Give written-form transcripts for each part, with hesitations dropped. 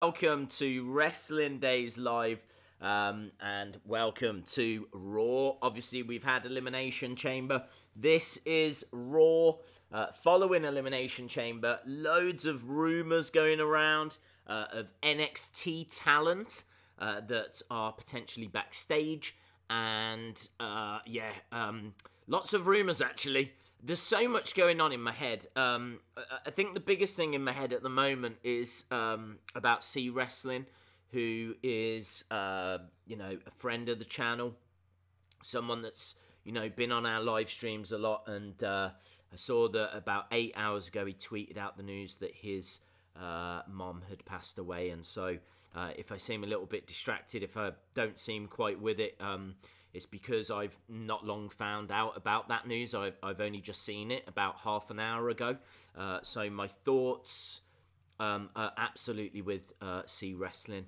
Welcome to Wrestling Days Live, and welcome to Raw. Obviously, we've had Elimination Chamber. This is Raw. Following Elimination Chamber, loads of rumours going around of NXT talent that are potentially backstage. And, lots of rumours, actually. There's so much going on in my head. I think the biggest thing in my head at the moment is about C Wrestling, who is, a friend of the channel, someone that's, been on our live streams a lot. And I saw that about 8 hours ago, he tweeted out the news that his mom had passed away. And so if I seem a little bit distracted, if I don't seem quite with it, it's because I've not long found out about that news. I've only just seen it about half an hour ago. So my thoughts are absolutely with C Wrestling.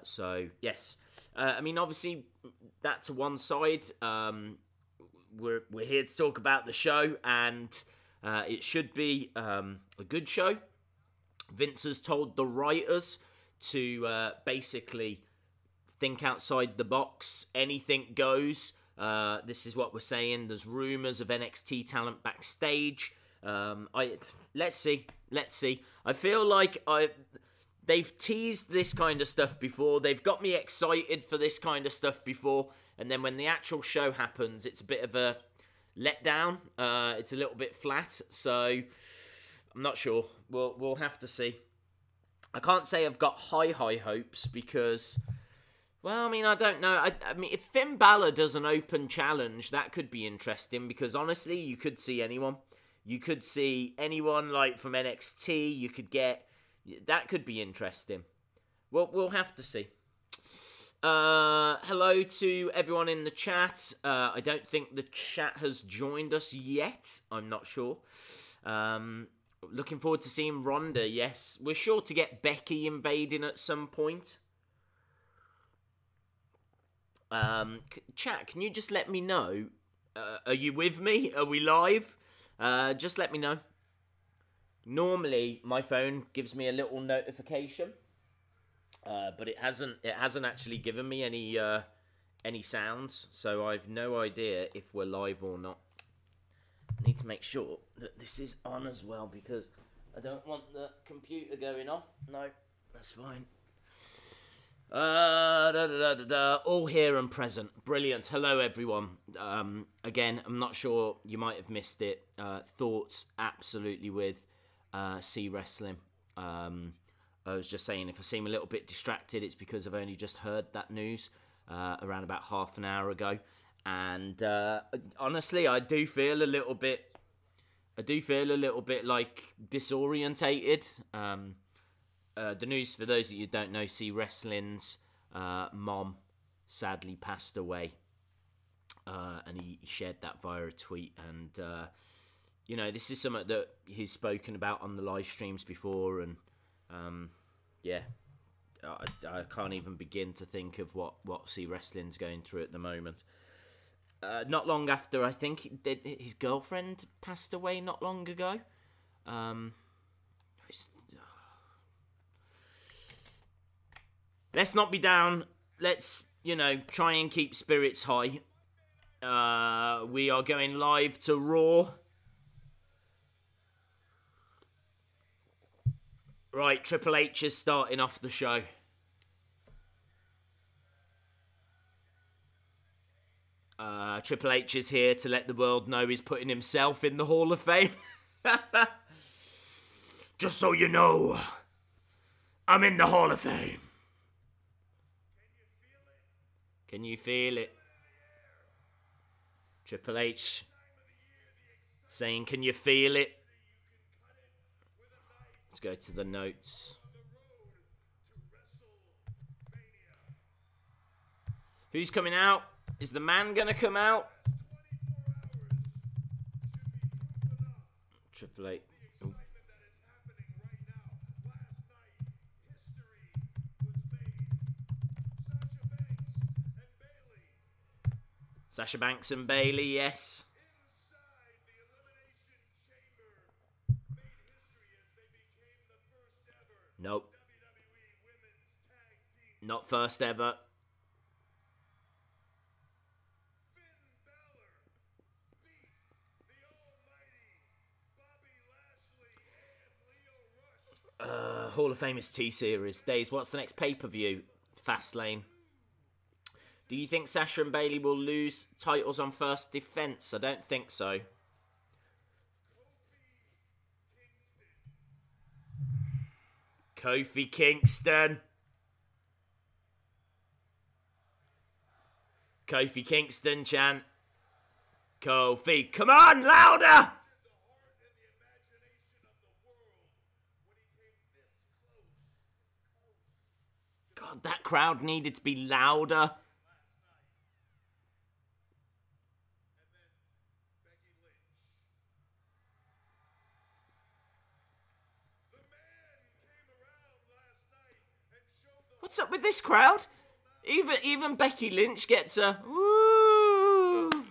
So, yes. Obviously, that's one side. We're here to talk about the show, and it should be a good show. Vince has told the writers to basically think outside the box. Anything goes. This is what we're saying. There's rumors of NXT talent backstage. Let's see. I feel like they've teased this kind of stuff before. They've got me excited for this kind of stuff before. And then when the actual show happens, it's a bit of a letdown. It's a little bit flat. So I'm not sure. We'll have to see. I can't say I've got high hopes because, well, I don't know. If Finn Balor does an open challenge, that could be interesting because, honestly, you could see anyone. You could see anyone, like, from NXT. You could get... That could be interesting. Well, we'll have to see. Hello to everyone in the chat. I don't think the chat has joined us yet. I'm not sure. Looking forward to seeing Ronda, yes. We're sure to get Becky invading at some point. Chat, can you just let me know? Are you with me? Are we live? Just let me know. Normally, my phone gives me a little notification, but it hasn't actually given me any sounds, so I've no idea if we're live or not. I need to make sure that this is on as well because I don't want the computer going off. No, that's fine. All here and present. Brilliant. Hello, everyone. Again, I'm not sure. You might have missed it. Thoughts absolutely with C Wrestling. I was just saying, if I seem a little bit distracted, it's because I've only just heard that news around about half an hour ago. And honestly, I do feel a little bit like disorientated. The news, for those of you who don't know, C Wrestling's mom sadly passed away. And he shared that via a tweet. And, this is something that he's spoken about on the live streams before. And, I can't even begin to think of what C Wrestling's going through at the moment. Not long after, I think, his girlfriend passed away not long ago. Let's not be down. Let's, try and keep spirits high. We are going live to Raw. Right, Triple H is starting off the show. Triple H is here to let the world know he's putting himself in the Hall of Fame. Just so you know, I'm in the Hall of Fame. Can you feel it? Triple H saying, can you feel it? Let's go to the notes. Who's coming out? Is the man going to come out? Triple H. Ooh. Sasha Banks and Bayley, yes. Nope. Not first ever. Hall of Famous T-Series. Days, what's the next pay-per-view? Fastlane. Do you think Sasha and Bayley will lose titles on first defense? I don't think so. Kofi Kingston. Kofi Kingston chant. Kofi, come on, louder! God, that crowd needed to be louder. What's up with this crowd? Even Becky Lynch gets a woo.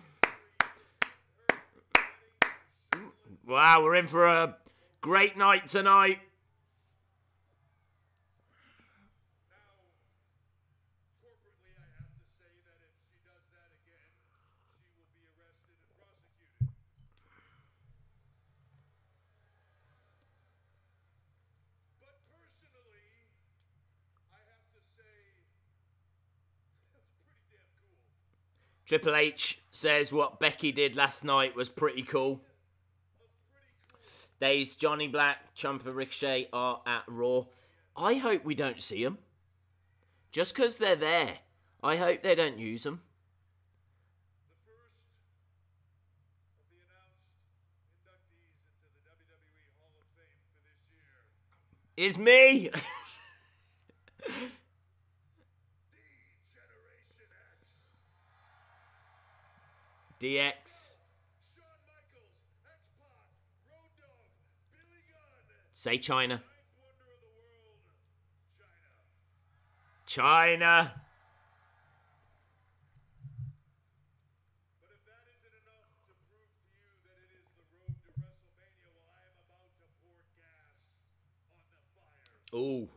Wow, we're in for a great night tonight. Triple H says what Becky did last night was pretty cool. Days, Johnny Black, Ciampa, Ricochet are at Raw. I hope we don't see them. Just because they're there. I hope they don't use them. The first of the announced inductees into the WWE Hall of Fame for this year is me. DX. Say China. China. But if that isn't enough to prove to you that it is the road to WrestleMania, well, I am about to pour gas on the fire. Ooh,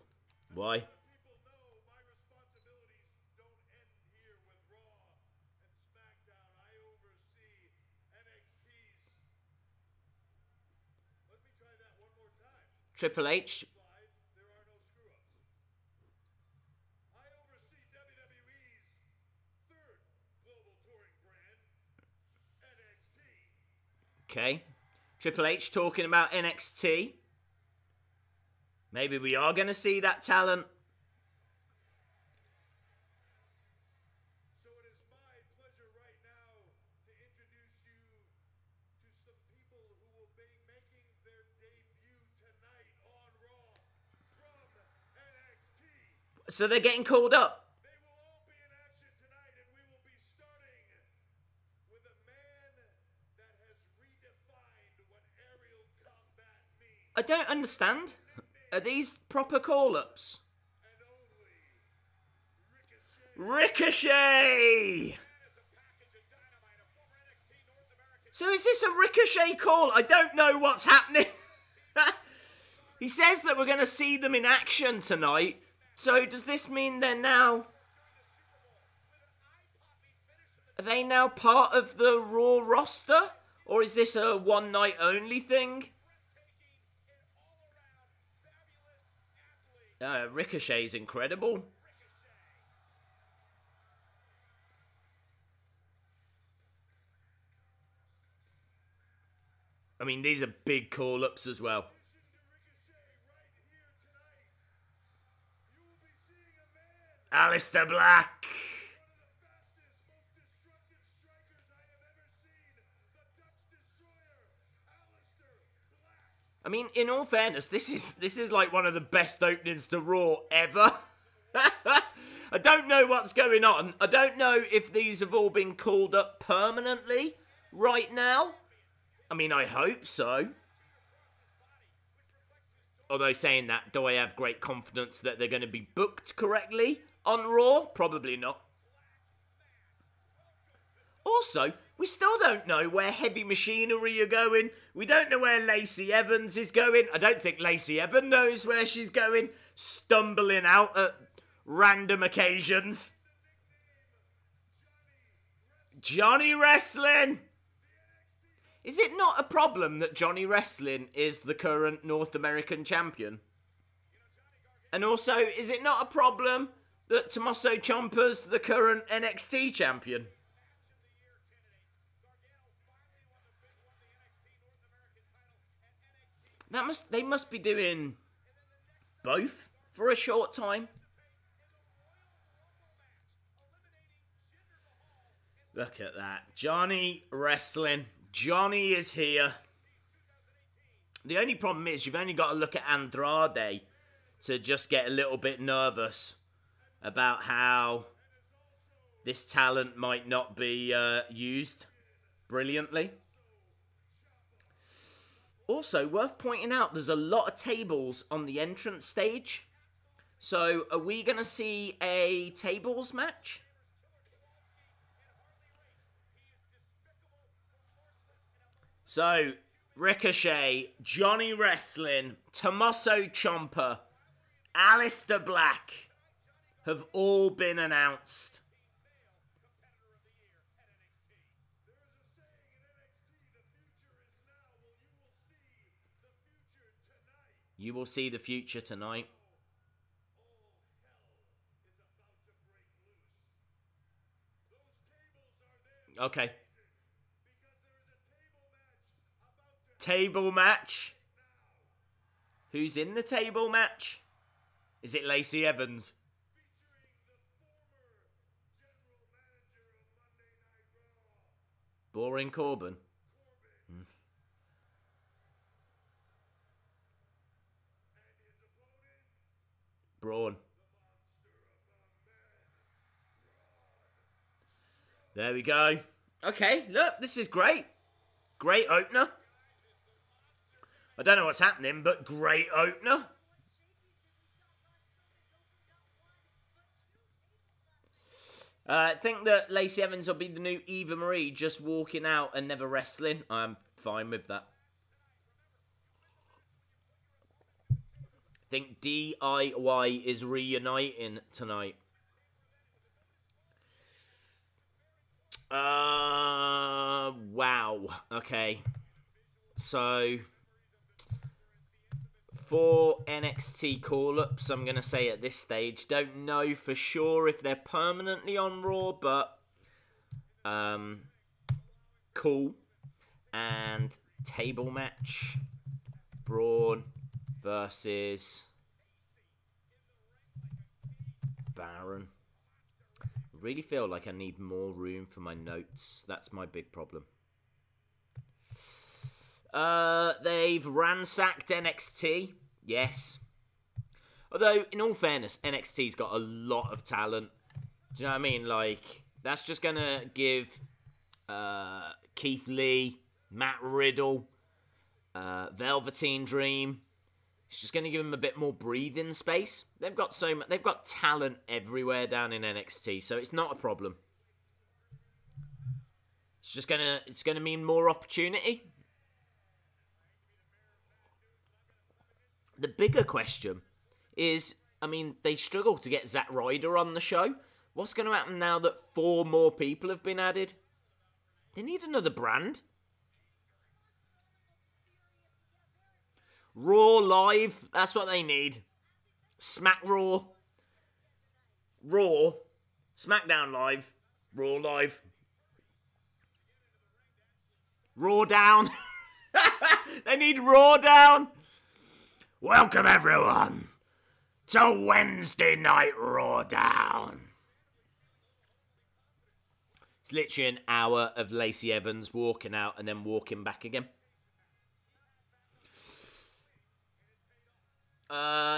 why? People know my responsibilities don't end here with Raw and SmackDown. I oversee NXT's. Let me try that one more time. Triple H. There are no screw-ups. I oversee WWE's third global touring brand, NXT. Okay. Triple H talking about NXT. Maybe we are going to see that talent. So it is my pleasure right now to introduce you to some people who will be making their debut tonight on Raw from NXT. So they're getting called up. They will all be in action tonight, and we will be starting with a man that has redefined what aerial combat means. I don't understand. Are these proper call-ups? And only Ricochet. Ricochet! So is this a Ricochet call? I don't know what's happening. He says that we're going to see them in action tonight. So does this mean they're now... Are they now part of the Raw roster? Or is this a one-night only thing? Ricochet's incredible. I mean, these are big call-ups as well. Aleister Black. I mean, in all fairness, this is like one of the best openings to Raw ever. I don't know what's going on. I don't know if these have all been called up permanently right now. I mean, I hope so. Although saying that, do I have great confidence that they're going to be booked correctly on Raw? Probably not. Also, we still don't know where Heavy Machinery are going. We don't know where Lacey Evans is going. I don't think Lacey Evans knows where she's going. Stumbling out at random occasions. Johnny Wrestling! Is it not a problem that Johnny Wrestling is the current North American champion? And also, is it not a problem that Tommaso Ciampa's the current NXT champion? They must be doing both for a short time. Look at that. Johnny Wrestling. Johnny is here. The only problem is you've only got to look at Andrade to just get a little bit nervous about how this talent might not be used brilliantly. Also, worth pointing out, there's a lot of tables on the entrance stage. So, are we going to see a tables match? So, Ricochet, Johnny Wrestling, Tommaso Ciampa, Aleister Black have all been announced. You will see the future tonight. Okay. Table match. Who's in the table match? Is it Lacey Evans? Boring Corbin. Braun. There we go. Okay, look, this is great. Great opener. I don't know what's happening, but great opener. I think that Lacey Evans will be the new Eva Marie, just walking out and never wrestling. I'm fine with that. I think DIY is reuniting tonight. Wow. Okay. So, for NXT call-ups, I'm going to say at this stage, don't know for sure if they're permanently on Raw, but cool. And table match, Braun versus Baron. Really feel like I need more room for my notes. That's my big problem. They've ransacked NXT. Yes. Although, in all fairness, NXT's got a lot of talent. Do you know what I mean? Like, that's just going to give Keith Lee, Matt Riddle, Velveteen Dream. It's just going to give them a bit more breathing space. They've got so much. They've got talent everywhere down in NXT, so it's not a problem. It's going to mean more opportunity. The bigger question is, I mean, they struggle to get Zack Ryder on the show. What's going to happen now that 4 more people have been added? They need another brand. Raw Live, that's what they need. Smack Raw. Raw. SmackDown Live. Raw Live. Raw Down. They need Raw Down. Welcome everyone to Wednesday Night Raw Down. It's literally an hour of Lacey Evans walking out and then walking back again.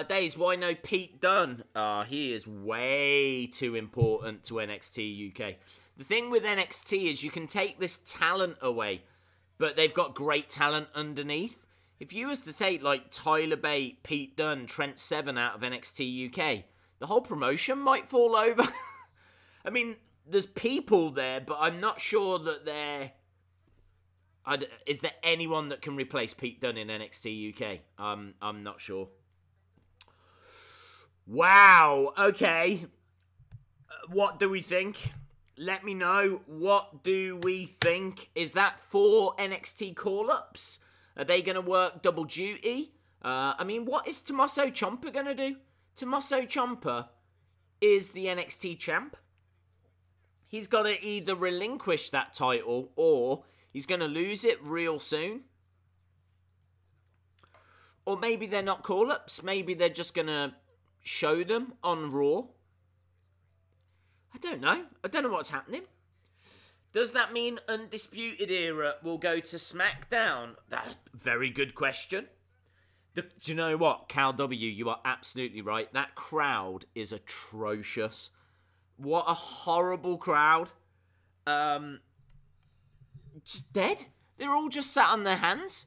Days, why no Pete Dunne? He is way too important to NXT UK. The thing with NXT is you can take this talent away, but they've got great talent underneath. If you was to take, like, Tyler Bate, Pete Dunne, Trent Seven out of NXT UK, the whole promotion might fall over. I mean, there's people there, but I'm not sure that they're... Is there anyone that can replace Pete Dunne in NXT UK? I'm not sure. Wow, okay. What do we think? Let me know. What do we think? Is that 4 NXT call-ups? Are they going to work double duty? I mean, what is Tommaso Ciampa going to do? Tommaso Ciampa is the NXT champ. He's got to either relinquish that title or he's going to lose it real soon. Or maybe they're not call-ups. Maybe they're just going to show them on Raw. I don't know. I don't know what's happening. Does that mean Undisputed Era will go to SmackDown? That's a very good question. Do you know what, Cal W? You are absolutely right. That crowd is atrocious. What a horrible crowd. Just dead. They're all just sat on their hands.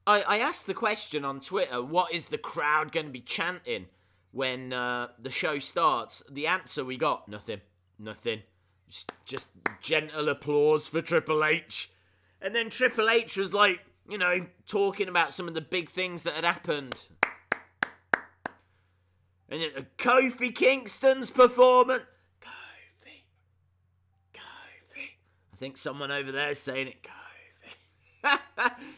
I asked the question on Twitter, what is the crowd going to be chanting when the show starts? The answer we got, nothing. Just gentle applause for Triple H. And then Triple H was like, you know, talking about some of the big things that had happened. And then Kofi Kingston's performance. Kofi. I think someone over there is saying it. Kofi. Do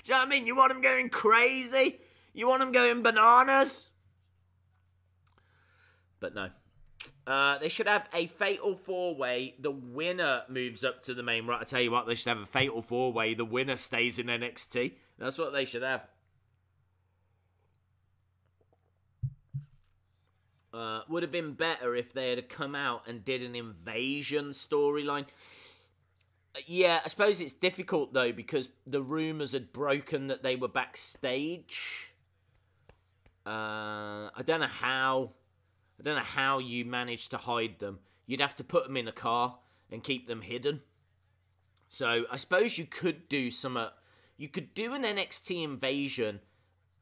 you know what I mean? You want him going crazy? You want him going bananas? But no. They should have a fatal 4-way. The winner moves up to the main. Right, I tell you what, they should have a fatal 4-way. The winner stays in NXT. That's what they should have. Would have been better if they had come out and did an invasion storyline. Yeah, I suppose it's difficult though because the rumors had broken that they were backstage. I don't know how you managed to hide them. You'd have to put them in a car and keep them hidden. So I suppose you could do some. You could do an NXT invasion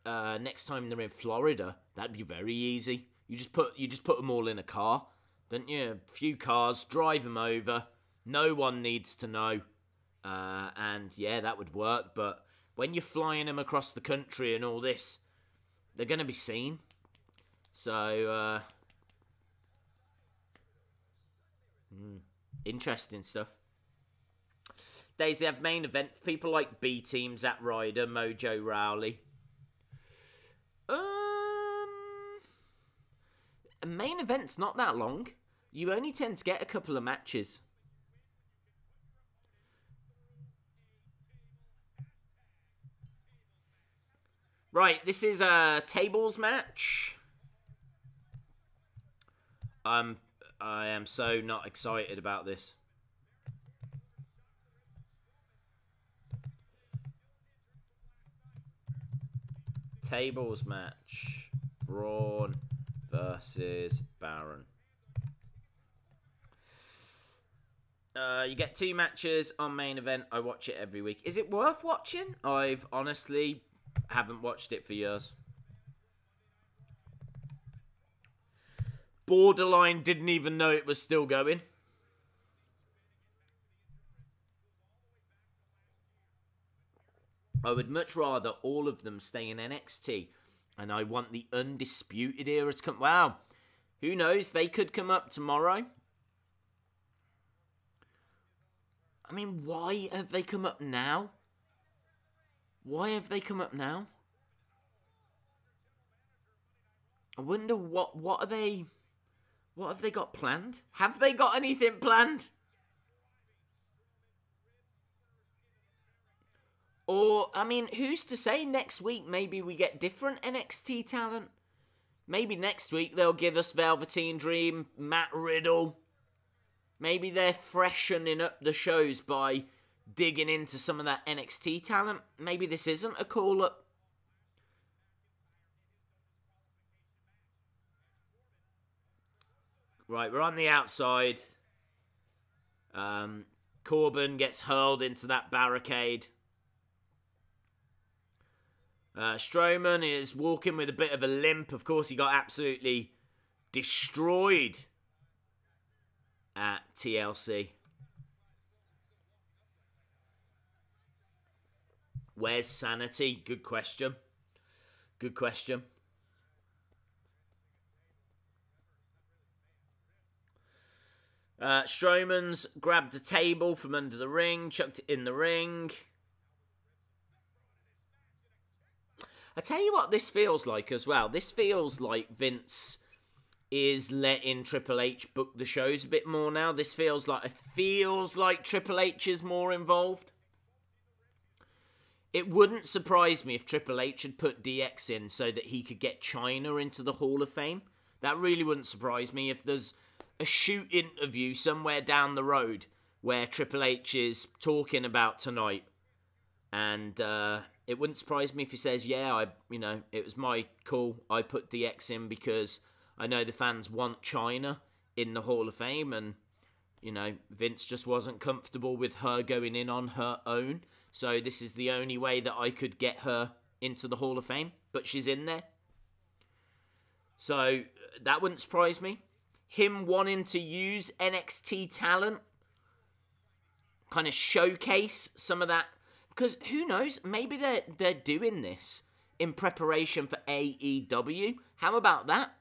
next time they're in Florida. That'd be very easy. You just put them all in a car, don't you? A few cars, drive them over. No one needs to know, and yeah, that would work. But when you're flying them across the country and all this, they're going to be seen. So. Interesting stuff. Daisy have main event for people like B Team, Zack Ryder, Mojo Rawley. A main event's not that long. You only tend to get a couple of matches. Right, this is a tables match. I am so not excited about this. Tables match. Braun versus Baron. You get 2 matches on main event. I watch it every week. Is it worth watching? I've honestly haven't watched it for years. Borderline didn't even know it was still going. I would much rather all of them stay in NXT. And I want the Undisputed Era to come. Wow. Who knows? They could come up tomorrow. I mean, why have they come up now? Why have they come up now? I wonder what are they... What have they got planned? Have they got anything planned? Or, I mean, who's to say next week maybe we get different NXT talent? Maybe next week they'll give us Velveteen Dream, Matt Riddle. Maybe they're freshening up the shows by digging into some of that NXT talent. Maybe this isn't a call-up. Right, we're on the outside. Corbin gets hurled into that barricade. Strowman is walking with a bit of a limp. Of course, he got absolutely destroyed at TLC. Where's Sanity? Good question. Good question. Strowman's grabbed a table from under the ring, chucked it in the ring. I tell you what this feels like as well. This feels like Vince is letting Triple H book the shows a bit more now. This feels like Triple H is more involved. It wouldn't surprise me if Triple H had put DX in so that he could get Chyna into the Hall of Fame. That really wouldn't surprise me if there's a shoot interview somewhere down the road where Triple H is talking about tonight. And it wouldn't surprise me if he says, yeah, it was my call. I put DX in because I know the fans want Chyna in the Hall of Fame. And, Vince just wasn't comfortable with her going in on her own. So this is the only way that I could get her into the Hall of Fame. But she's in there. So that wouldn't surprise me. Him wanting to use NXT talent. Kind of showcase some of that. Because who knows? Maybe they're doing this in preparation for AEW. How about that?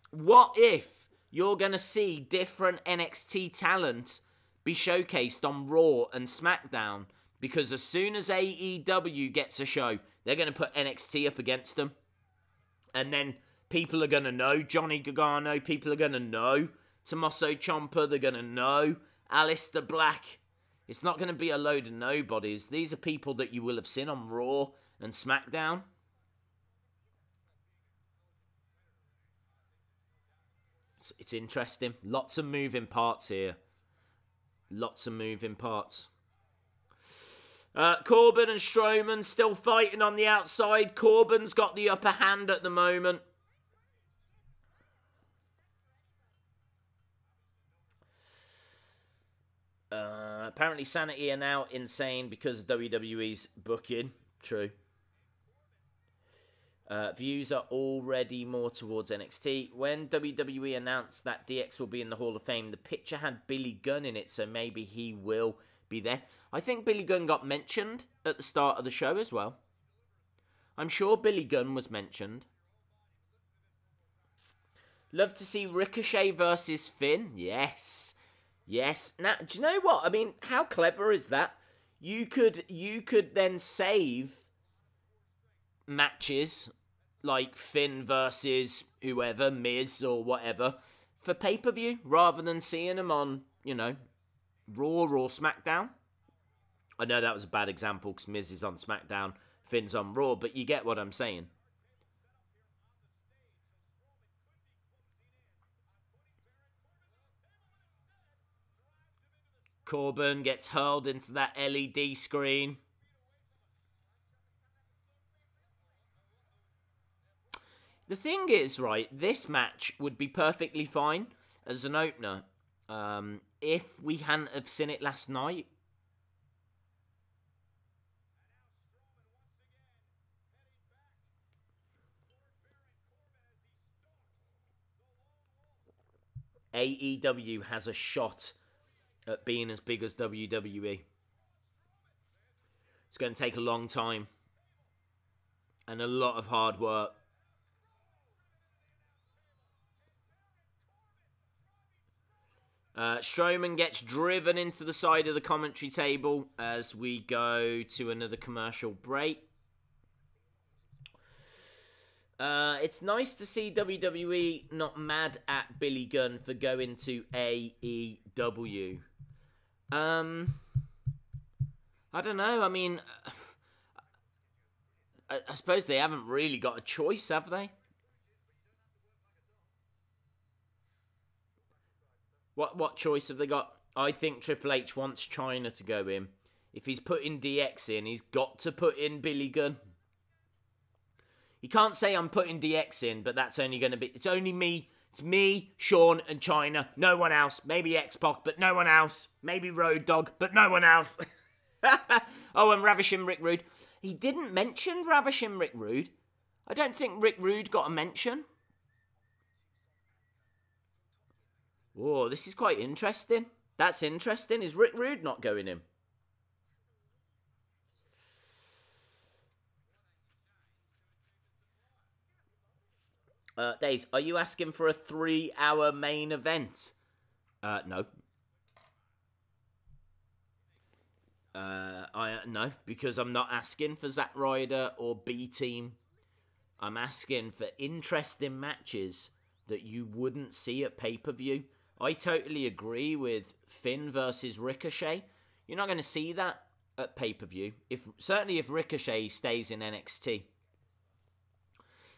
What if you're going to see different NXT talent be showcased on Raw and SmackDown? Because as soon as AEW gets a show, they're going to put NXT up against them. And then people are going to know Johnny Gargano. People are going to know Tommaso Ciampa. They're going to know Aleister Black. It's not going to be a load of nobodies. These are people that you will have seen on Raw and SmackDown. It's interesting. Lots of moving parts here. Corbin and Strowman still fighting on the outside. Corbin's got the upper hand at the moment. Apparently Sanity are now insane because of WWE's booking. True. Views are already more towards NXT. When WWE announced that DX will be in the Hall of Fame, the picture had Billy Gunn in it, so maybe he will be there. I think Billy Gunn got mentioned at the start of the show as well. I'm sure Billy Gunn was mentioned. Love to see Ricochet versus Finn. Yes. Now, do you know what? I mean, how clever is that? You could then save matches like Finn versus whoever, Miz or whatever, for pay-per-view rather than seeing them on, Raw or SmackDown. I know that was a bad example because Miz is on SmackDown, Finn's on Raw, but you get what I'm saying. Corbin gets hurled into that LED screen. The thing is, right, this match would be perfectly fine as an opener if we hadn't have seen it last night. AEW has a shot at being as big as WWE. It's going to take a long time and a lot of hard work. Strowman gets driven into the side of the commentary table as we go to another commercial break. It's nice to see WWE not mad at Billy Gunn for going to AEW. I don't know. I mean, I suppose they haven't really got a choice, have they? What choice have they got? I think Triple H wants Chyna to go in. If he's putting DX in, he's got to put in Billy Gunn. He can't say I'm putting DX in, but that's only going to be... It's only me. It's me, Sean, and Chyna. No one else. Maybe X-Pac, but no one else. Maybe Road Dogg, but no one else. Oh, and Ravishing Rick Rude. He didn't mention Ravishing Rick Rude. I don't think Rick Rude got a mention. Whoa, this is quite interesting. That's interesting. Is Rick Rude not going in? Days, are you asking for a 3-hour main event? No. No, because I'm not asking for Zack Ryder or B-Team. I'm asking for interesting matches that you wouldn't see at pay-per-view. I totally agree with Finn versus Ricochet. You're not going to see that at pay-per-view. Certainly if Ricochet stays in NXT.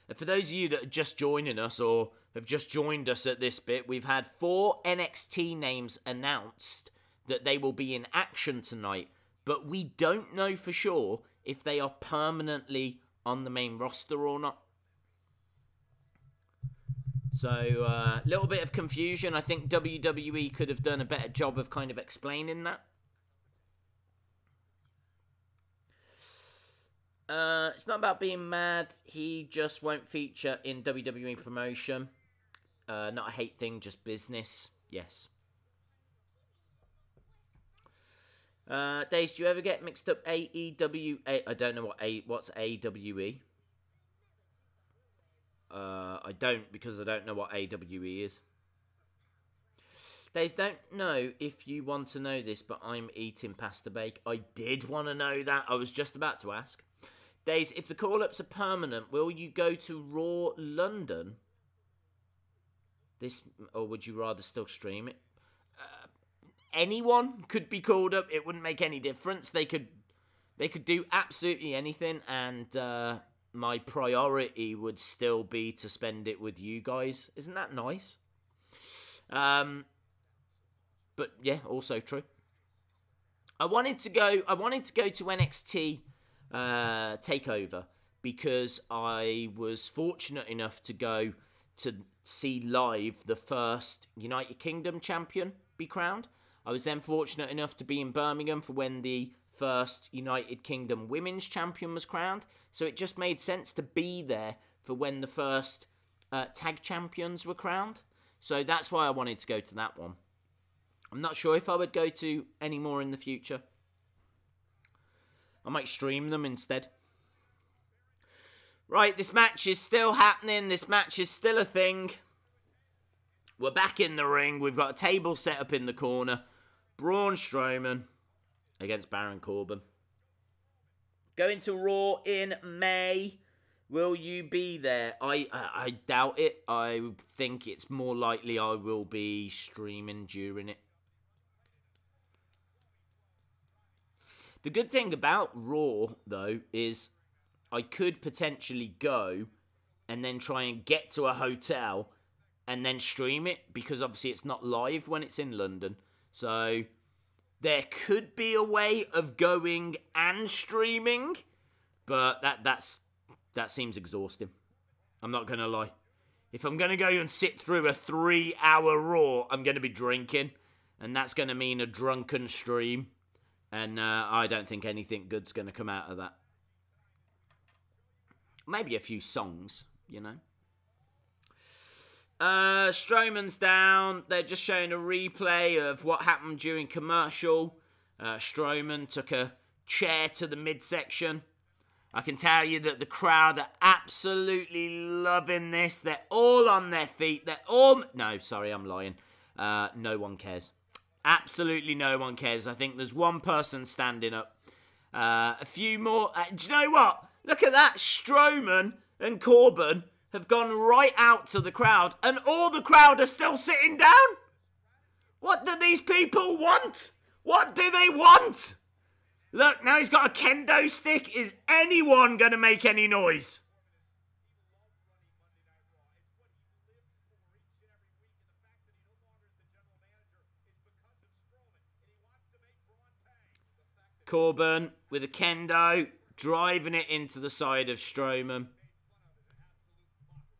And for those of you that are just joining us or have just joined us at this bit, we've had 4 NXT names announced that they will be in action tonight. But we don't know for sure if they are permanently on the main roster or not. So, a little bit of confusion. I think WWE could have done a better job of kind of explaining that. It's not about being mad. He just won't feature in WWE promotion. Not a hate thing, just business. Yes. Days, do you ever get mixed up AEW? I don't know what's AWE. I don't, because I don't know what AWE is. Days, don't know if you want to know this, but I'm eating pasta bake. I did want to know that. I was just about to ask. Days, if the call-ups are permanent, will you go to Raw London? Or would you rather still stream it? Anyone could be called up. It wouldn't make any difference. They could do absolutely anything, and my priority would still be to spend it with you guys. Isn't that nice? But yeah, also true. I wanted to go to NXT Takeover because I was fortunate enough to go to see live the first United Kingdom champion be crowned. I was then fortunate enough to be in Birmingham for when the first United Kingdom Women's Champion was crowned. So it just made sense to be there for when the first Tag Champions were crowned. So that's why I wanted to go to that one. I'm not sure if I would go to any more in the future. I might stream them instead. Right, this match is still happening. This match is still a thing. We're back in the ring. We've got a table set up in the corner. Braun Strowman against Baron Corbin. Going to Raw in May. Will you be there? I doubt it. I think it's more likely I will be streaming during it. The good thing about Raw, though, is I could potentially go and then try and get to a hotel and then stream it, because obviously it's not live when it's in London. So there could be a way of going and streaming, but that seems exhausting. I'm not going to lie. If I'm going to go and sit through a 3-hour Raw, I'm going to be drinking, and that's going to mean a drunken stream, and I don't think anything good's going to come out of that. Maybe a few songs, Strowman's down. They're just showing a replay of what happened during commercial. Strowman took a chair to the midsection. I can tell you that the crowd are absolutely loving this. They're all on their feet. No, sorry, I'm lying. No one cares. Absolutely no one cares. I think there's one person standing up. A few more. Do you know what? Look at that. Strowman and Corbin have gone right out to the crowd, and all the crowd are still sitting down. What do these people want? What do they want? Look, now he's got a kendo stick. Is anyone going to make any noise? Corbin with a kendo, driving it into the side of Strowman.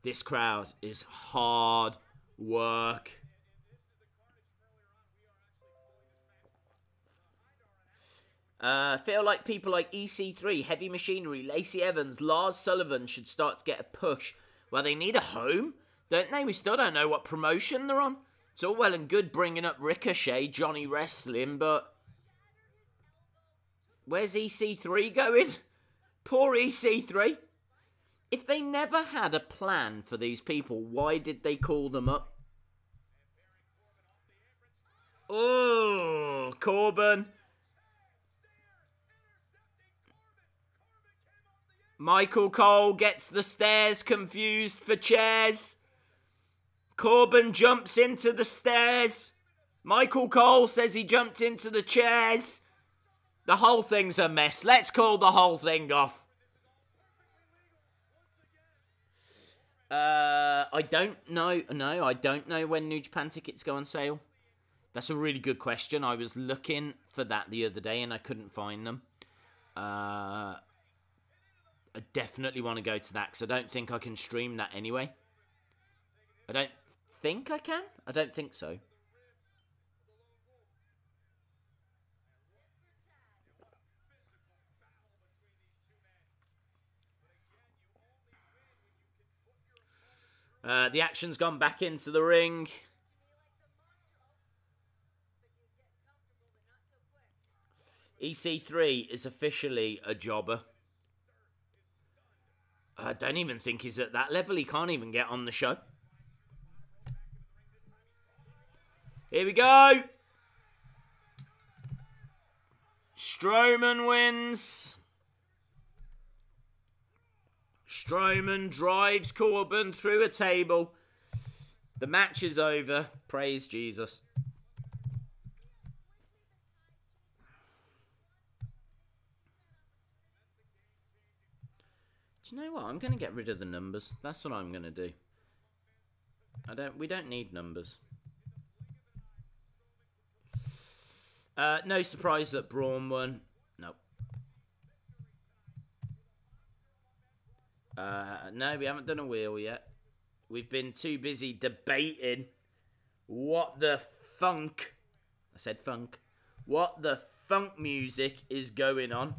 This crowd is hard work. Feel like people like EC3, Heavy Machinery, Lacey Evans, Lars Sullivan should start to get a push. Well, they need a home, don't they? We still don't know what promotion they're on. It's all well and good bringing up Ricochet, Johnny Wrestling, but where's EC3 going? Poor EC3. If they never had a plan for these people, why did they call them up? Oh, Corbin. Michael Cole gets the stairs confused for chairs. Corbin jumps into the stairs. Michael Cole says he jumped into the chairs. The whole thing's a mess. Let's call the whole thing off. I don't know. No, I don't know when New Japan tickets go on sale. That's a really good question. I was looking for that the other day and I couldn't find them. I definitely want to go to that because I don't think I can stream that anyway. I don't think I can. I don't think so. The action's gone back into the ring. EC3 is officially a jobber. I don't even think he's at that level. He can't even get on the show. Here we go. Strowman wins. Strowman drives Corbin through a table. The match is over. Praise Jesus. Do you know what? I'm going to get rid of the numbers. That's what I'm going to do. We don't need numbers. No surprise that Braun won. No. No, we haven't done a wheel yet. We've been too busy debating what the funk... I said funk. What the funk music is going on.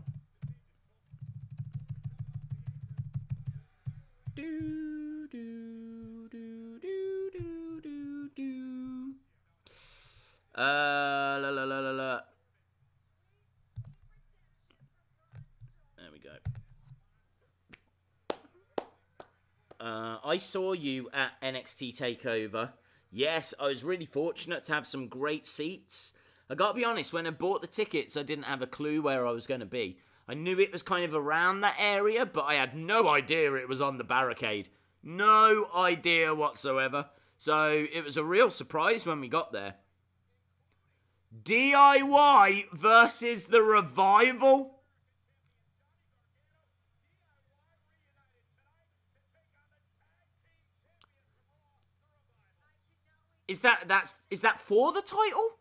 Do, do, do, do, do, do, do. La la la la la. There we go. I saw you at NXT TakeOver. Yes, I was really fortunate to have some great seats. I gotta be honest, when I bought the tickets, I didn't have a clue where I was going to be. I knew it was kind of around that area, but I had no idea it was on the barricade. No idea whatsoever. So it was a real surprise when we got there. DIY versus the Revival. Is that for the title?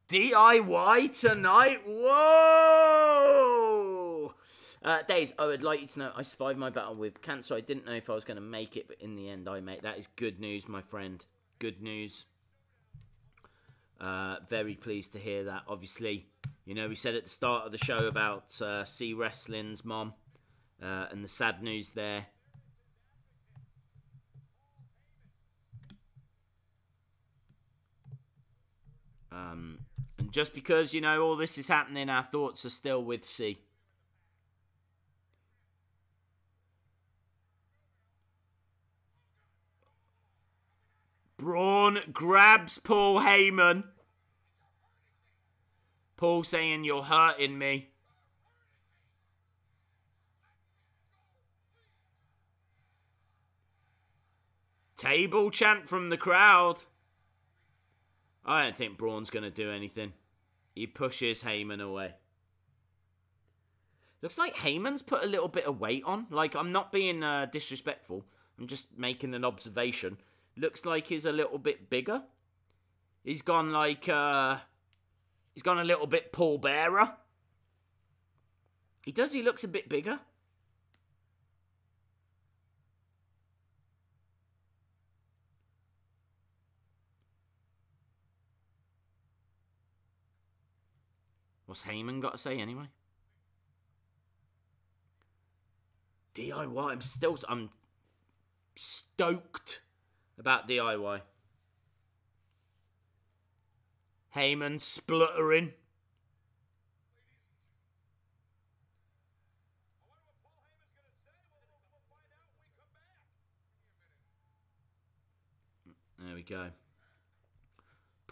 DIY tonight? Whoa! Days, I would like you to know I survived my battle with cancer. I didn't know if I was going to make it, but in the end I made it. That is good news, my friend. Good news. Very pleased to hear that. Obviously, you know, we said at the start of the show about C Wrestling's mom and the sad news there. And just because, you know, all this is happening, our thoughts are still with C. Braun grabs Paul Heyman. Paul saying, "You're hurting me." Table chant from the crowd. I don't think Braun's going to do anything. He pushes Heyman away. Looks like Heyman's put a little bit of weight on. Like, I'm not being disrespectful. I'm just making an observation. Looks like he's a little bit bigger. He's gone like, he's gone a little bit Paul Bearer. He does, he looks a bit bigger. What's Heyman got to say anyway? DIY, I'm stoked about DIY. Heyman spluttering. There we go.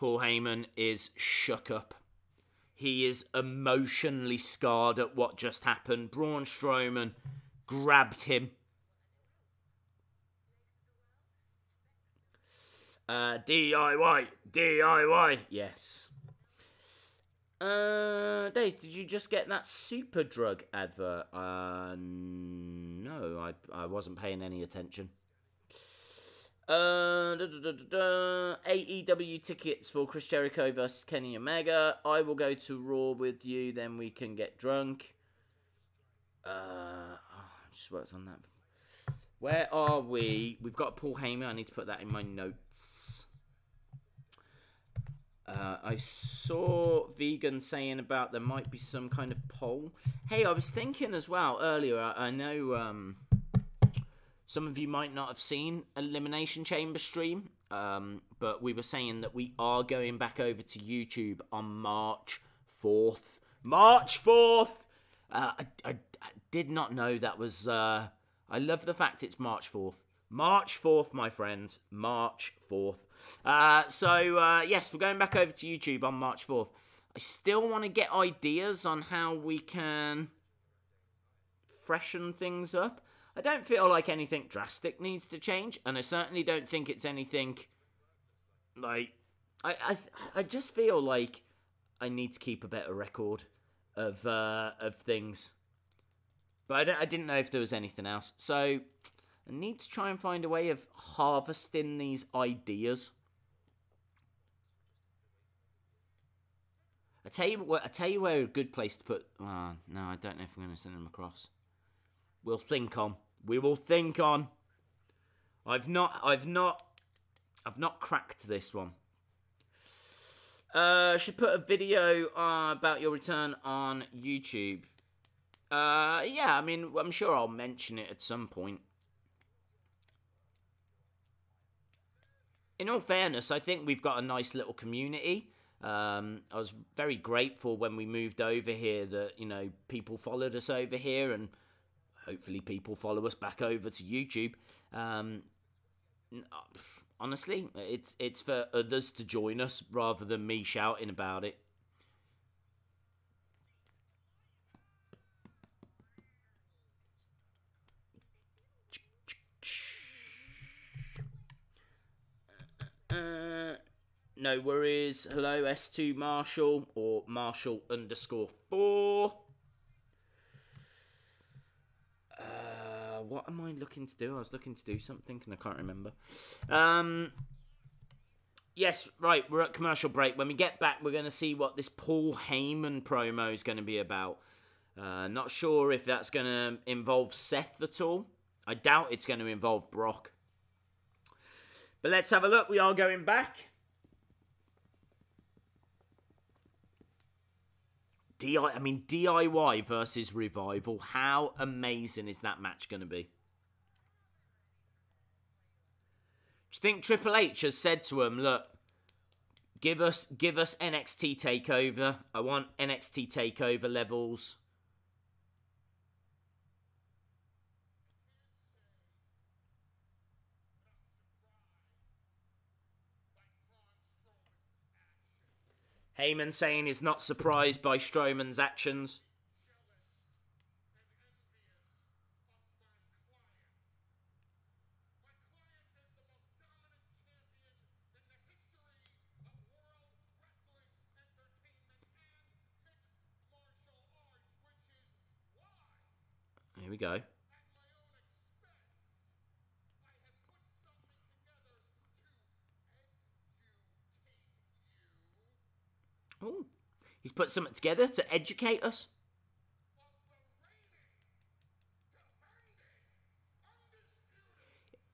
Paul Heyman is shook up. He is emotionally scarred at what just happened. Braun Strowman grabbed him. DIY, DIY, yes. Days, did you just get that super drug advert? No, I wasn't paying any attention. AEW tickets for Chris Jericho versus Kenny Omega. I will go to Raw with you, then we can get drunk. Just worked on that. Where are we? We've got Paul Heyman. I need to put that in my notes. I saw Vegan saying about there might be some kind of poll. Hey, I was thinking as well earlier, I know some of you might not have seen Elimination Chamber stream, but we were saying that we are going back over to YouTube on March 4th. March 4th! I did not know that was... I love the fact it's March 4th. March 4th, my friends. March 4th. Yes, we're going back over to YouTube on March 4th. I still want to get ideas on how we can freshen things up. I don't feel like anything drastic needs to change, and I certainly don't think it's anything like... I just feel like I need to keep a better record of things. But I didn't know if there was anything else. So I need to try and find a way of harvesting these ideas. I tell you where a good place to put... Oh, no, I don't know if I'm going to send them across. We'll think on. We will think on. I've not cracked this one. Should put a video about your return on YouTube. Yeah, I mean, I'm sure I'll mention it at some point. In all fairness, I think we've got a nice little community. I was very grateful when we moved over here that, you know, people followed us over here, and hopefully people follow us back over to YouTube. Honestly, it's for others to join us rather than me shouting about it. No worries. Hello, S2 Marshall or Marshall_4. What am I looking to do? I was looking to do something and I can't remember. Yes, right. We're at commercial break. When we get back, we're going to see what this Paul Heyman promo is going to be about. Not sure if that's going to involve Seth at all. I doubt it's going to involve Brock. But let's have a look. We are going back. DIY versus Revival. How amazing is that match going to be? Do you think Triple H has said to him, look, give us NXT TakeOver. I want NXT TakeOver levels. Heyman saying he's not surprised by Strowman's actions. Here we go. Oh, he's put something together to educate us.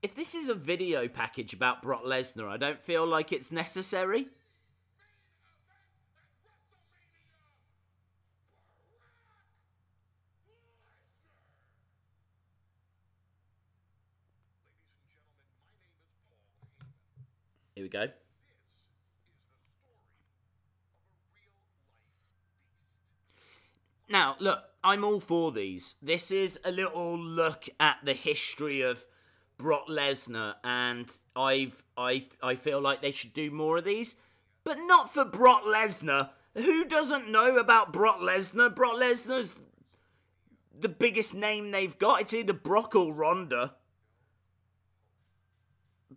If this is a video package about Brock Lesnar, I don't feel like it's necessary. Here we go. Now, look, I'm all for these. This is a little look at the history of Brock Lesnar, and I feel like they should do more of these. But not for Brock Lesnar. Who doesn't know about Brock Lesnar? Brock Lesnar's the biggest name they've got. It's either Brock or Ronda.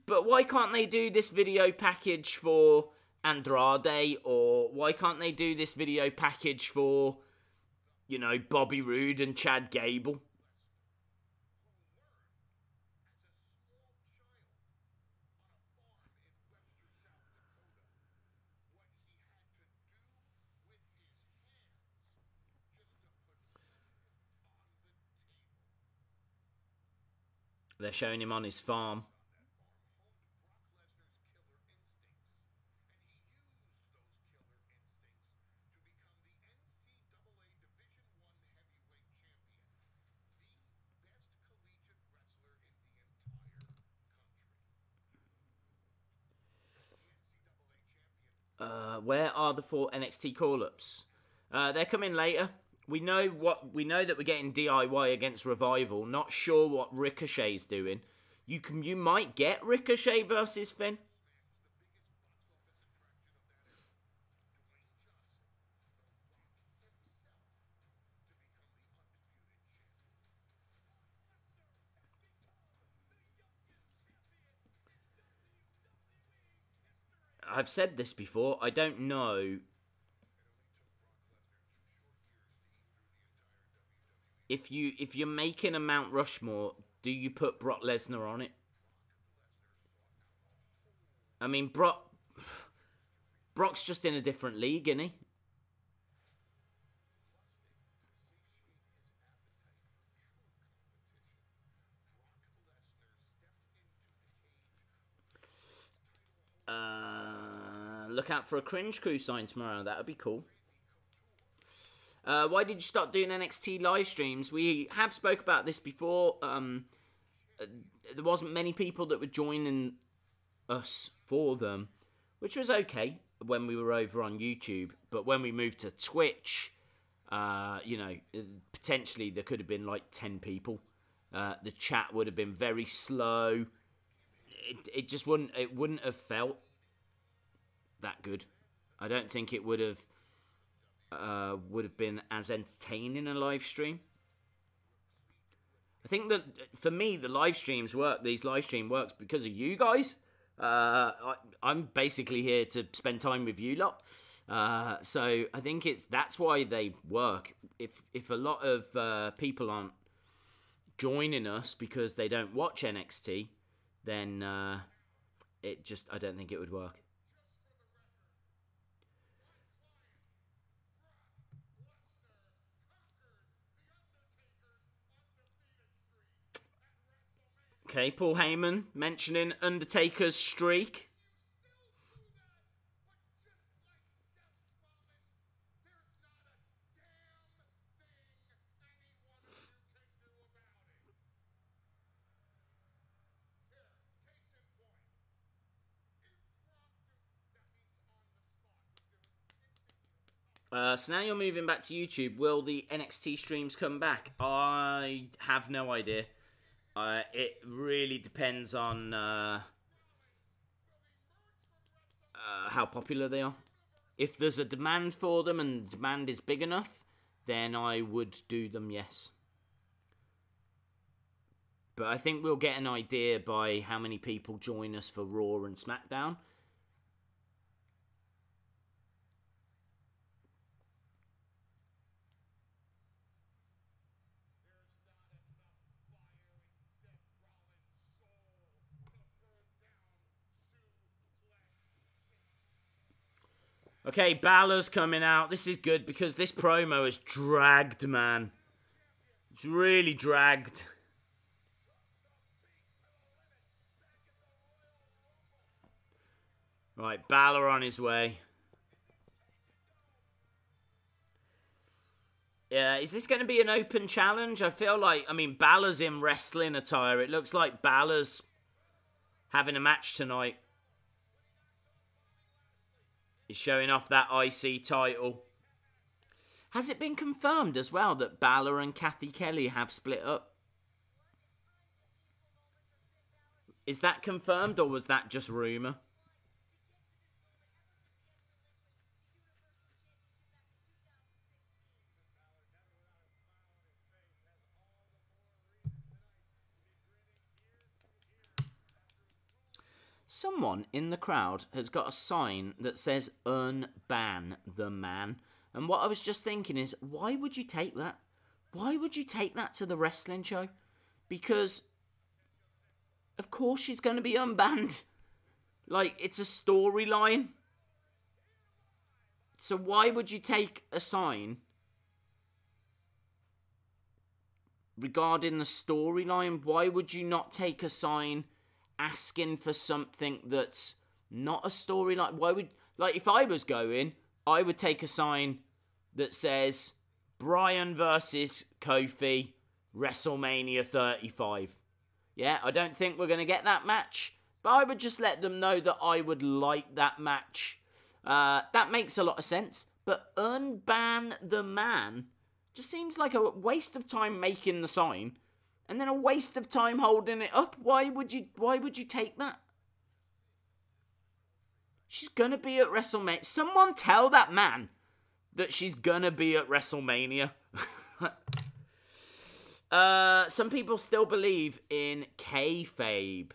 But why can't they do this video package for Andrade? Or why can't they do this video package for, you know, Bobby Roode and Chad Gable? They're showing him on his farm. Where are the 4 NXT call-ups? They're coming later. We know that we're getting DIY against Revival. Not sure what Ricochet's doing. You might get Ricochet versus Finn. I've said this before. I don't know if you're making a Mount Rushmore, do you put Brock Lesnar on it? I mean, Brock's just in a different league, isn't he? Look out for a Cringe Crew sign tomorrow. That would be cool. Why did you start doing NXT live streams? We have spoke about this before. There wasn't many people that were joining us for them, which was okay when we were over on YouTube. But when we moved to Twitch, you know, potentially there could have been like 10 people. The chat would have been very slow. It just wouldn't have felt that good. I don't think it would have been as entertaining a live stream. I think that for me the live streams work. These live stream works because of you guys. I'm basically here to spend time with you lot. So I think that's why they work. If a lot of people aren't joining us because they don't watch NXT, then I don't think it would work. Okay, Paul Heyman mentioning Undertaker's streak. So now you're moving back to YouTube. Will the NXT streams come back? I have no idea. It really depends on how popular they are. If there's a demand for them and the demand is big enough, then I would do them, yes. But I think we'll get an idea by how many people join us for Raw and SmackDown. Okay, Balor's coming out. This is good because this promo is dragged, man. It's really dragged. Right, Balor on his way. Yeah, is this going to be an open challenge? I feel like, I mean, Balor's in wrestling attire. It looks like Balor's having a match tonight. He's showing off that IC title. Has it been confirmed as well that Balor and Kathy Kelly have split up? Is that confirmed or was that just rumour? Someone in the crowd has got a sign that says "Unban the man." And what I was just thinking is, why would you take that? Why would you take that to the wrestling show? Because, of course, she's going to be unbanned. Like, it's a storyline. So why would you take a sign regarding the storyline? Why would you not take a sign asking for something that's not a storyline? Why would, like, if I was going, I would take a sign that says Bryan versus Kofi, WrestleMania 35. Yeah, I don't think we're going to get that match, but I would just let them know that I would like that match. That makes a lot of sense, but unban the man just seems like a waste of time making the sign and then a waste of time holding it up. Why would you take that? She's gonna be at WrestleMania. Someone tell that man that she's gonna be at WrestleMania. Some people still believe in kayfabe.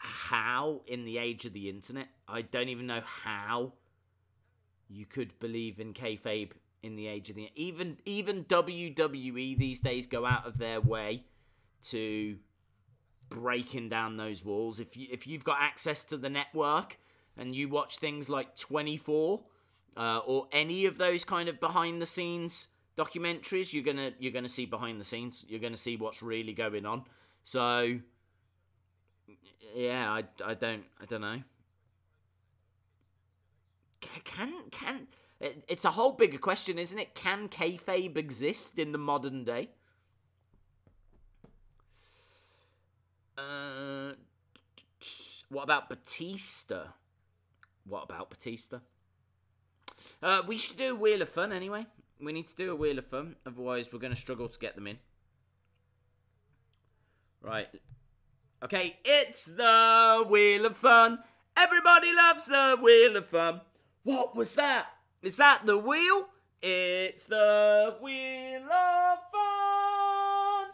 How in the age of the internet? I don't even know how you could believe in kayfabe in the age of the even WWE these days go out of their way to breaking down those walls. If you've got access to the network and you watch things like 24 or any of those kind of behind the scenes documentaries, you're gonna see behind the scenes. You're gonna see what's really going on. So yeah, I don't know. Can it's a whole bigger question, isn't it? Can kayfabe exist in the modern day? What about Batista? We should do a Wheel of Fun anyway. We need to do a Wheel of Fun, otherwise we're going to struggle to get them in. Right. Okay, it's the Wheel of Fun. Everybody loves the Wheel of Fun. What was that? Is that the wheel? It's the Wheel of Fun.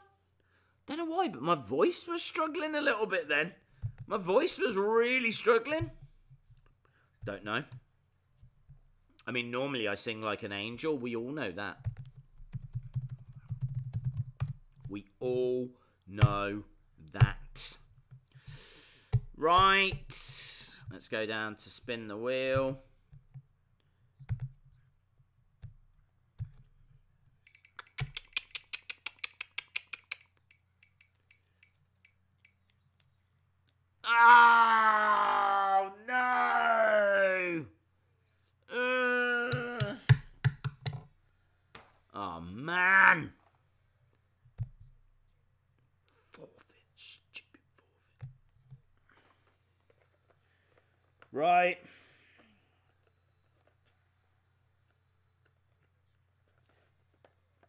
Don't know why, but my voice was struggling a little bit then. My voice was really struggling. Don't know. I mean, normally I sing like an angel. We all know that. We all know that. Right. Let's go down to spin the wheel. Oh, no! Oh, man! Forfeit. Stupid forfeit. Right.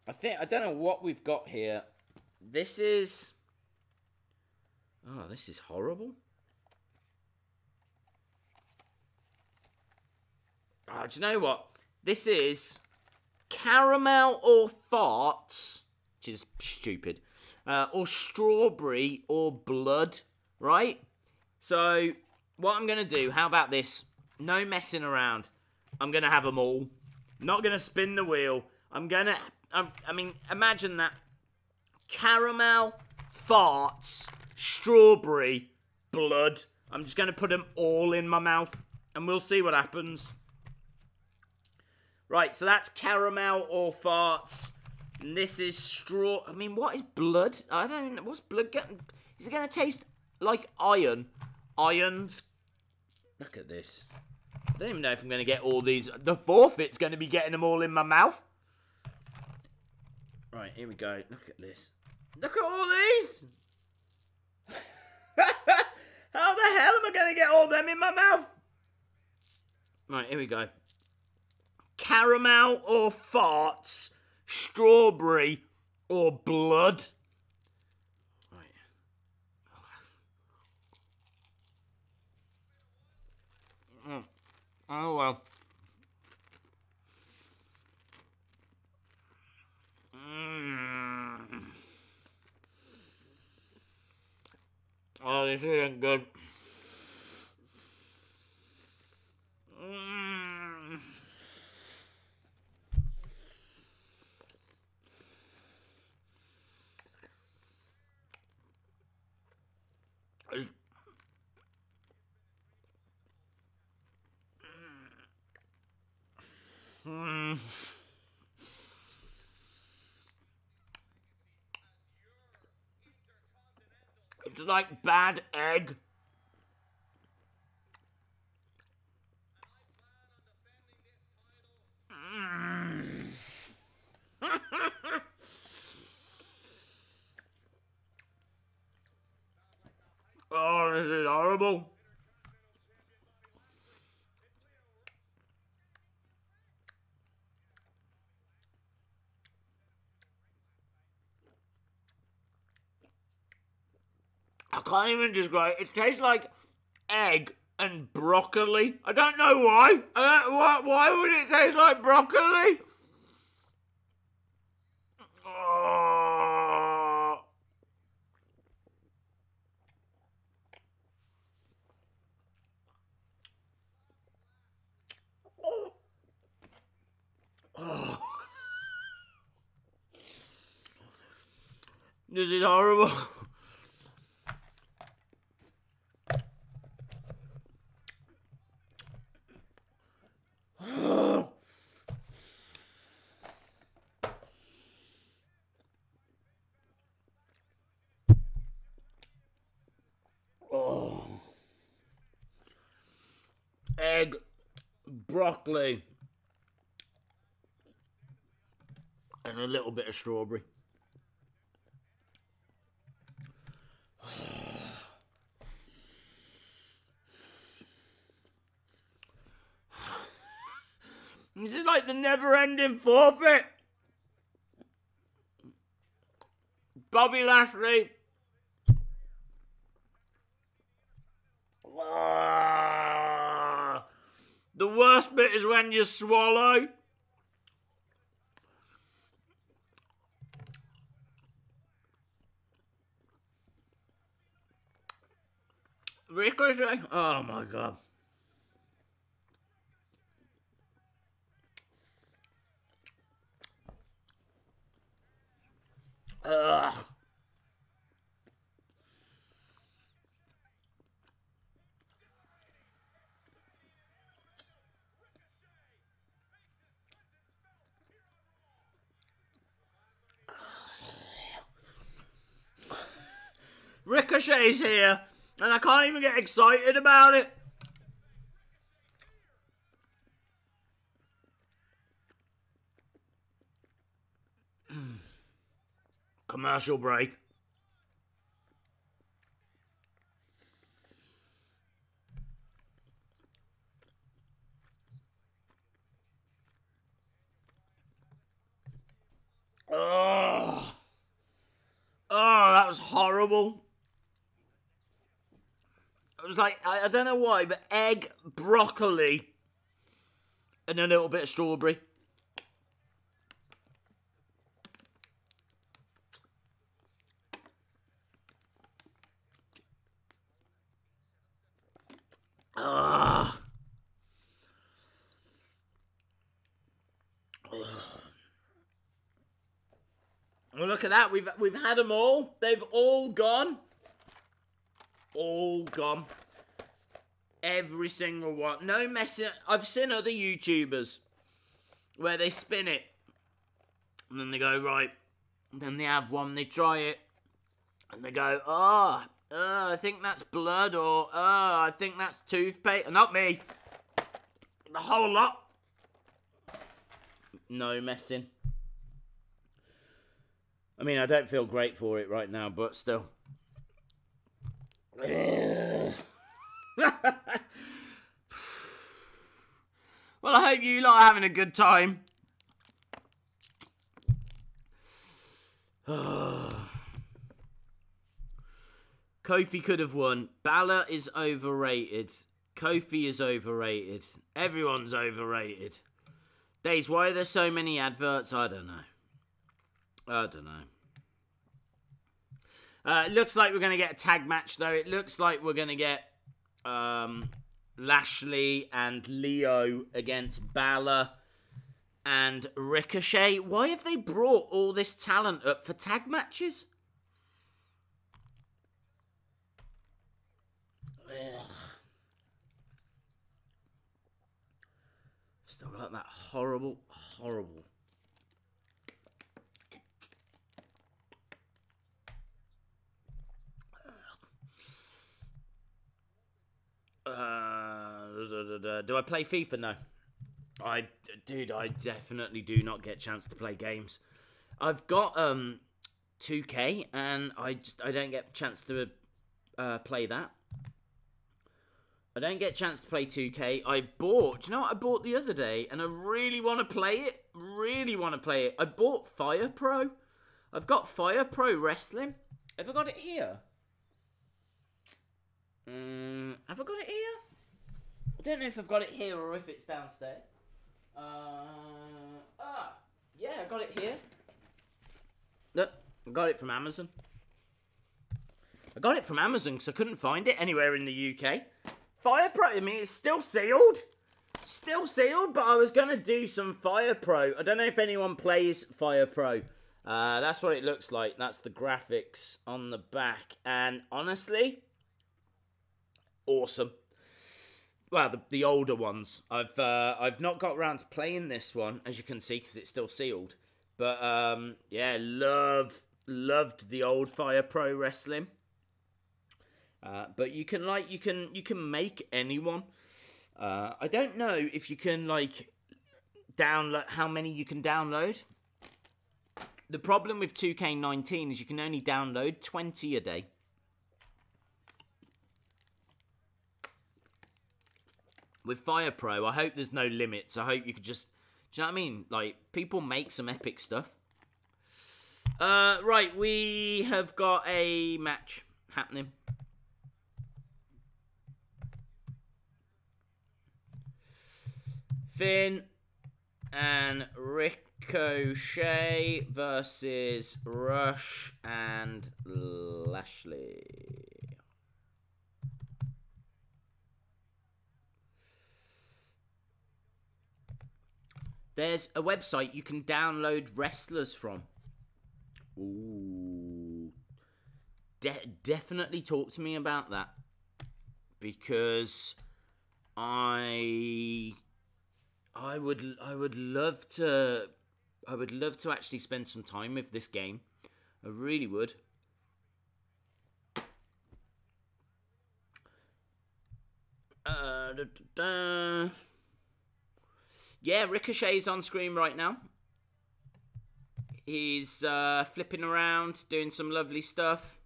I don't know what we've got here. This is... Oh, this is horrible. Oh, do you know what? This is caramel or farts, which is stupid, or strawberry or blood, right? So, what I'm going to do, how about this? No messing around. I'm going to have them all. Not going to spin the wheel. I'm going to, I mean, imagine that. Caramel, farts, strawberry, blood. I'm just going to put them all in my mouth, and we'll see what happens. Right, so that's caramel or farts. And this is straw. I mean, what is blood? I don't know. What's blood getting? Is it going to taste like iron? Irons. Look at this. I don't even know if I'm going to get all these. The forfeit's going to be getting them all in my mouth. Right, here we go. Look at this. Look at all these. How the hell am I going to get all them in my mouth? Right, here we go. Caramel or farts, strawberry or blood. Right. Oh well. this isn't good. It's like bad egg. Oh, this is horrible. I can't even describe it. It tastes like egg and broccoli. I don't know why. Why would it taste like broccoli? Oh. Oh. This is horrible. Oh. Egg, broccoli, and a little bit of strawberry. This is like the never-ending forfeit. Bobby Lashley. The worst bit is when you swallow. Ricochet. Oh my god. Ugh. Ricochet's here, and I can't even get excited about it. Commercial break. Oh, that was horrible. It was like, I don't know why, but egg, broccoli, and a little bit of strawberry. Ugh. Well, look at that. We've had them all. They've all gone. All gone. Every single one. No messing. I've seen other YouTubers where they spin it and then they go, right. And then they have one, they try it, and they go, I think that's blood, or I think that's toothpaste. Not me. The whole lot. No messing. I mean, I don't feel great for it right now, but still. Well, I hope you lot are having a good time. Kofi could have won. Balor is overrated. Kofi is overrated. Everyone's overrated. Days, why are there so many adverts? I don't know. It looks like we're going to get a tag match, though. It looks like we're going to get Lashley and Leo against Balor and Ricochet. Why have they brought all this talent up for tag matches? Ugh. Still got that horrible. Do I play FIFA? No. I definitely do not get a chance to play games. I've got 2K, and I don't get a chance to play that. I don't get a chance to play 2K. Do you know what I bought the other day? And I really want to play it. I bought Fire Pro. I've got Fire Pro Wrestling. Have I got it here? Have I got it here? I don't know if I've got it here or if it's downstairs. Yeah, I got it here. Look, I got it from Amazon. I got it from Amazon because I couldn't find it anywhere in the UK. Fire Pro, I mean, it's still sealed. Still sealed, but I was going to do some Fire Pro. I don't know if anyone plays Fire Pro. That's what it looks like. That's the graphics on the back. And honestly, awesome. Well, the older ones. I've not got around to playing this one, as you can see, because it's still sealed. But yeah, loved the old Fire Pro Wrestling. But you can make anyone. I don't know if you can download how many you can download. The problem with 2K19 is you can only download 20 a day. With Fire Pro, I hope there's no limits. I hope you could just... Do you know what I mean? Like, people make some epic stuff. Right, we have got a match happening. Finn and Ricochet versus Rush and Lashley. There's a website you can download wrestlers from. Ooh. Definitely talk to me about that. Because I would love to actually spend some time with this game. I really would. Yeah, Ricochet's on screen right now. He's flipping around, doing some lovely stuff.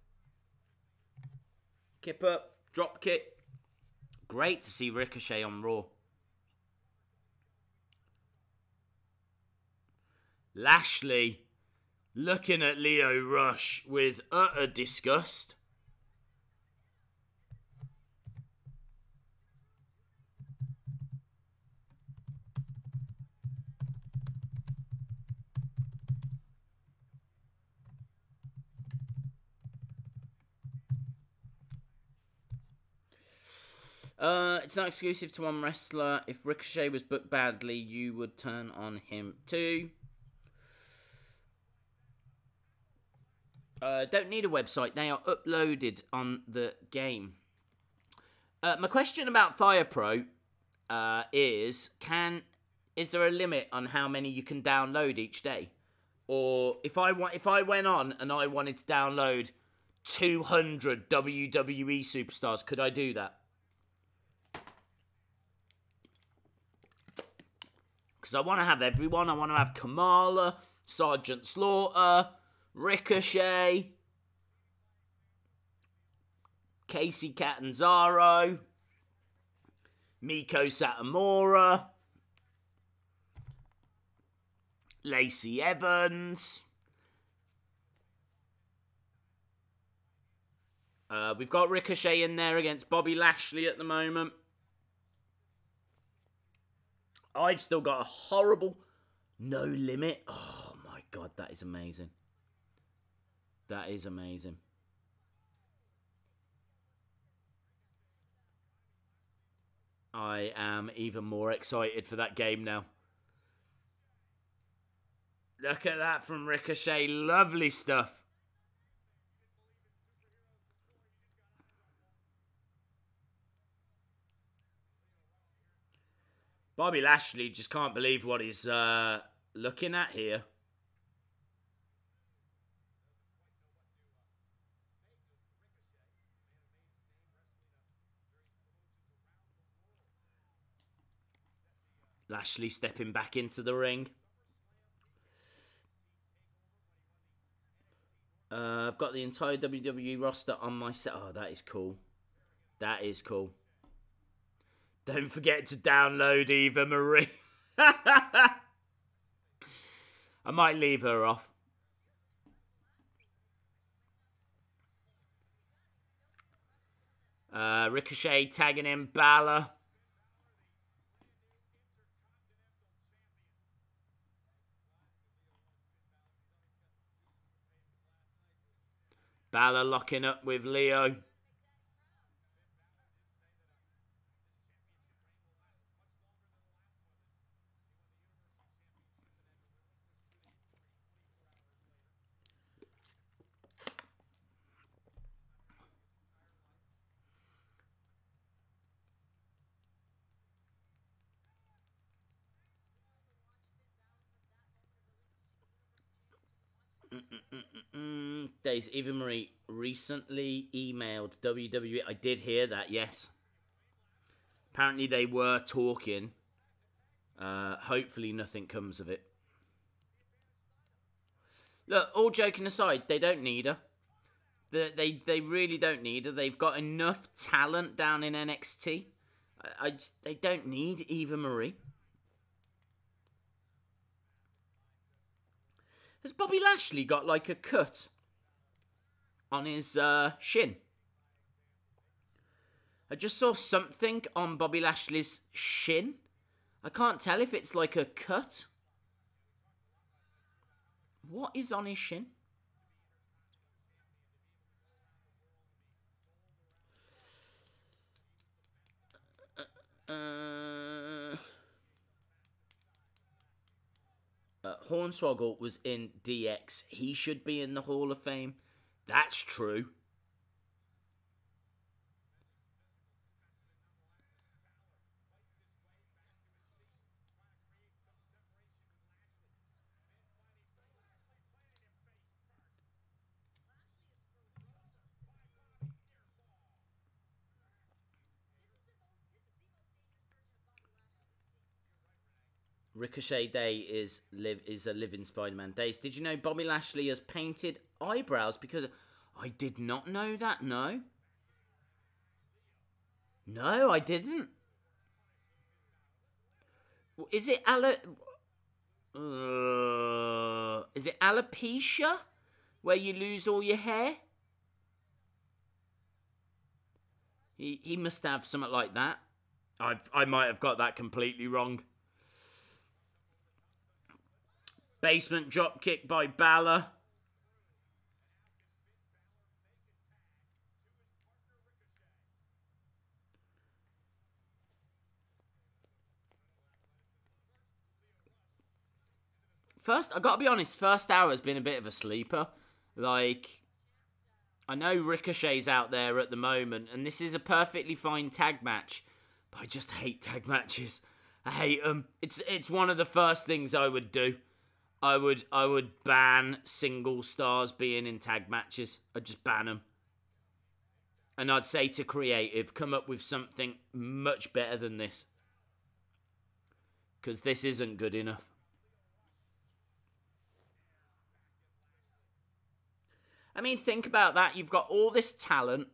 Kip up, drop kick. Great to see Ricochet on Raw. Lashley looking at Leo Rush with utter disgust. It's not exclusive to one wrestler. If Ricochet was booked badly, you would turn on him too. Don't need a website. They are uploaded on the game. My question about Fire Pro is there a limit on how many you can download each day? Or if I went on and I wanted to download 200 WWE superstars, could I do that? Because I want to have everyone. I want to have Kamala, Sergeant Slaughter, Ricochet, Casey Catanzaro, Miko Satomura, Lacey Evans. We've got Ricochet in there against Bobby Lashley at the moment. I've still got a horrible No Limit. Oh my God, that is amazing. That is amazing. I am even more excited for that game now. Look at that from Ricochet. Lovely stuff. Bobby Lashley just can't believe what he's looking at here. Lashley stepping back into the ring. I've got the entire WWE roster on my set. Oh, that is cool. That is cool. Don't forget to download Eva Marie. I might leave her off. Ricochet tagging in Balor. Balor locking up with Leo. Days Eva Marie recently emailed WWE. I did hear that, yes. Apparently they were talking. Hopefully nothing comes of it. Look, all joking aside, they don't need her. They really don't need her. They've got enough talent down in NXT. They don't need Eva Marie. Has Bobby Lashley got like a cut on his shin? I just saw something on Bobby Lashley's shin. I can't tell if it's like a cut. What is on his shin? Hornswoggle was in DX. He should be in the Hall of Fame. That's true. Ricochet Day is a living Spider-Man. Days, did you know Bobby Lashley has painted eyebrows? Because I did not know that, no. No, I didn't. Is it alopecia? Where you lose all your hair? He must have something like that. I might have got that completely wrong. Basement drop kick by Balor. I gotta be honest, first hour has been a bit of a sleeper. Like, I know Ricochet's out there at the moment, and this is a perfectly fine tag match, but I just hate tag matches. I hate them. It's one of the first things I would do. I would ban single stars being in tag matches. I'd just ban them. And I'd say to creative, come up with something much better than this. Because this isn't good enough. I mean, think about that. You've got all this talent.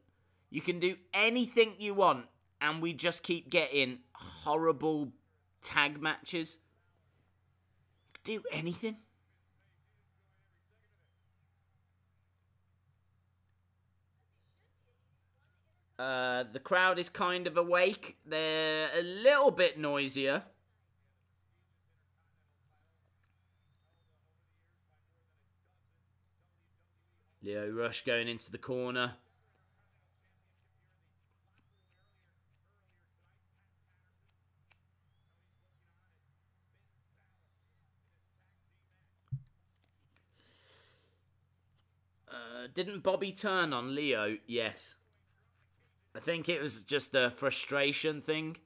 You can do anything you want. And we just keep getting horrible tag matches. Do anything. The crowd is kind of awake. They're a little bit noisier. Leo Rush going into the corner. Didn't Bobby turn on Leo? Yes. I think it was just a frustration thing.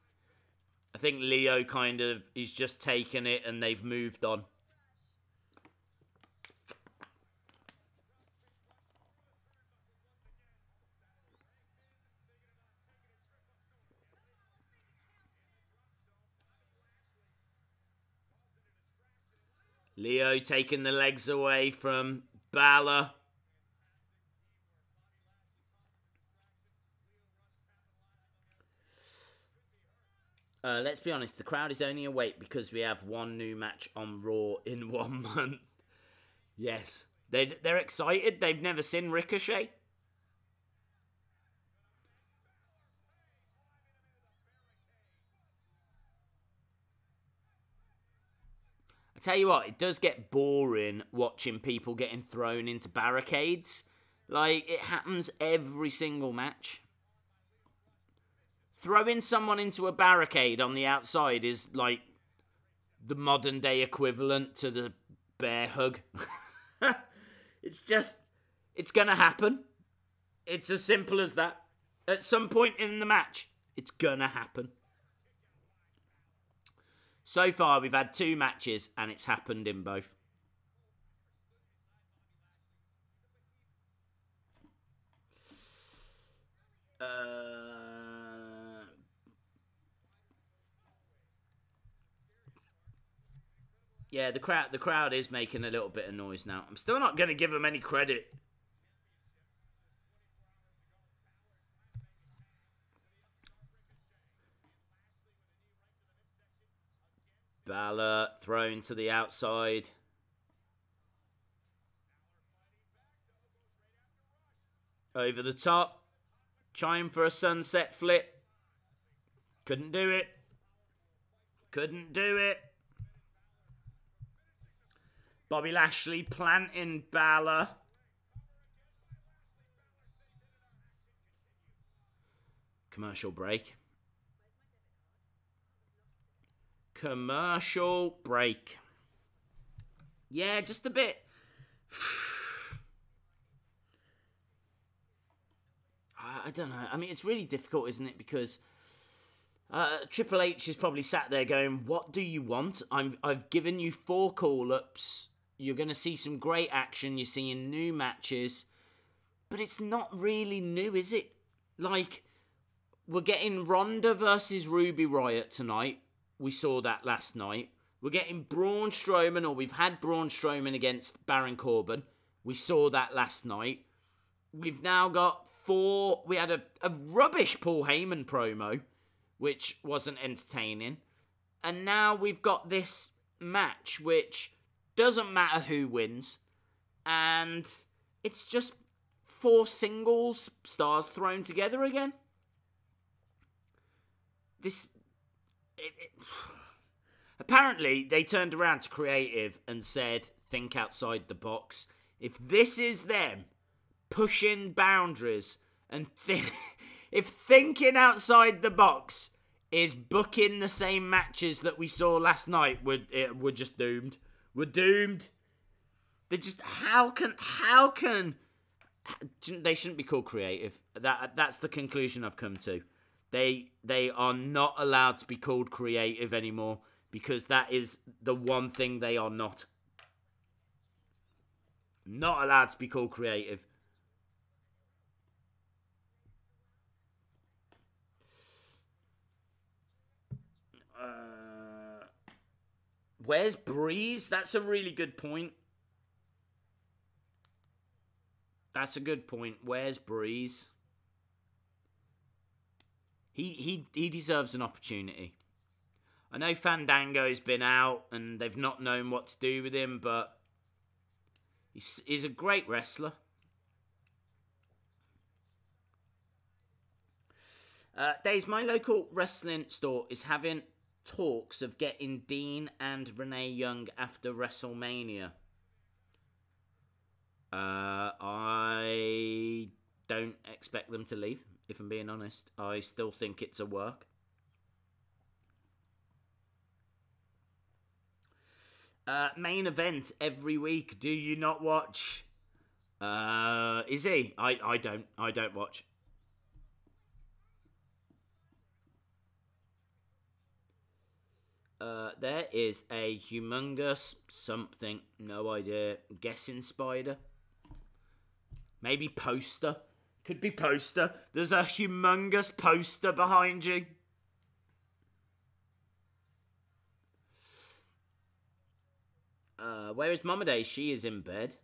I think Leo kind of is just taken it and they've moved on. Leo taking the legs away from Balor. Let's be honest, the crowd is only awake because we have one new match on Raw in 1 month. Yes. They're excited. They've never seen Ricochet. I tell you what, it does get boring watching people getting thrown into barricades. Like, it happens every single match. Throwing someone into a barricade on the outside is like the modern day equivalent to the bear hug. It's gonna happen. It's as simple as that. At some point in the match, it's gonna happen. So far, we've had 2 matches, and it's happened in both. Yeah, the crowd is making a little bit of noise now. I'm still not going to give them any credit. Balor thrown to the outside. Over the top. Trying for a sunset flip. Couldn't do it. Couldn't do it. Bobby Lashley planting Balor. Commercial break. Commercial break. Yeah, just a bit. I don't know. I mean, it's really difficult, isn't it? Because Triple H is probably sat there going, what do you want? I've given you 4 call-ups. You're going to see some great action. You're seeing new matches. But it's not really new, is it? Like, we're getting Ronda versus Ruby Riott tonight. We saw that last night. We're getting Braun Strowman, or we've had Braun Strowman against Baron Corbin. We saw that last night. We've now got 4... We had a rubbish Paul Heyman promo, which wasn't entertaining. And now we've got this match, which doesn't matter who wins. And it's just 4 singles stars thrown together again. Apparently, they turned around to creative and said, think outside the box. If this is them pushing boundaries and if thinking outside the box is booking the same matches that we saw last night, we're just doomed. We're doomed. They're just, how can they shouldn't be called creative. That's the conclusion I've come to. They are not allowed to be called creative anymore because that is the one thing they are not. Not allowed to be called creative. Where's Breeze? That's a really good point. That's a good point. Where's Breeze? He deserves an opportunity. I know Fandango's been out and they've not known what to do with him, but he's a great wrestler. Days, my local wrestling store is having talks of getting Dean and Renee Young after WrestleMania. I don't expect them to leave, if I'm being honest. I still think it's a work. Main event every week. Do you not watch Is he? I don't watch. There is a humongous something, no idea. Guessing spider. Maybe poster. Could be poster. There's a humongous poster behind you. Where is Mama Day? She is in bed.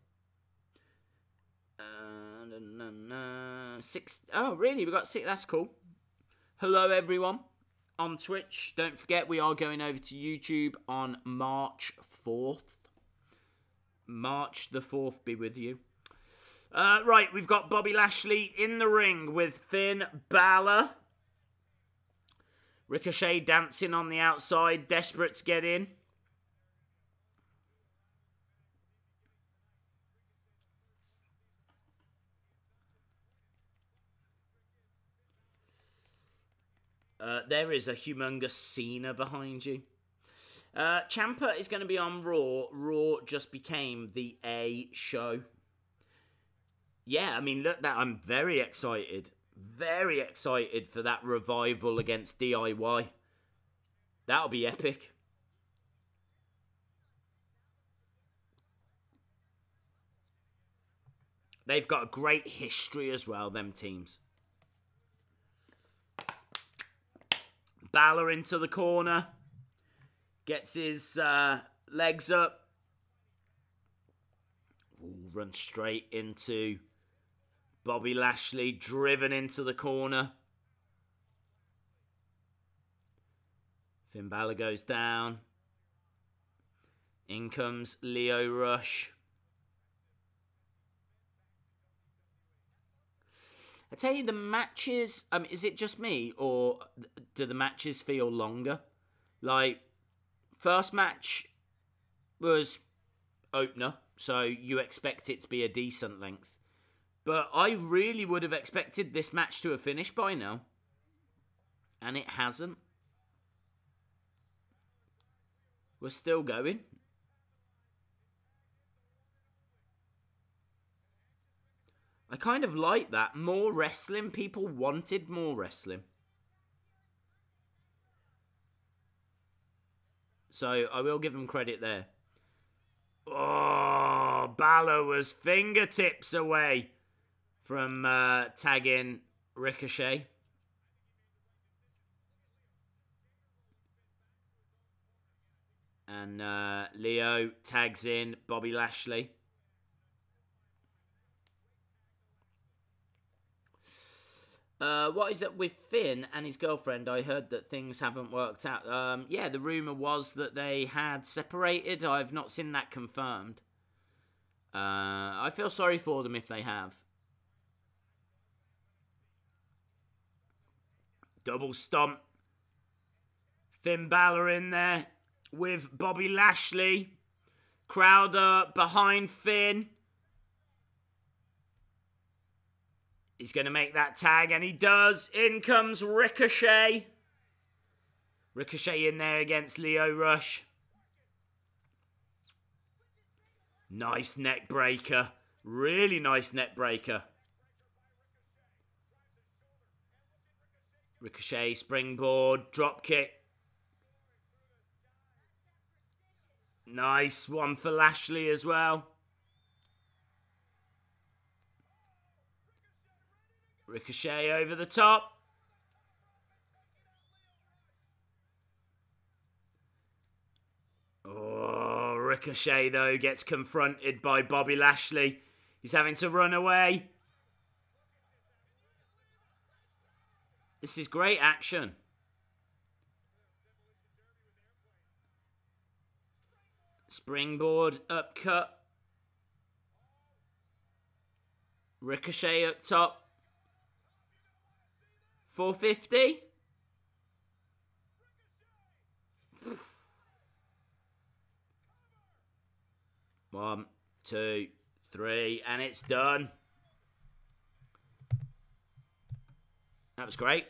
Six. Oh, really? We got 6. That's cool. Hello, everyone. On Twitch. Don't forget, we are going over to YouTube on March 4th. March the 4th be with you. Right, we've got Bobby Lashley in the ring with Finn Balor. Ricochet dancing on the outside, desperate to get in. There is a humongous Cena behind you. Ciampa is going to be on Raw. Raw just became the A show. Yeah, I mean, look, I'm very excited. Very excited for that revival against DIY. That'll be epic. They've got a great history as well, them teams. Balor into the corner. Gets his legs up. Ooh, runs straight into Bobby Lashley, driven into the corner. Finn Balor goes down. In comes Lio Rush. I tell you, the matches, is it just me, or do the matches feel longer? Like, first match was opener, so you expect it to be a decent length. But I really would have expected this match to have finished by now. And it hasn't. We're still going. I kind of like that. More wrestling. People wanted more wrestling. So I will give them credit there. Oh, Balor was fingertips away from tagging Ricochet. And Leo tags in Bobby Lashley. What is it with Finn and his girlfriend? I heard that things haven't worked out. Yeah, the rumour was that they had separated. I've not seen that confirmed. I feel sorry for them if they have. Double stomp. Finn Balor in there with Bobby Lashley. Crowder behind Finn. He's going to make that tag, and he does. In comes Ricochet. Ricochet in there against Lio Rush. Nice neck breaker. Really nice neck breaker. Ricochet, springboard, drop kick. Nice one for Lashley as well. Ricochet over the top. Oh, Ricochet, though, gets confronted by Bobby Lashley. He's having to run away. This is great action. Springboard, upcut. Ricochet up top. 450. One, two, three, and it's done. That was great.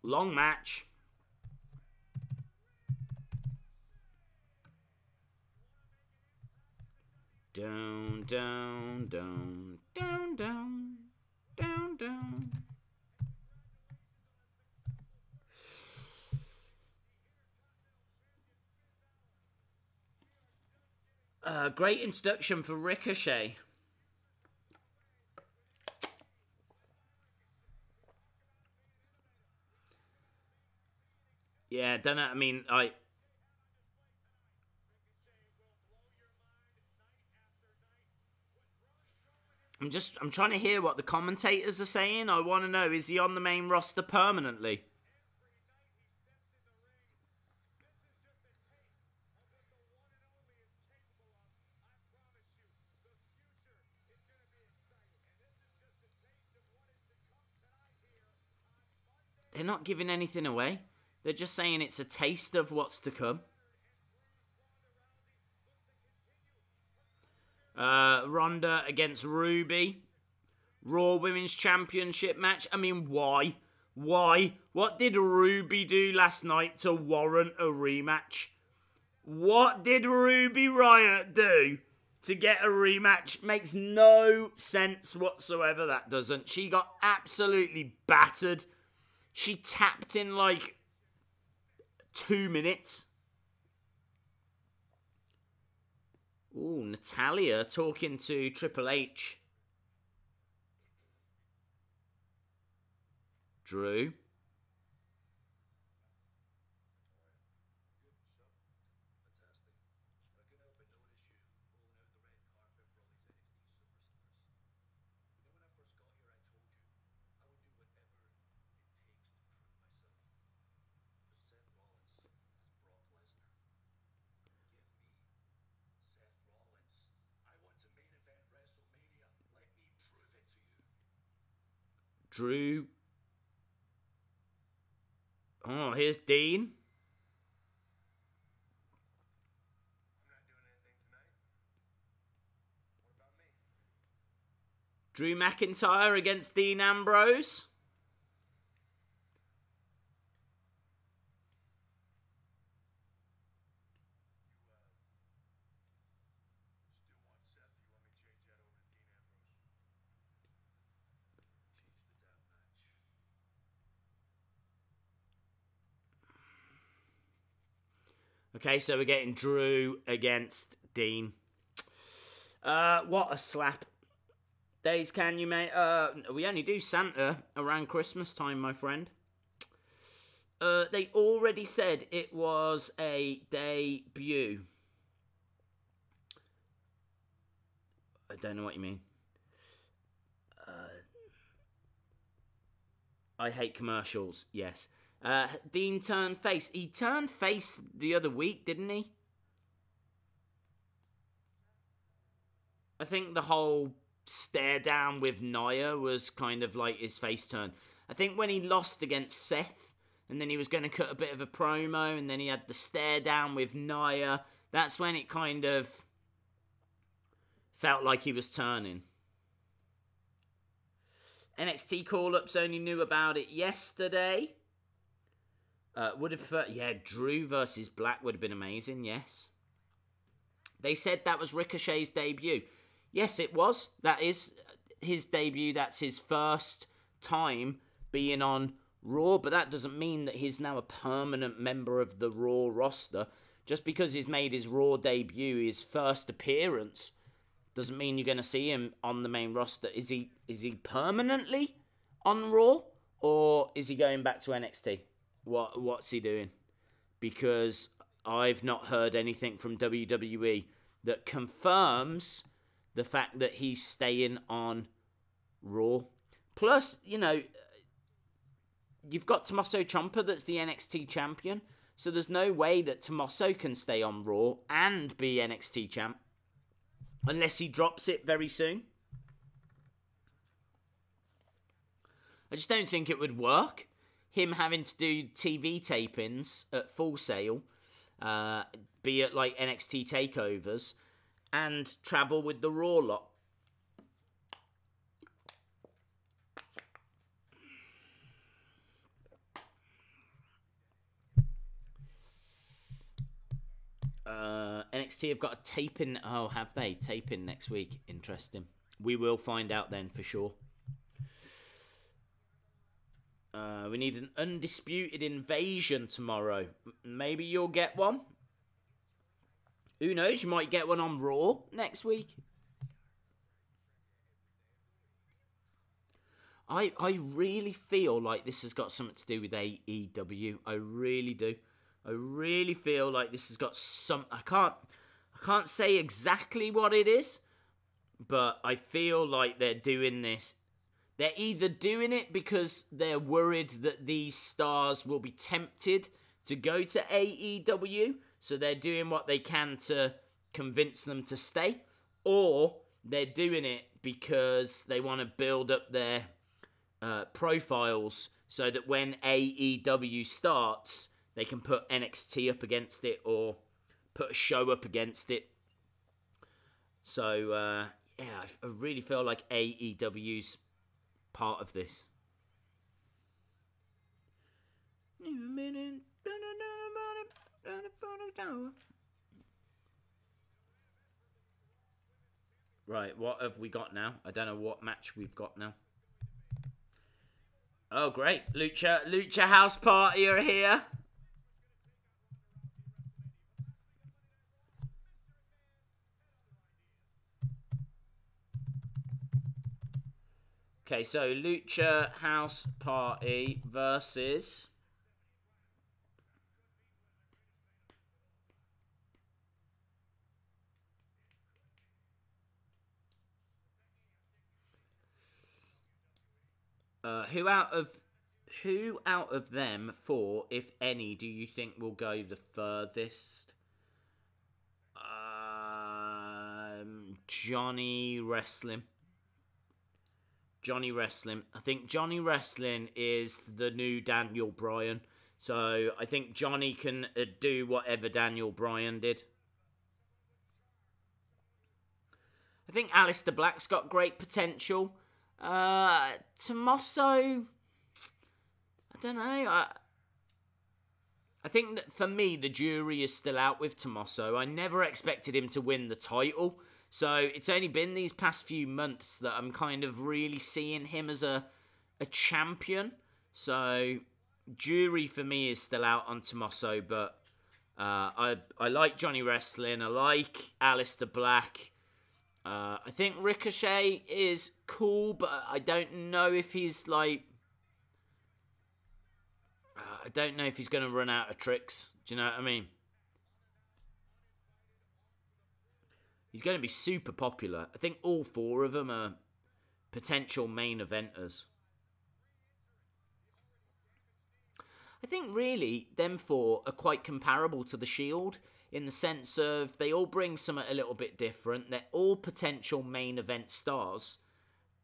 Long match. Down, down, down, down, down, down, down. Great introduction for Ricochet. Yeah, don't know. I mean, I'm trying to hear what the commentators are saying. I want to know, is he on the main roster permanently? They're not giving anything away. They're just saying it's a taste of what's to come. Ronda against Ruby. Raw Women's Championship match. I mean, why? Why? What did Ruby do last night to warrant a rematch? What did Ruby Riott do to get a rematch? Makes no sense whatsoever, that doesn't. She got absolutely battered. She tapped in like 2 minutes. Ooh, Natalya talking to Triple H. Drew. Drew. Oh, here's Dean. I'm not doing anything tonight. What about me? Drew McIntyre against Dean Ambrose. Still want Seth? You want me to change that over to Dean Ambrose? Change the damn match. Okay, so we're getting Drew against Dean. What a slap. Days can you, mate? We only do Santa around Christmas time, my friend. They already said it was a debut. I don't know what you mean. I hate commercials, yes. Dean turned face. He turned face the other week, didn't he? I think the whole stare down with Nia was kind of like his face turn. I think when he lost against Seth, and then he was going to cut a bit of a promo, and then he had the stare down with Nia, that's when it kind of felt like he was turning. NXT call-ups only knew about it yesterday. Would have, yeah, Drew versus Black would have been amazing, yes. They said that was Ricochet's debut. Yes, it was. That is his debut. That's his first time being on Raw, but that doesn't mean that he's now a permanent member of the Raw roster. Just because he's made his Raw debut, his first appearance, doesn't mean you're going to see him on the main roster. Is he permanently on Raw, or is he going back to NXT? What's he doing? Because I've not heard anything from WWE that confirms the fact that he's staying on Raw. Plus, you know, you've got Tommaso Ciampa that's the NXT champion, so there's no way that Tommaso can stay on Raw and be NXT champ. Unless he drops it very soon. I just don't think it would work. Him having to do TV tapings at Full Sail, be at like NXT takeovers, and travel with the Raw lot. NXT have got a taping. Oh, have they? Taping next week. Interesting. We will find out then for sure. We need an undisputed invasion tomorrow. Maybe you'll get one. Who knows? You might get one on Raw next week. I really feel like this has got something to do with AEW. I really do. I really feel like this has got some... I can't say exactly what it is, but I feel like they're doing this. They're either doing it because they're worried that these stars will be tempted to go to AEW, so they're doing what they can to convince them to stay, or they're doing it because they want to build up their profiles so that when AEW starts, they can put NXT up against it or put a show up against it. So, yeah, I really feel like AEW's part of this. Right, what have we got now? I don't know what match we've got now. Oh, great. Lucha House Party are here. Okay, so Lucha House Party versus... Who out of them four, if any, do you think will go the furthest? Johnny Wrestling. I think Johnny Wrestling is the new Daniel Bryan. So I think Johnny can do whatever Daniel Bryan did. I think Aleister Black's got great potential. Tommaso, I don't know. I think that for me, the jury is still out with Tommaso. I never expected him to win the title. So it's only been these past few months that I'm kind of really seeing him as a champion. So jury for me is still out on Tommaso, but I like Johnny Wrestling. I like Aleister Black. I think Ricochet is cool, but I don't know if he's like... I don't know if he's going to run out of tricks. Do you know what I mean? He's going to be super popular. I think all four of them are potential main eventers. I think really them four are quite comparable to the Shield in the sense of they all bring something a little bit different. They're all potential main event stars.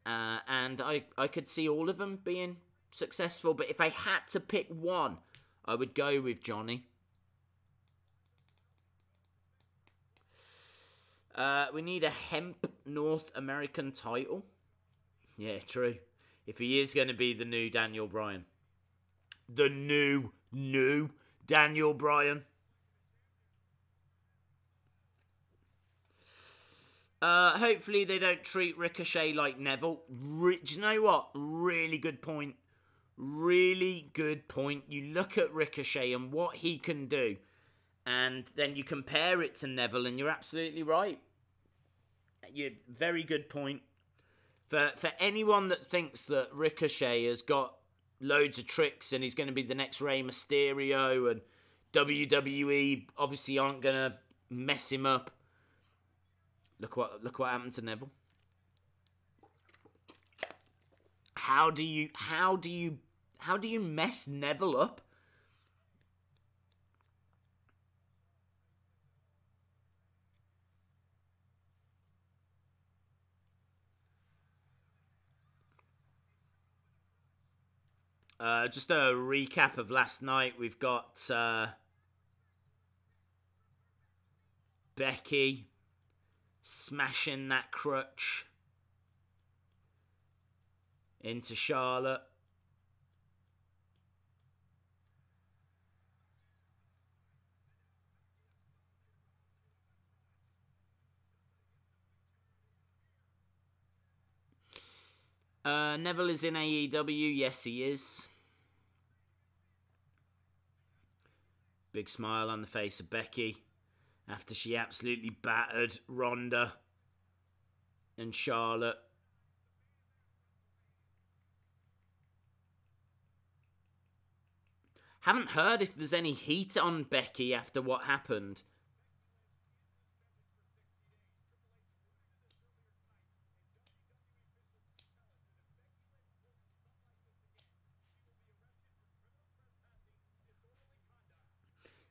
And I could see all of them being successful. But if I had to pick one, I would go with Johnny. We need a hemp North American title. Yeah, true. If he is going to be the new Daniel Bryan. The new Daniel Bryan. Hopefully they don't treat Ricochet like Neville. Do you know what? Really good point. Really good point. You look at Ricochet and what he can do, and then you compare it to Neville, and you're absolutely right. Very good point. For anyone that thinks that Ricochet has got loads of tricks and he's going to be the next Rey Mysterio, and WWE obviously aren't going to mess him up. Look what happened to Neville. How do you mess Neville up? Just a recap of last night. We've got Becky smashing that crutch into Charlotte. Neville is in AEW. Yes, he is. Big smile on the face of Becky after she absolutely battered Ronda and Charlotte. Haven't heard if there's any heat on Becky after what happened.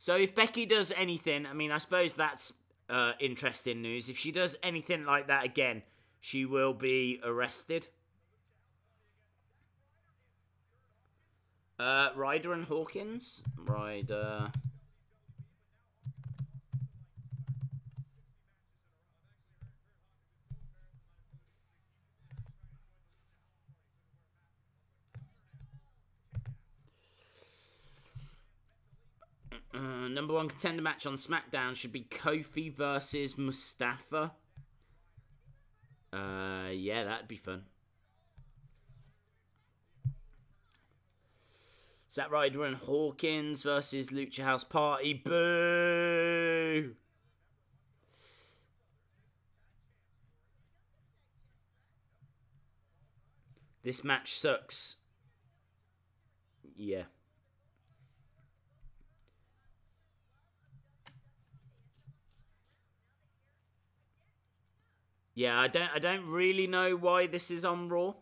So if Becky does anything, I mean, I suppose that's interesting news. If she does anything like that again, she will be arrested. Ryder and Hawkins? Ryder. Number one contender match on SmackDown should be Kofi versus Mustafa. Yeah, that'd be fun. Zack Ryder and Hawkins versus Lucha House Party. Boo! This match sucks. Yeah. Yeah, I don't really know why this is on Raw.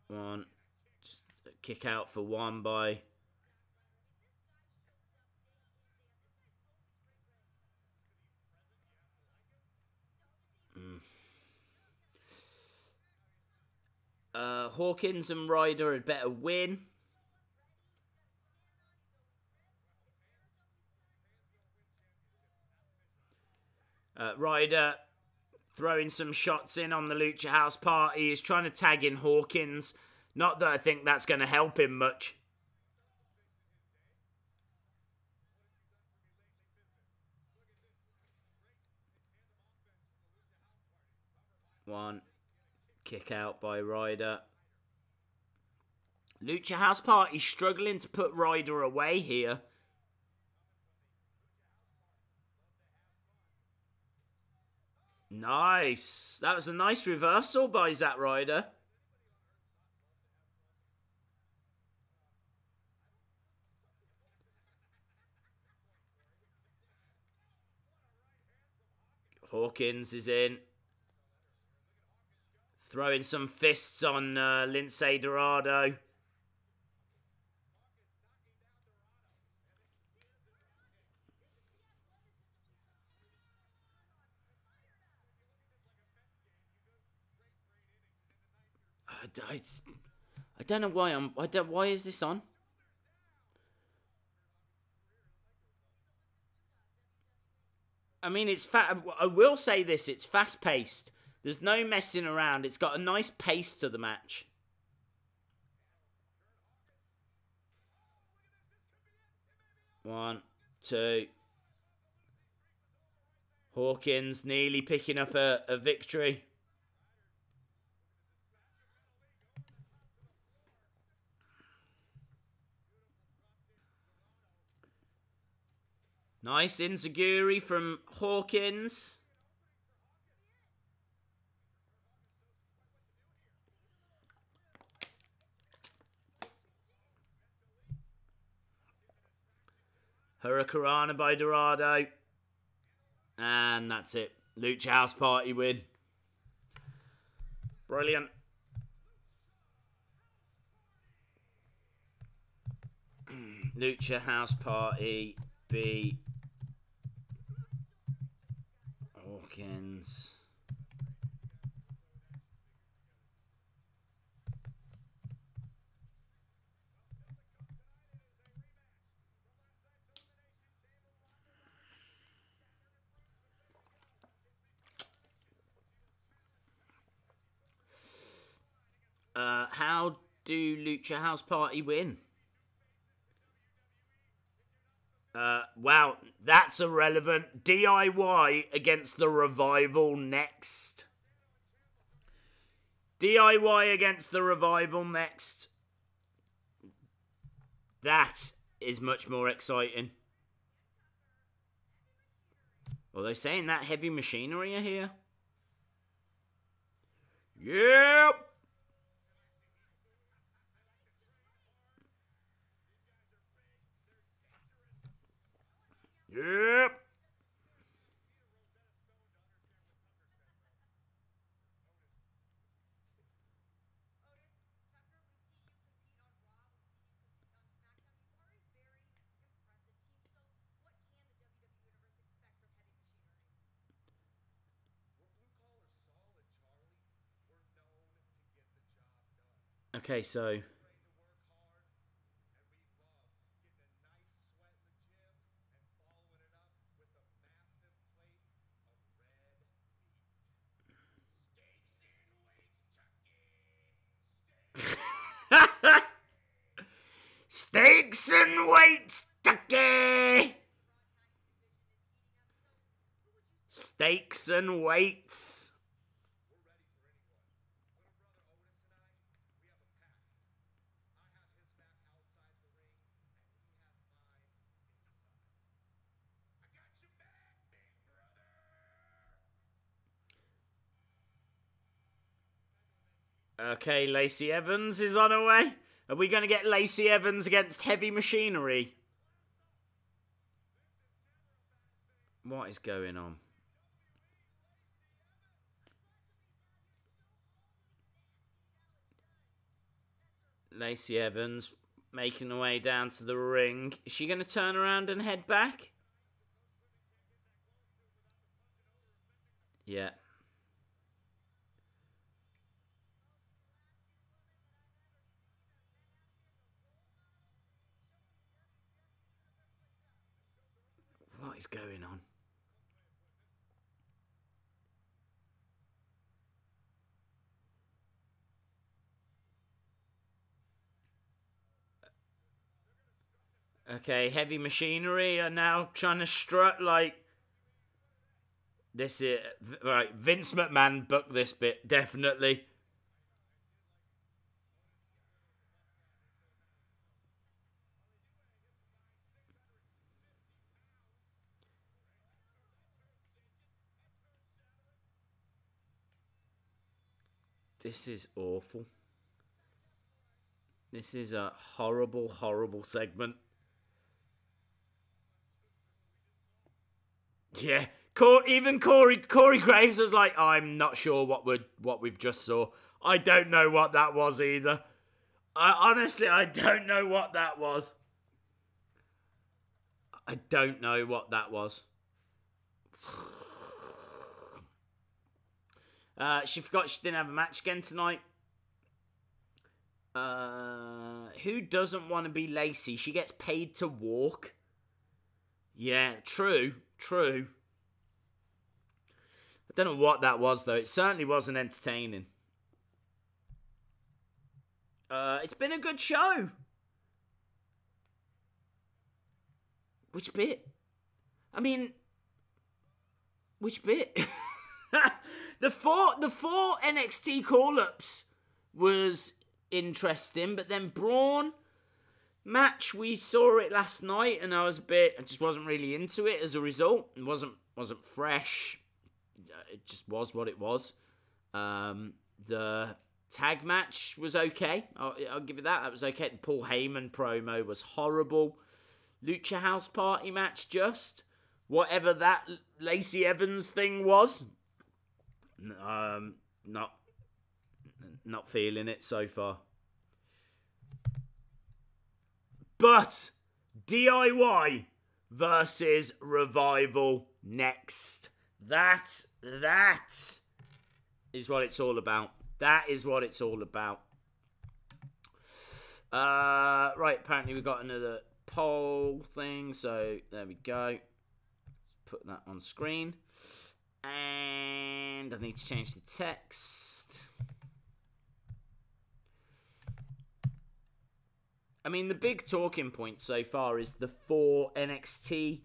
One, just kick out for one by. Hawkins and Ryder had better win. Ryder throwing some shots in on the Lucha House Party. He's trying to tag in Hawkins. Not that I think that's going to help him much. One. Kick out by Ryder. Lucha House Party struggling to put Ryder away here. Nice. That was a nice reversal by Zack Ryder. Hawkins is in. Throwing some fists on Lince Dorado. I don't know why why is this on? I mean, I will say this: it's fast paced. There's no messing around. It's got a nice pace to the match. One, two. Hawkins nearly picking up a victory. Nice enziguri from Hawkins. Hurricanrana by Dorado. And that's it. Lucha House Party win. Brilliant. Lucha House Party beat Hawkins. How do Lucha House Party win? Wow, that's irrelevant. DIY against the Revival next. DIY against the Revival next. That is much more exciting. Well, they're saying that Heavy Machinery are here. Yep. Yep. Okay, so Steaks and weights, Tucky! Steaks and weights. Okay, Lacey Evans is on her way. Are we going to get Lacey Evans against Heavy Machinery? What is going on? Lacey Evans making her way down to the ring. Is she going to turn around and head back? Yeah. What is going on? Okay, Heavy Machinery are now trying to strut like... This is... Right, Vince McMahon booked this bit, definitely. This is awful. This is a horrible, horrible segment. Yeah, even Corey Graves was like, I'm not sure what we've just saw. I don't know what that was either. Honestly, I don't know what that was. I don't know what that was. She forgot she didn't have a match again tonight. Who doesn't want to be Lacey? She gets paid to walk. Yeah, true. I don't know what that was, though. It certainly wasn't entertaining. It's been a good show. Which bit? I mean, which bit? The four NXT call-ups was interesting, but then Braun match, we saw it last night, and I just wasn't really into it as a result. It wasn't fresh. It just was what it was. The tag match was okay. I'll give it that. That was okay. The Paul Heyman promo was horrible. Lucha House Party match, just whatever that Lacey Evans thing was. Not feeling it so far. But DIY versus Revival next. That is what it's all about. That is what it's all about. Right, apparently we've got another poll thing, so there we go. Let's put that on screen. And I need to change the text. I mean, the big talking point so far is the 4 NXT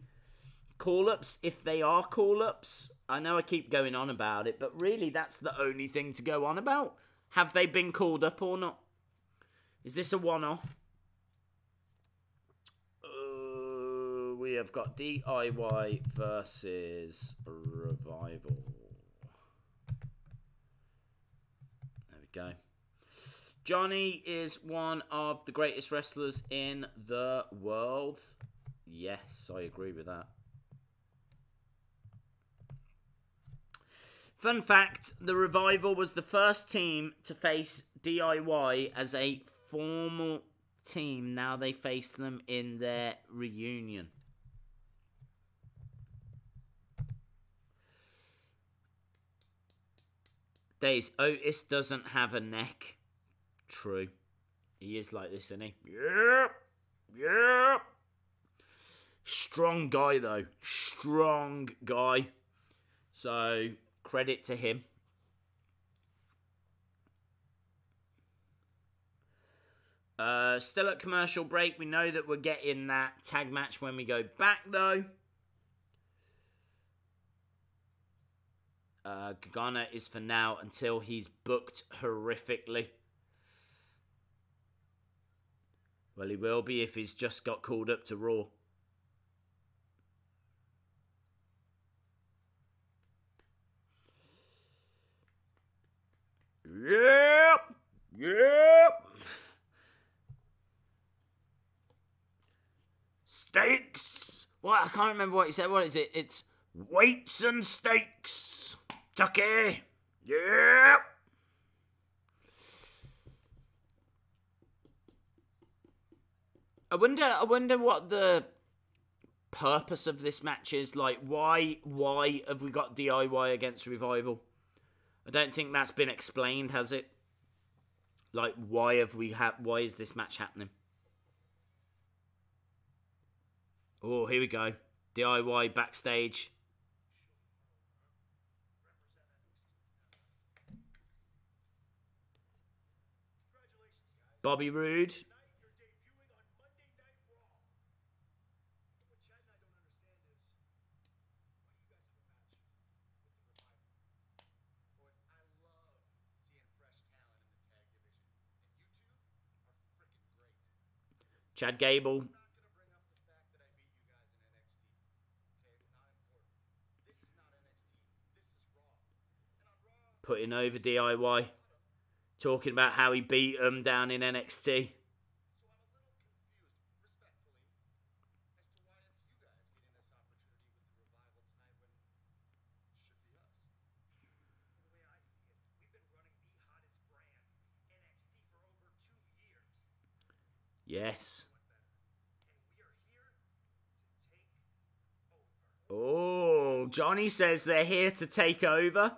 call-ups, if they are call-ups. I know I keep going on about it, but really that's the only thing to go on about. Have they been called up or not? Is this a one-off? We have got DIY versus Revival. There we go. Johnny is one of the greatest wrestlers in the world. Yes, I agree with that. Fun fact, the Revival was the first team to face DIY as a formal team. Now they face them in their reunion. Days, Otis doesn't have a neck. True. He is like this, isn't he? Yep. Yep. Strong guy, though. Strong guy. So, credit to him. Still at commercial break. We know that we're getting that tag match when we go back, though. Gargano is for now until he's booked horrifically. Well, he will be if he's just got called up to Raw. Yep! Yep! Steaks! What? I can't remember what he said. What is it? It's weights and steaks. Tucky! Yep! I wonder what the purpose of this match is. Like, why have we got DIY against Revival? I don't think that's been explained, has it? Like, why is this match happening? Oh, here we go. DIY backstage. Bobby Roode. Chad Gable. Putting over DIY. Talking about how he beat him down in NXT. Yes. Oh, Johnny says they're here to take over.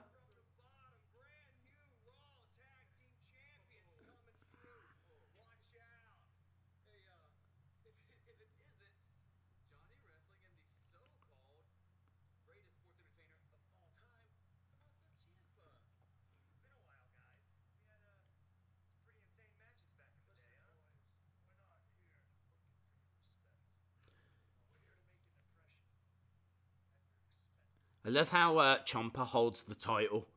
I love how Ciampa holds the title.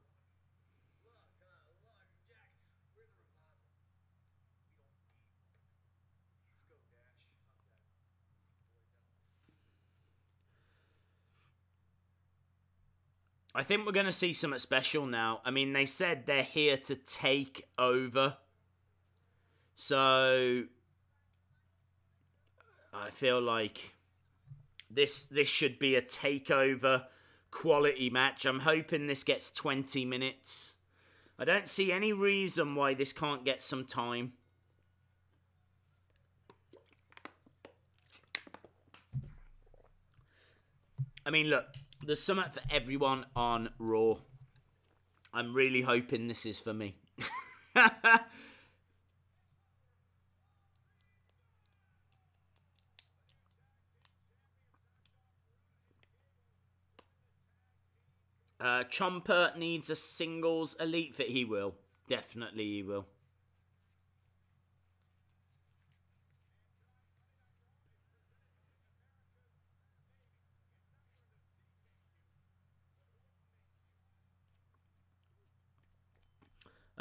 I think we're going to see something special now. I mean, they said they're here to take over. So, I feel like this should be a takeover quality match. I'm hoping this gets 20 minutes. I don't see any reason why this can't get some time. I mean, look, there's something for everyone on Raw. I'm really hoping this is for me. Ciampa needs a singles elite fit. He will. Definitely he will.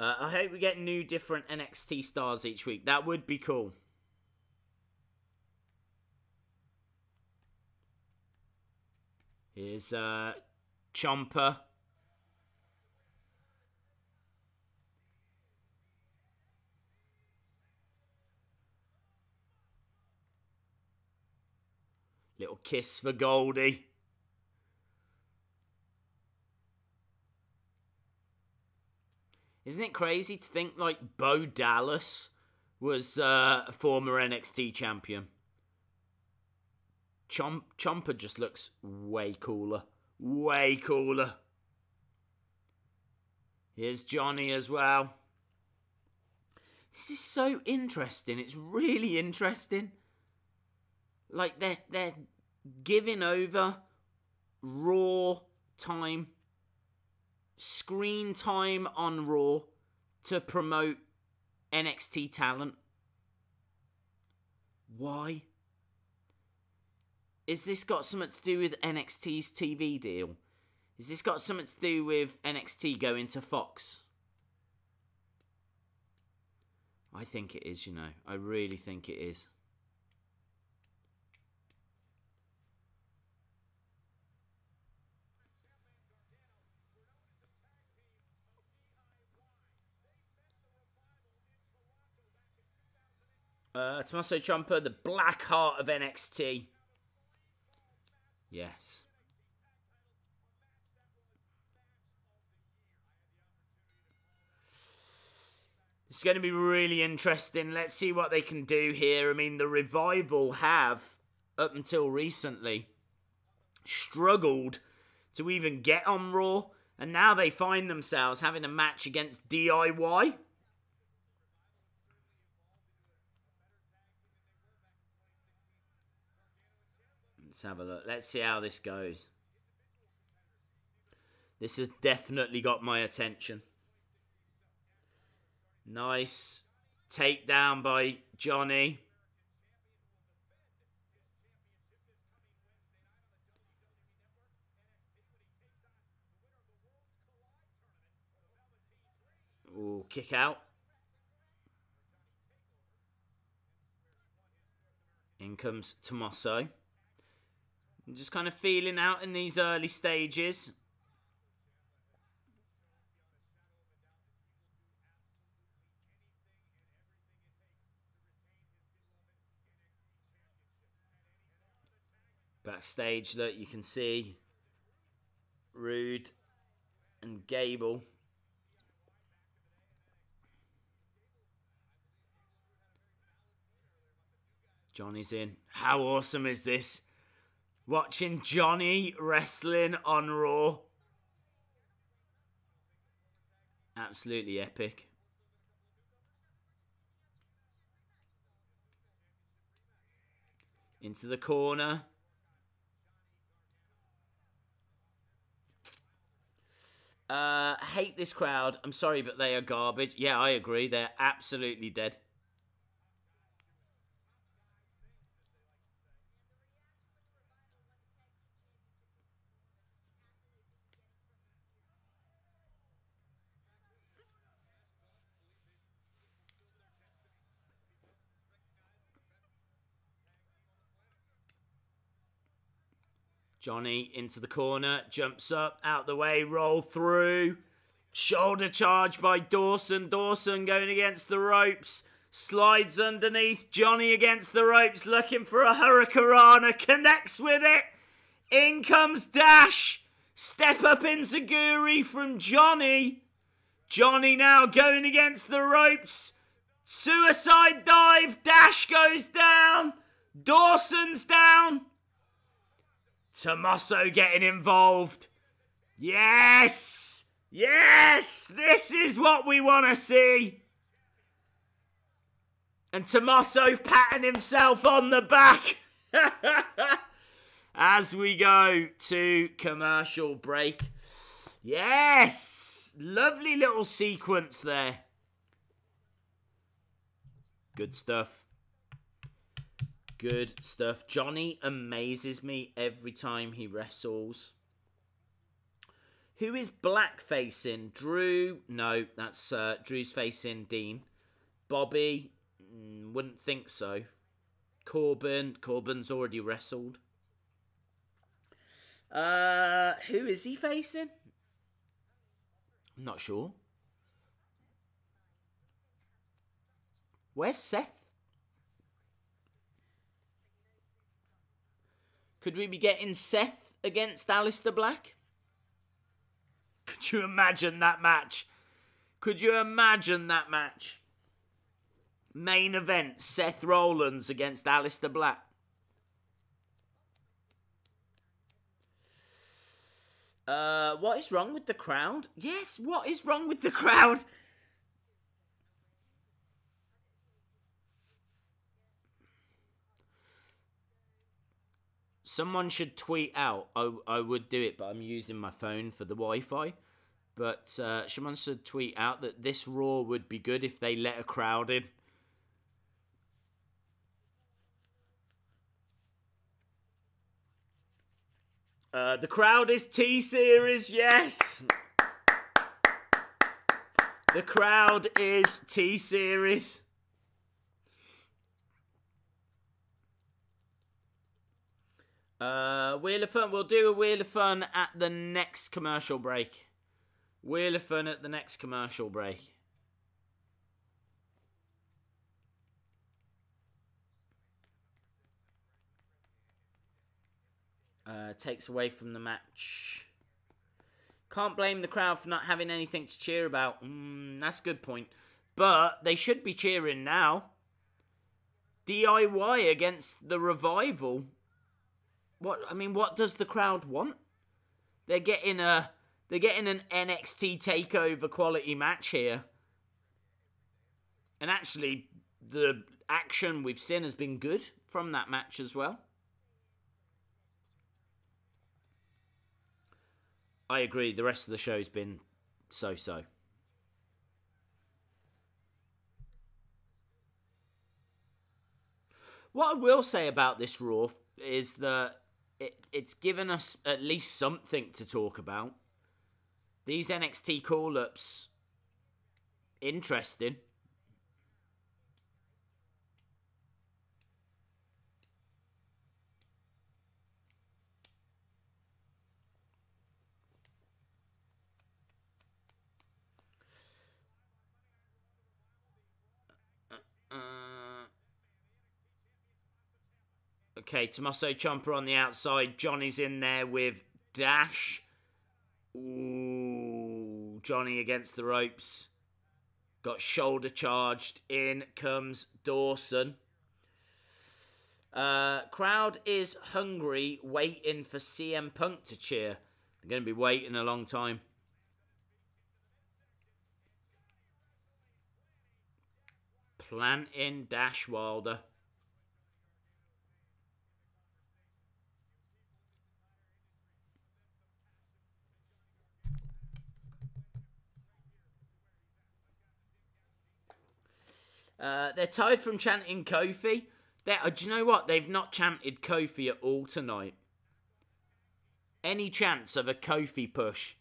I hope we get new, different NXT stars each week. That would be cool. Here's Ciampa. Little kiss for Goldie. Isn't it crazy to think, like, Bo Dallas was a former NXT champion? Ciampa just looks way cooler. Way cooler. Here's Johnny as well. This is so interesting. It's really interesting. Like, they're giving over Raw time, screen time on Raw to promote NXT talent. Why? Is this got something to do with NXT's TV deal? Has this got something to do with NXT going to Fox? I think it is, you know. I really think it is. Tommaso Ciampa, the black heart of NXT. Yes. It's going to be really interesting. Let's see what they can do here. I mean, the Revival have, up until recently, struggled to even get on Raw. And now they find themselves having a match against DIY. Let's have a look. Let's see how this goes. This has definitely got my attention. Nice takedown by Johnny. Ooh, kick out. In comes Tommaso. I'm just kind of feeling out in these early stages. Backstage, look, you can see Rude and Gable. Johnny's in. How awesome is this? Watching Johnny wrestling on Raw. Absolutely epic. Into the corner. Hate this crowd. I'm sorry, but they are garbage. Yeah, I agree. They're absolutely dead. Johnny into the corner, jumps up, out the way, roll through. Shoulder charge by Dawson. Dawson going against the ropes. Slides underneath. Johnny against the ropes, looking for a Hurricanrana. Connects with it. In comes Dash. Step up enziguri from Johnny. Johnny now going against the ropes. Suicide dive. Dash goes down. Dawson's down. Tommaso getting involved. Yes! Yes! This is what we want to see. And Tommaso patting himself on the back. As we go to commercial break. Yes! Lovely little sequence there. Good stuff. Good stuff. Johnny amazes me every time he wrestles. Who is Black facing? Drew? No, that's Drew's facing Dean. Bobby? Wouldn't think so. Corbin? Corbin's already wrestled. Who is he facing? I'm not sure. Where's Seth? Could we be getting Seth against Aleister Black? Could you imagine that match? Could you imagine that match? Main event, Seth Rollins against Aleister Black. What is wrong with the crowd? Yes, what is wrong with the crowd? Someone should tweet out. I would do it, but I'm using my phone for the Wi-Fi. But someone should tweet out that this Raw would be good if they let a crowd in. The crowd is T-Series, yes! The crowd is T-Series. Wheel of Fun. We'll do a Wheel of Fun at the next commercial break. Wheel of Fun at the next commercial break. Takes away from the match. Can't blame the crowd for not having anything to cheer about. That's a good point. But they should be cheering now. DIY against the Revival. What does the crowd want? They're getting an NXT takeover quality match here. And actually, the action we've seen has been good from that match as well. I agree, the rest of the show's been so-so. What I will say about this Raw is that it's given us at least something to talk about. These NXT call-ups, interesting. Okay, Tommaso Ciampa on the outside. Johnny's in there with Dash. Ooh, Johnny against the ropes. Got shoulder charged. In comes Dawson. Crowd is hungry, waiting for CM Punk to cheer. They're going to be waiting a long time. Planting Dash Wilder. They're tired from chanting Kofi. Do you know what? They've not chanted Kofi at all tonight. Any chance of a Kofi push?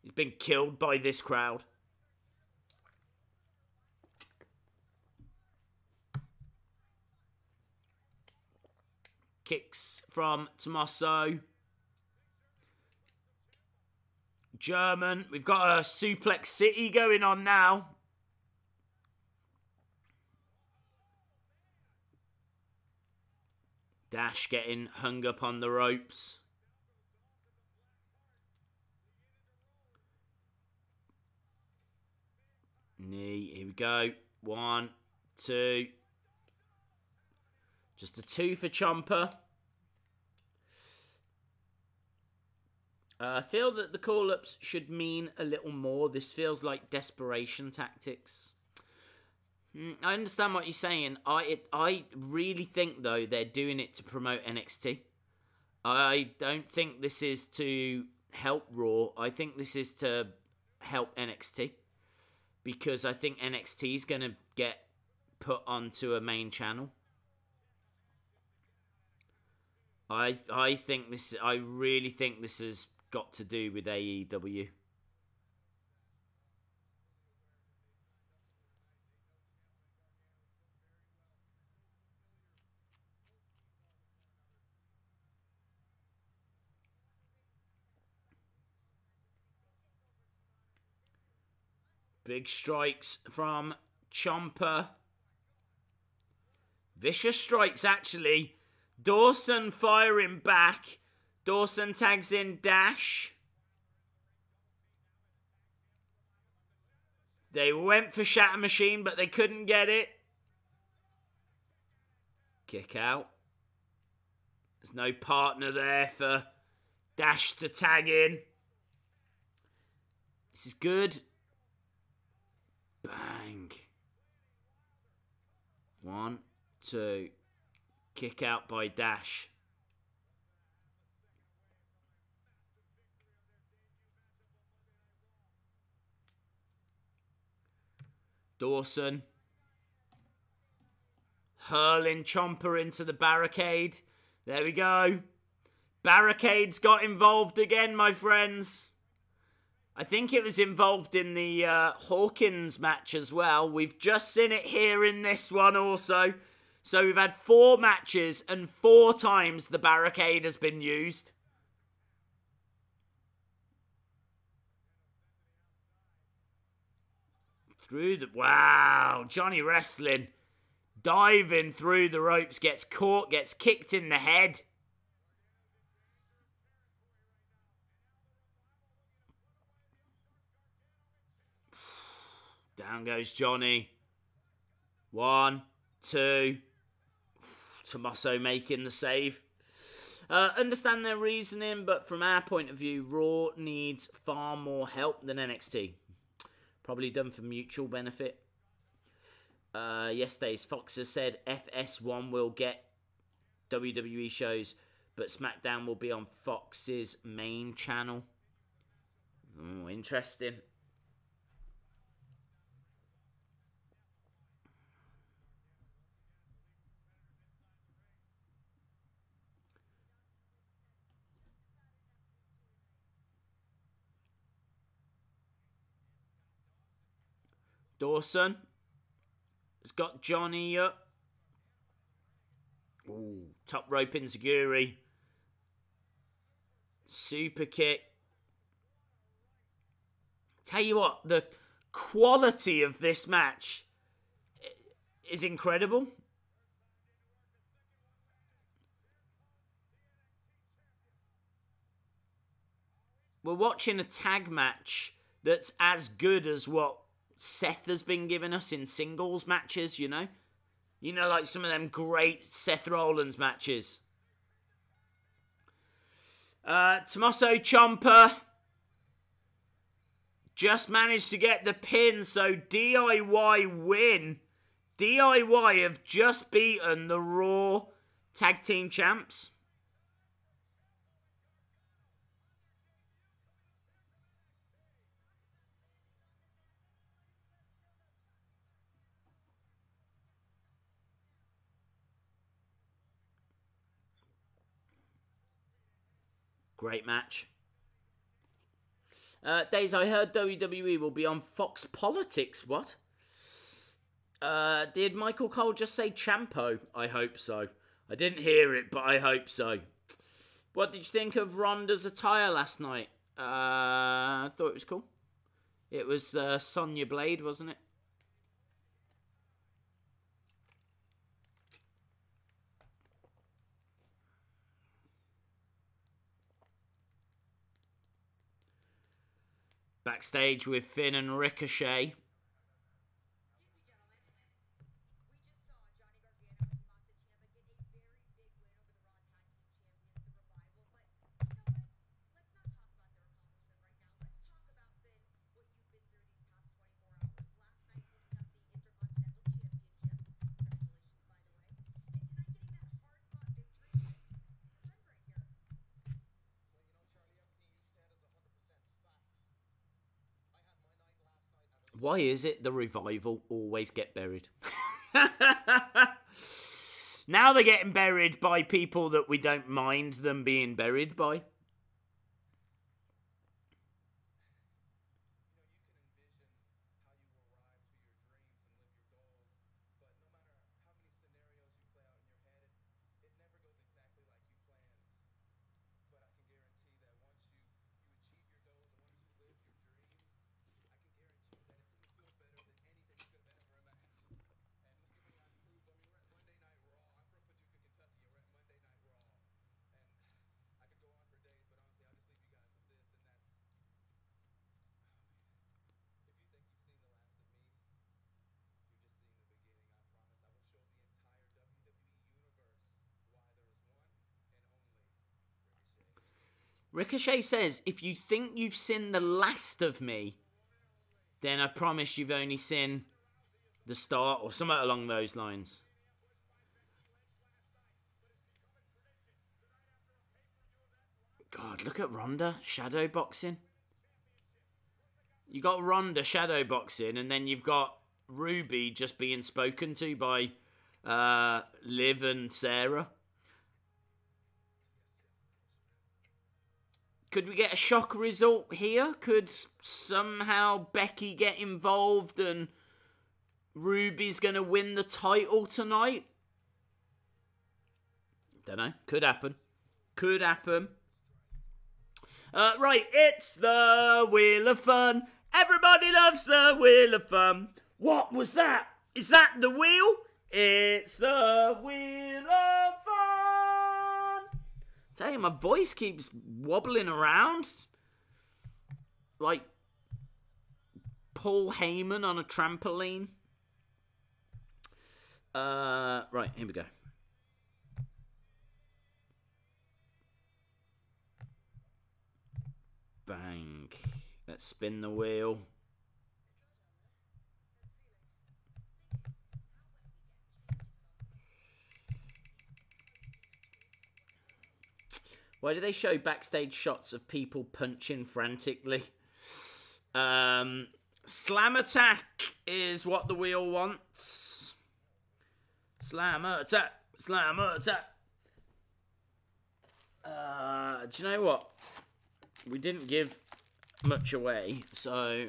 He's been killed by this crowd. Kicks from Tommaso. German. We've got a Suplex City going on now. Dash getting hung up on the ropes. Knee, here we go. 1, 2. Just a 2 for Ciampa. I feel that the call-ups should mean a little more. This feels like desperation tactics. I understand what you're saying. I really think, though, they're doing it to promote NXT. I don't think this is to help Raw. I think this is to help NXT. Because I think NXT is going to get put onto a main channel. I really think this is got to do with AEW? Big strikes from Ciampa. Vicious strikes, actually. Dawson firing back. Dawson tags in Dash. They went for Shatter Machine, but they couldn't get it. Kick out. There's no partner there for Dash to tag in. This is good. Bang. 1, 2. Kick out by Dash. Dawson. Hurling Ciampa into the barricade. There we go. Barricades got involved again, my friends. I think it was involved in the Hawkins match as well. We've just seen it here in this one also. So we've had 4 matches and 4 times the barricade has been used. Wow, Johnny Wrestling diving through the ropes, gets caught, gets kicked in the head. Down goes Johnny. 1, 2. Tommaso making the save. Understand their reasoning, but from our point of view, Raw needs far more help than NXT. Probably done for mutual benefit. Yesterday's Fox has said FS1 will get WWE shows, but SmackDown will be on Fox's main channel. Oh, interesting. Dawson has got Johnny up. Ooh, top rope enziguri. Super kick. Tell you what, the quality of this match is incredible. We're watching a tag match that's as good as what Seth has been giving us in singles matches, you know? You know, like some of them great Seth Rollins matches. Tommaso Ciampa just managed to get the pin, so DIY win. DIY have just beaten the Raw Tag Team Champs. Great match. Days, I heard WWE will be on Fox Politics. What? Did Michael Cole just say Champo? I hope so. I didn't hear it, but I hope so. What did you think of Ronda's attire last night? I thought it was cool. It was Sonya Blade, wasn't it? Backstage with Finn and Ricochet. Why is it the Revival always get buried? Now they're getting buried by people that we don't mind them being buried by. Ricochet says, if you think you've seen the last of me, then I promise you've only seen the start, or something along those lines. God, look at Ronda shadow boxing. You got Ronda shadow boxing, and then you've got Ruby just being spoken to by Liv and Sarah. Could we get a shock result here? Could somehow Becky get involved and Ruby's going to win the title tonight? Don't know. Could happen. Could happen. Right, it's the Wheel of Fun. Everybody loves the Wheel of Fun. What was that? Is that the wheel? It's the Wheel of Fun. Tell you, my voice keeps wobbling around like Paul Heyman on a trampoline. Right, here we go. Bang. Let's spin the wheel. Why do they show backstage shots of people punching frantically? Slam attack is what the wheel wants. Slam attack. Slam attack. Do you know what? We didn't give much away, so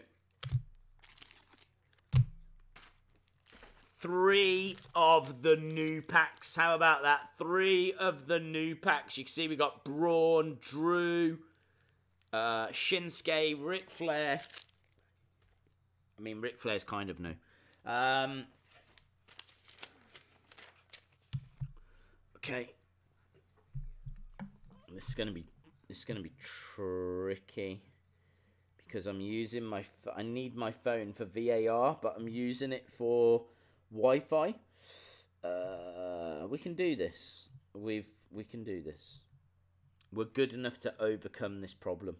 3 of the new packs. How about that? 3 of the new packs. You can see we got Braun, Drew, Shinsuke, Ric Flair. I mean, Ric Flair's kind of new. Okay. This is gonna be tricky because I'm using I need my phone for VAR, but I'm using it for Wi-Fi. We can do this. We can do this. We're good enough to overcome this problem.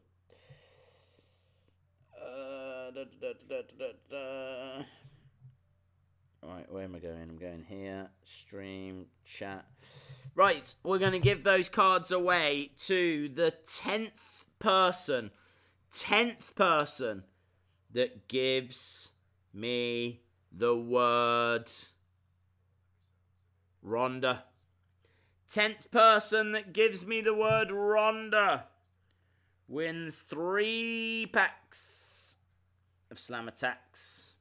Right, where am I going? I'm going here. Stream, chat. Right, we're going to give those cards away to the 10th person. 10th person that gives me the word Ronda. 10th person that gives me the word Ronda wins 3 packs of Slam Attacks.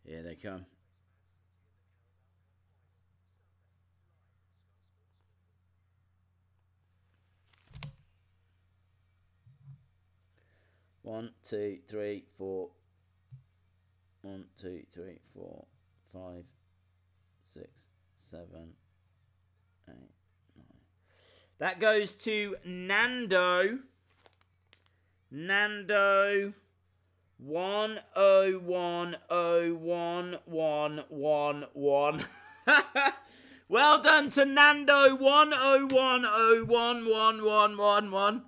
Here they come. One, two, three, four. 1, 2, 3, 4, 5, 6, 7, 8, 9. That goes to Nando. Nando. 1010111. Well done to Nando. 101011111.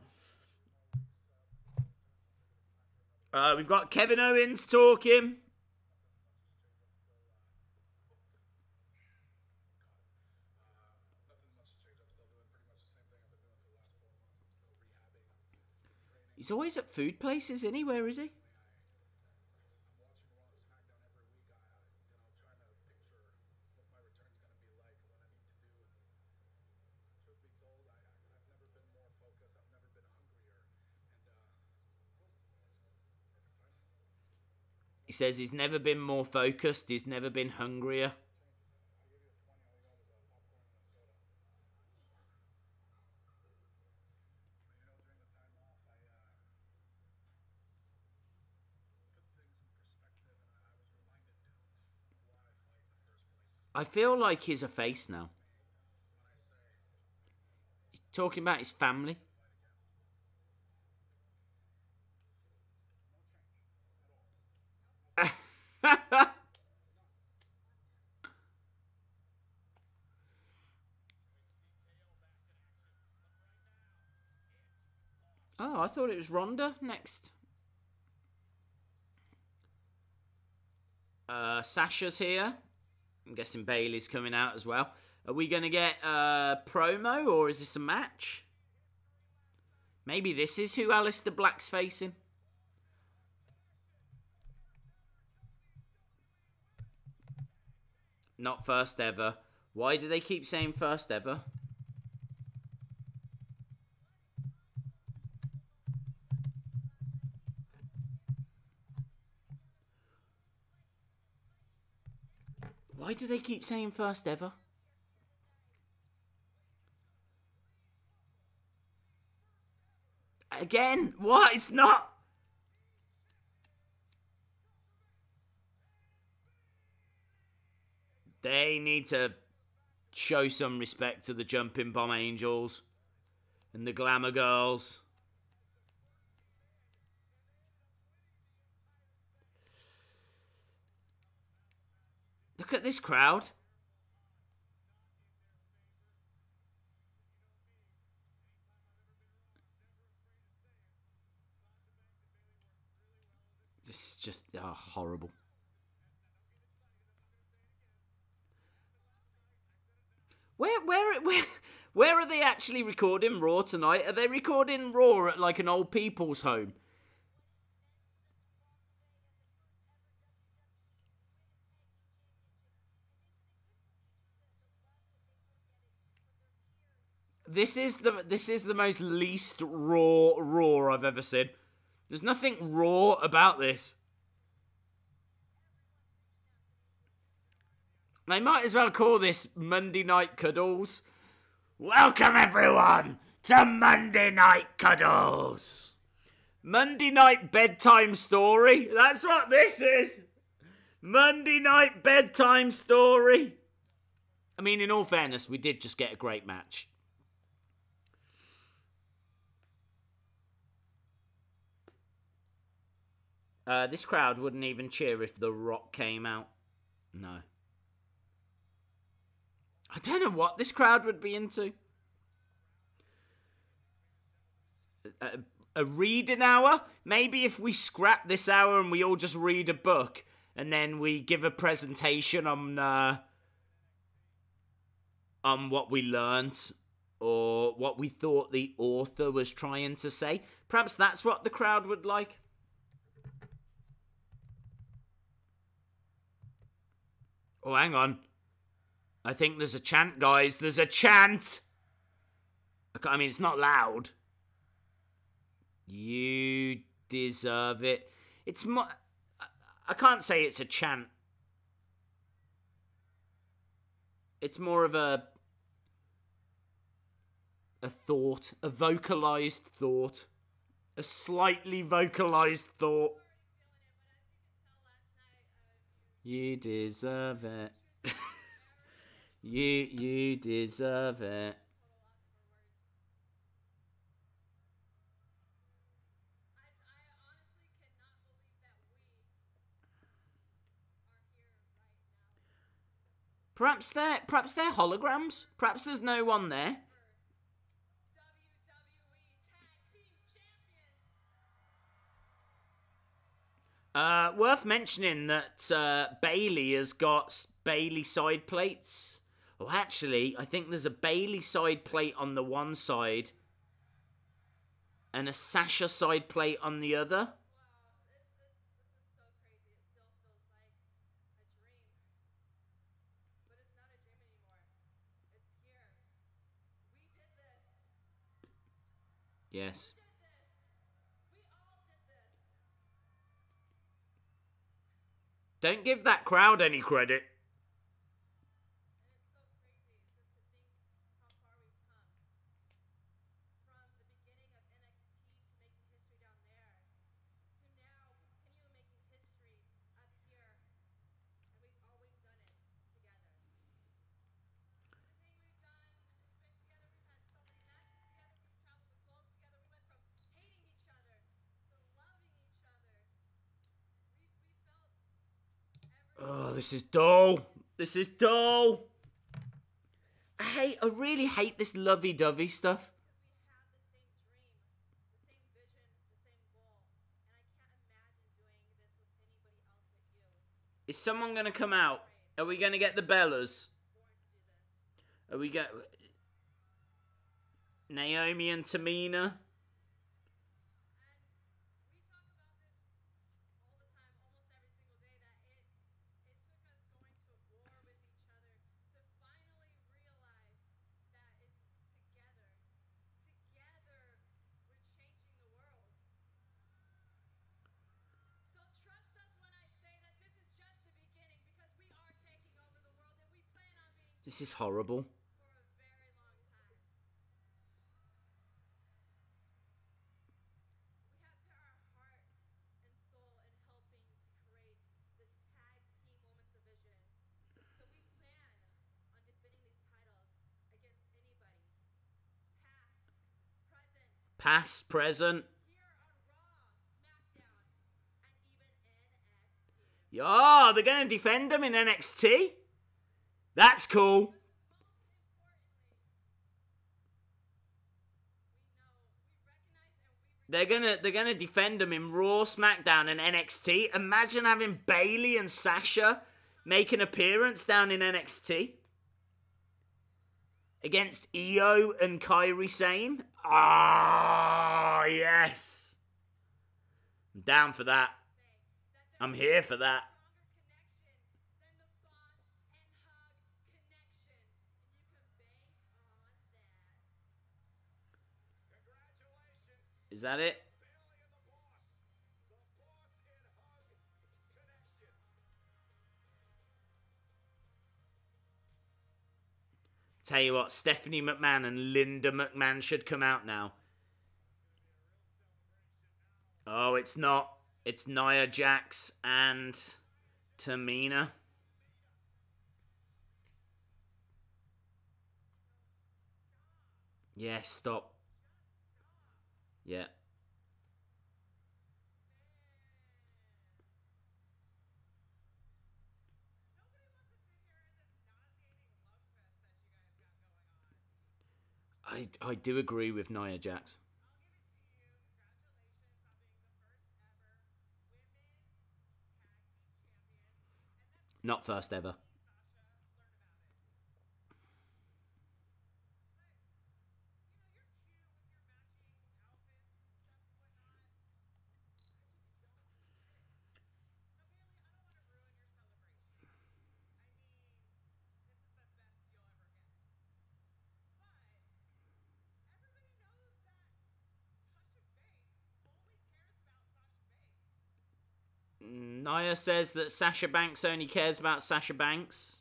We've got Kevin Owens talking. He's always at food places, isn't he? Where is he? He says he's never been more focused. He's never been hungrier. I feel like he's a face now. He's talking about his family. Oh, I thought it was Ronda next. Sasha's here. I'm guessing Bayley's coming out as well. Are we going to get a promo, or is this a match? Maybe this is who Aleister Black's facing. Not first ever. Why do they keep saying first ever? Why do they keep saying first ever? Again? What? It's not. They need to show some respect to the Jumping Bomb Angels and the Glamour Girls. Look at this crowd. This is just horrible. Where are they actually recording Raw tonight? Are they recording Raw at like an old people's home? This is the most least Raw I've ever seen. There's nothing raw about this. They might as well call this Monday Night Cuddles. Welcome everyone to Monday Night Cuddles. Monday Night Bedtime Story. That's what this is. Monday Night Bedtime Story. I mean, in all fairness, we did just get a great match. This crowd wouldn't even cheer if The Rock came out. No. I don't know what this crowd would be into. A reading hour? Maybe if we scrap this hour and we all just read a book and then we give a presentation on what we learnt or what we thought the author was trying to say. Perhaps that's what the crowd would like. Oh, hang on. I think there's a chant, guys. There's a chant. I mean, it's not loud. You deserve it. It's more... I can't say it's a chant. It's more of a thought. A vocalized thought. A slightly vocalized thought. You deserve it. You deserve it. Perhaps they're holograms. Perhaps there's no one there. Worth mentioning that Bayley has got Bayley side plates. Oh, actually, I think there's a Bayley side plate on the one side and a Sasha side plate on the other. Yes. Don't give that crowd any credit. Oh, this is dull. This is dull. I really hate this lovey-dovey stuff. Is someone going to come out? Are we going to get the Bellas? Are we going... Naomi and Tamina? This is horrible. Past, present. Oh, they're going to defend them in NXT? That's cool. They're gonna defend them in Raw, SmackDown, and NXT. Imagine having Bayley and Sasha make an appearance down in NXT against Io and Kairi Sane. Ah, yes. I'm down for that. I'm here for that. Is that it? Tell you what, Stephanie McMahon and Linda McMahon should come out now. Oh, it's not. It's Nia Jax and Tamina. Yeah, stop. Yeah. I do agree with Nia Jax. Not first ever. Nia says that Sasha Banks only cares about Sasha Banks.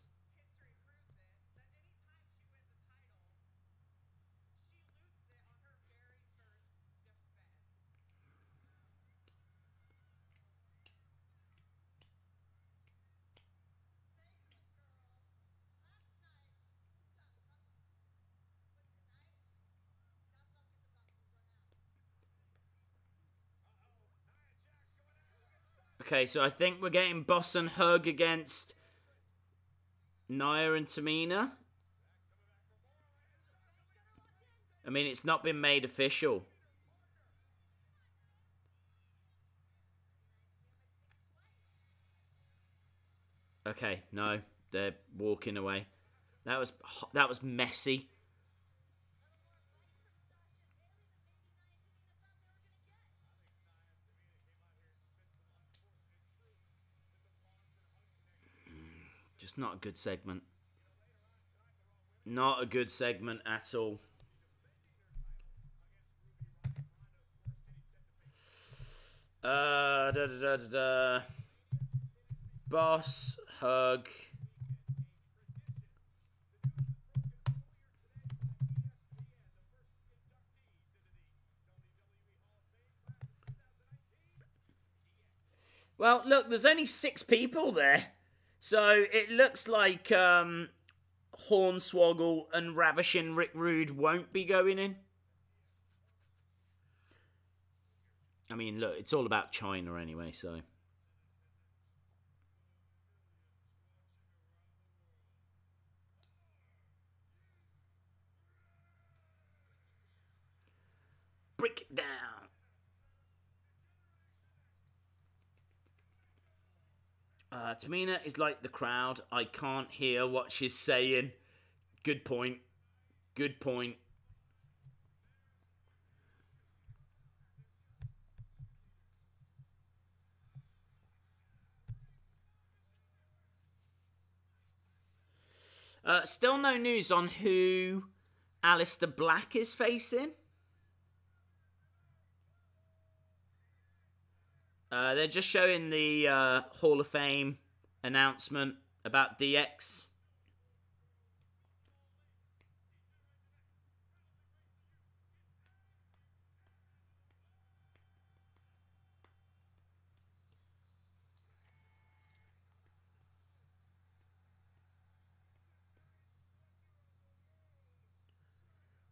Okay, so I think we're getting Boss and Hug against Nia and Tamina. I mean, it's not been made official. Okay, no, they're walking away. That was messy. Just not a good segment. Not a good segment at all. Boss, Hug. Well, look, there's only 6 people there. So it looks like Hornswoggle and Ravishing Rick Rude won't be going in. I mean, look, it's all about China anyway, so. Break it down. Tamina is like the crowd. I can't hear what she's saying. Good point. Good point. Still no news on who Aleister Black is facing. They're just showing the Hall of Fame announcement about DX.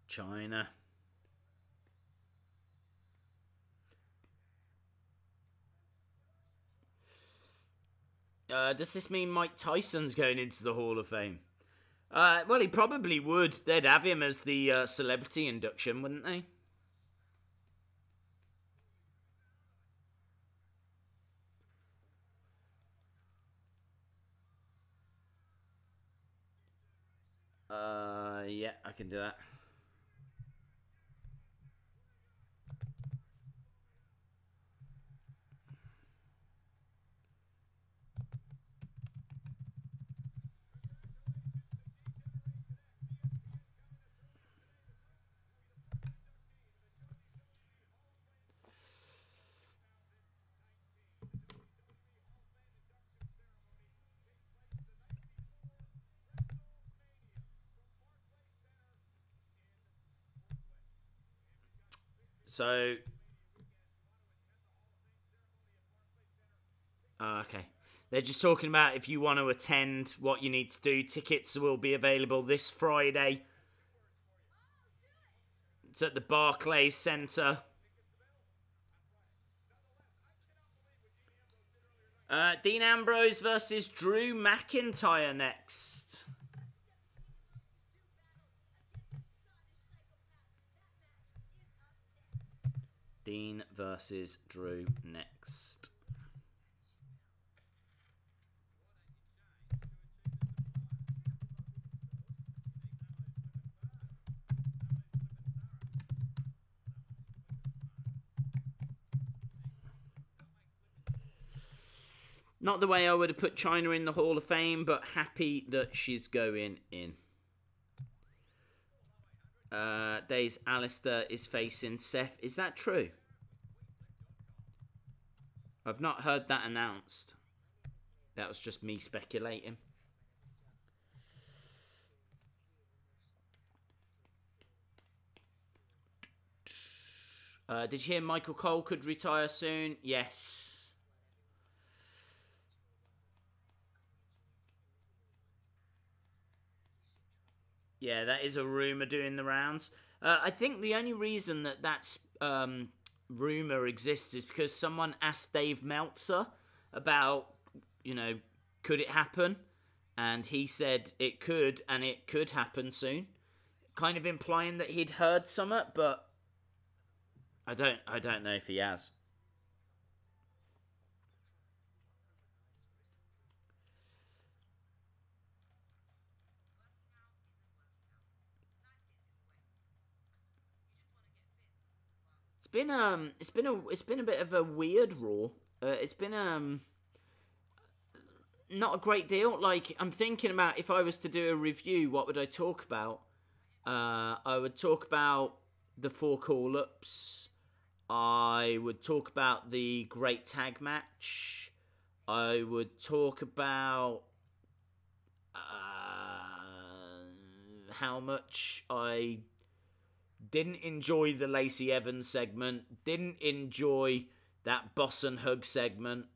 China. Does this mean Mike Tyson's going into the Hall of Fame? Well, he probably would. They'd have him as the celebrity induction, wouldn't they? Yeah, I can do that. So, okay. They're just talking about if you want to attend, what you need to do. Tickets will be available this Friday. It's at the Barclays Center. Dean Ambrose versus Drew McIntyre next. Dean versus Drew next. Not the way I would have put China in the Hall of Fame, but happy that she's going in. Days Alistair is facing Seth. Is that true? I've not heard that announced. That was just me speculating. Did you hear Michael Cole could retire soon? Yes. Yeah, that is a rumour doing the rounds. I think the only reason that that's rumour exists is because someone asked Dave Meltzer about, could it happen? And he said it could, and it could happen soon. Kind of implying that he'd heard something, but I don't know if he has. It's been a bit of a weird Raw. It's been not a great deal. Like, I'm thinking about if I was to do a review, what would I talk about? I would talk about the 4 call-ups. I would talk about the great tag match. I would talk about how much I didn't enjoy the Lacey Evans segment. Didn't enjoy that Boss and Hug segment.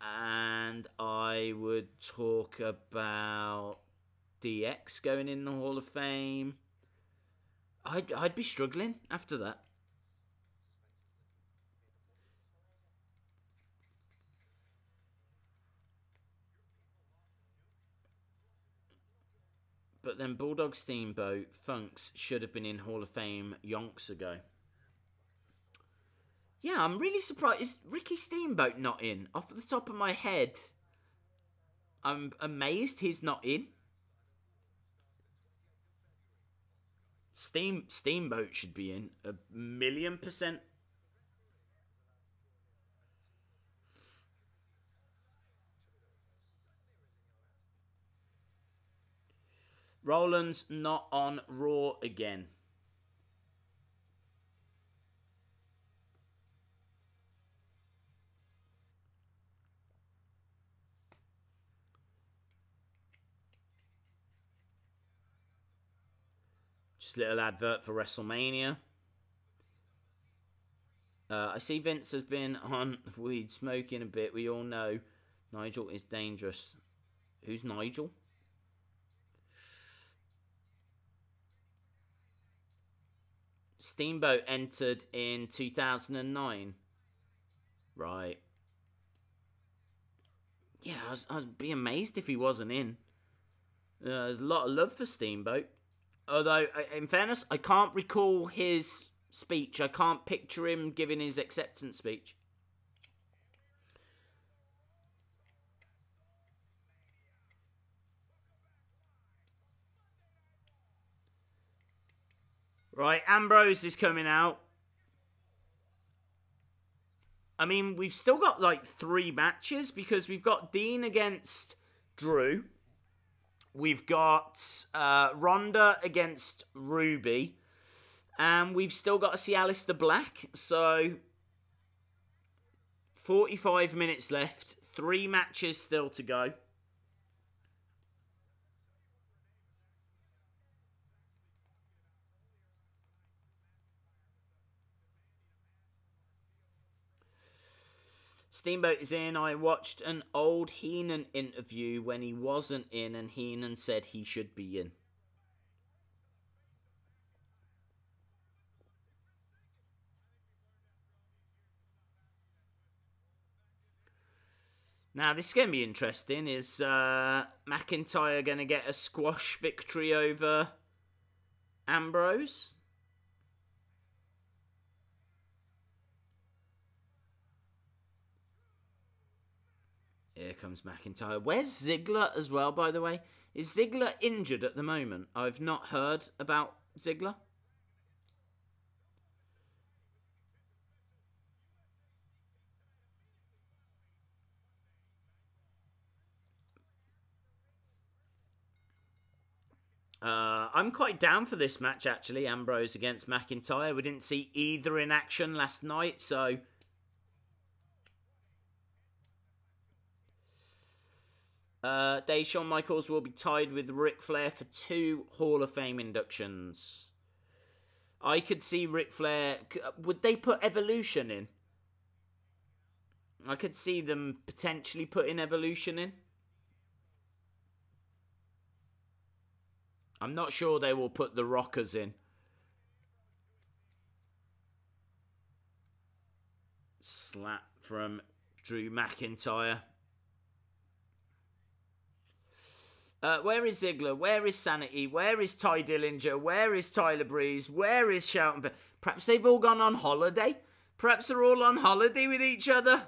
And I would talk about DX going in the Hall of Fame. I'd be struggling after that. But then Bulldog Steamboat, Funks should have been in Hall of Fame yonks ago. Yeah, I'm really surprised. Is Ricky Steamboat not in? Off the top of my head, I'm amazed he's not in. Steamboat should be in 1,000,000%. Roland's not on Raw again. Just a little advert for WrestleMania. I see Vince has been on weed smoking a bit. We all know Nigel is dangerous. Who's Nigel? Steamboat entered in 2009. Right. Yeah, I'd be amazed if he wasn't in. There's a lot of love for Steamboat. Although, in fairness, I can't recall his speech. I can't picture him giving his acceptance speech. Right, Ambrose is coming out. I mean, we've still got like 3 matches because we've got Dean against Drew. We've got Ronda against Ruby. And we've still got to see Aleister Black. So, 45 minutes left. 3 matches still to go. Steamboat is in. I watched an old Heenan interview when he wasn't in, and Heenan said he should be in. Now, this is going to be interesting. Is McIntyre going to get a squash victory over Ambrose? Here comes McIntyre. Where's Ziggler as well, by the way? Is Ziggler injured at the moment? I've not heard about Ziggler. I'm quite down for this match, actually. Ambrose against McIntyre. We didn't see either in action last night, so... Shawn Michaels will be tied with Ric Flair for 2 Hall of Fame inductions. I could see Ric Flair... Would they put Evolution in? I could see them potentially putting Evolution in. I'm not sure they will put the Rockers in. Slap from Drew McIntyre. Where is Ziggler? Where is Sanity? Where is Ty Dillinger? Where is Tyler Breeze? Where is Shelton? Perhaps they've all gone on holiday? Perhaps they're all on holiday with each other?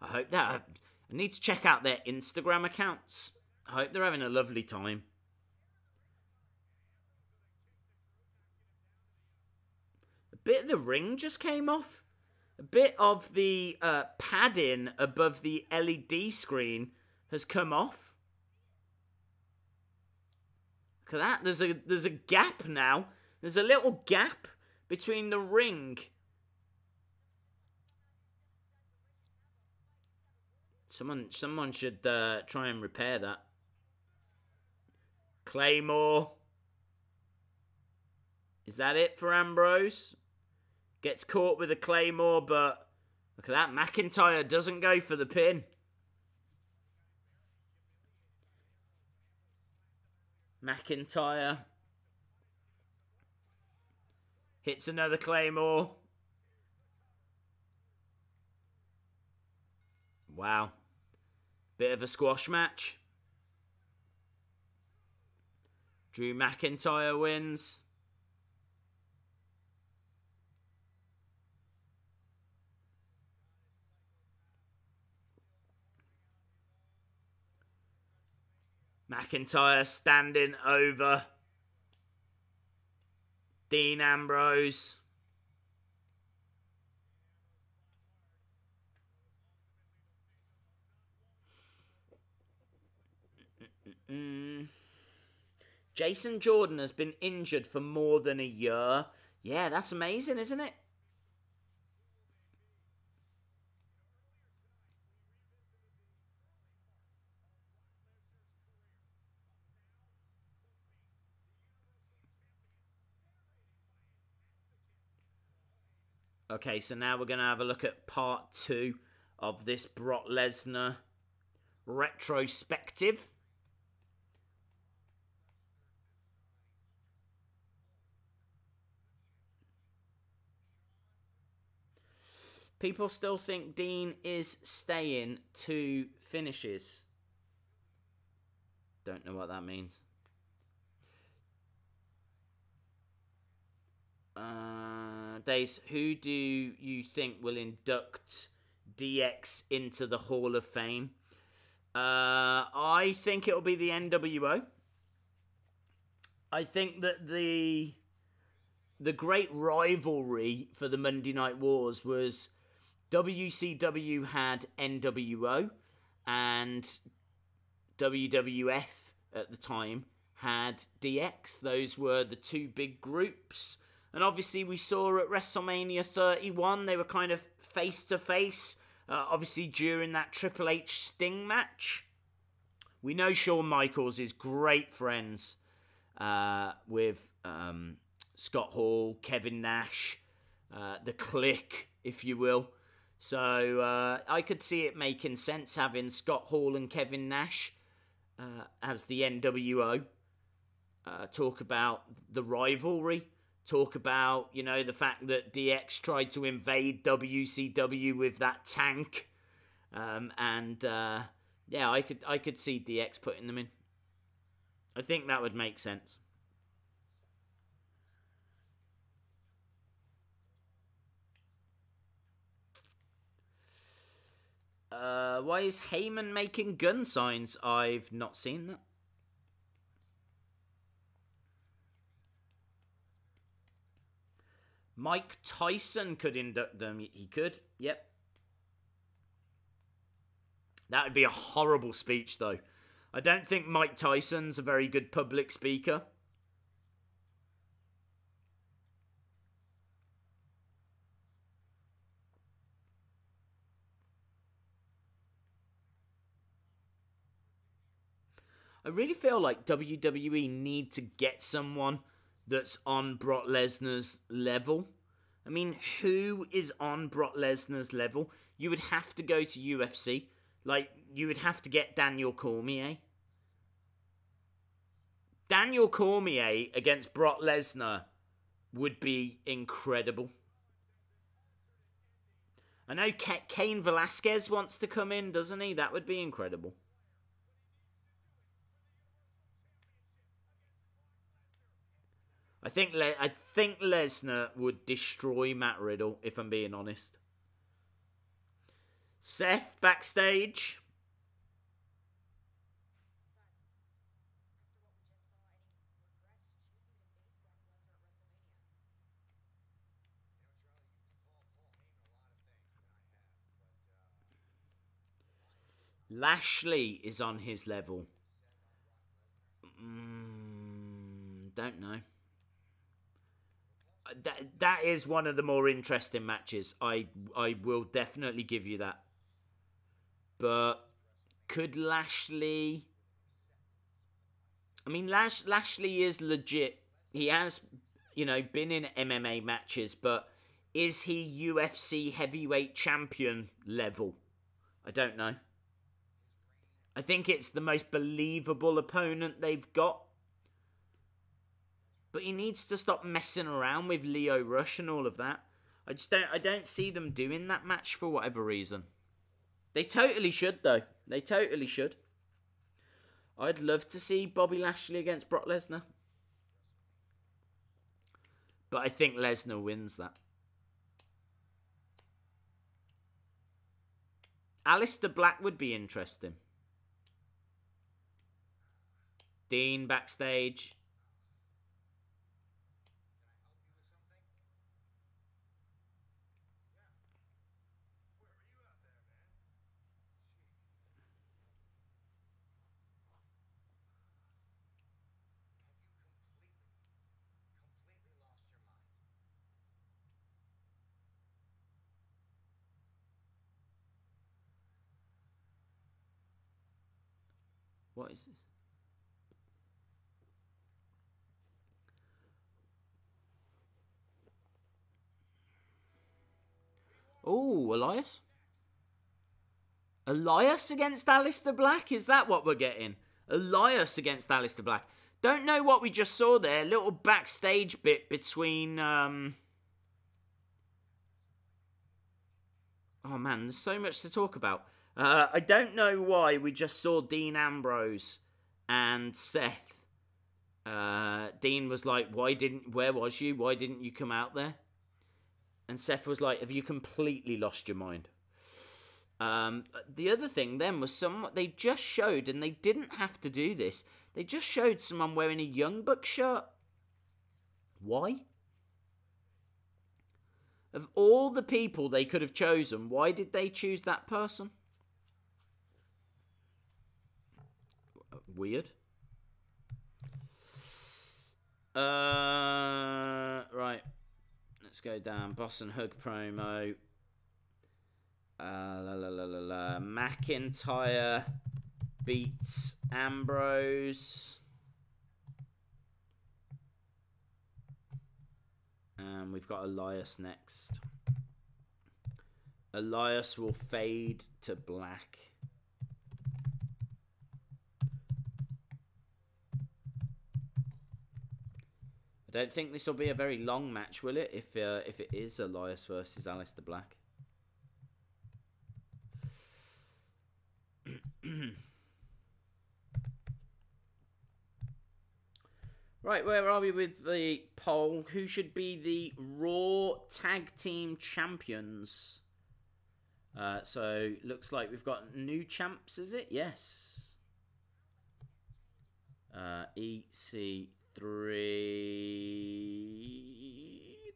I hope that. I need to check out their Instagram accounts. I hope they're having a lovely time. A bit of the ring just came off. A bit of the padding above the LED screen has come off. Look at that. There's a gap now. There's a little gap between the ring. Someone should try and repair that. Claymore. Is that it for Ambrose? Gets caught with a Claymore, but look at that. McIntyre doesn't go for the pin. McIntyre hits another Claymore. Wow. Bit of a squash match. Drew McIntyre wins. McIntyre standing over Dean Ambrose. Jason Jordan has been injured for more than a year. Yeah, that's amazing, isn't it? Okay, so now we're going to have a look at part 2 of this Brock Lesnar retrospective. People still think Dean is staying 2 finishes. Don't know what that means. Days, who do you think will induct DX into the Hall of Fame? I think it'll be the NWO. I think that the great rivalry for the Monday Night Wars was WCW had NWO and WWF at the time had DX. Those were the 2 big groups. And obviously we saw at WrestleMania 31, they were kind of face-to-face. Obviously during that Triple H Sting match. We know Shawn Michaels is great friends with Scott Hall, Kevin Nash, the Clique, if you will. So I could see it making sense having Scott Hall and Kevin Nash as the NWO. Talk about the rivalry. Talk about, you know, the fact that DX tried to invade WCW with that tank. Yeah, I could see DX putting them in. I think that would make sense. Why is Heyman making gun signs? I've not seen that. Mike Tyson could induct them. He could. Yep. That would be a horrible speech, though. I don't think Mike Tyson's a very good public speaker. I really feel like WWE need to get someone that's on Brock Lesnar's level. I mean, who is on Brock Lesnar's level? You would have to go to UFC. Like, you would have to get Daniel Cormier. Daniel Cormier against Brock Lesnar would be incredible. I know Cain Velasquez wants to come in, doesn't he? That would be incredible. I think Lesnar would destroy Matt Riddle, if I'm being honest. Seth backstage. Lashley is on his level. Don't know. That is one of the more interesting matches. I will definitely give you that. But could Lashley... I mean, Lashley is legit. He has, you know, been in MMA matches, but is he UFC heavyweight champion level? I don't know. I think it's the most believable opponent they've got. But he needs to stop messing around with Leo Rush and all of that. I don't see them doing that match for whatever reason. They totally should, though. They totally should. I'd love to see Bobby Lashley against Brock Lesnar. But I think Lesnar wins that. Aleister Black would be interesting. Dean backstage. What is this? Oh, Elias? Elias against Aleister Black? Is that what we're getting? Elias against Aleister Black. Don't know what we just saw there. Little backstage bit between... Oh man, there's so much to talk about. I don't know why we just saw Dean Ambrose and Seth. Dean was like, where was you? Why didn't you come out there? And Seth was like, have you completely lost your mind? The other thing then was they just showed, and they didn't have to do this, they just showed someone wearing a Young Buck shirt. Why? Of all the people they could have chosen, why did they choose that person? Weird. Right. Let's go down. Boss and Hug promo. McIntyre beats Ambrose. And we've got Elias next. Elias will fade to black. I don't think this will be a very long match, will it? If it is Elias versus Aleister Black. Right, where are we with the poll? Who should be the Raw Tag Team Champions? So, looks like we've got new champs, is it? Yes. EC3.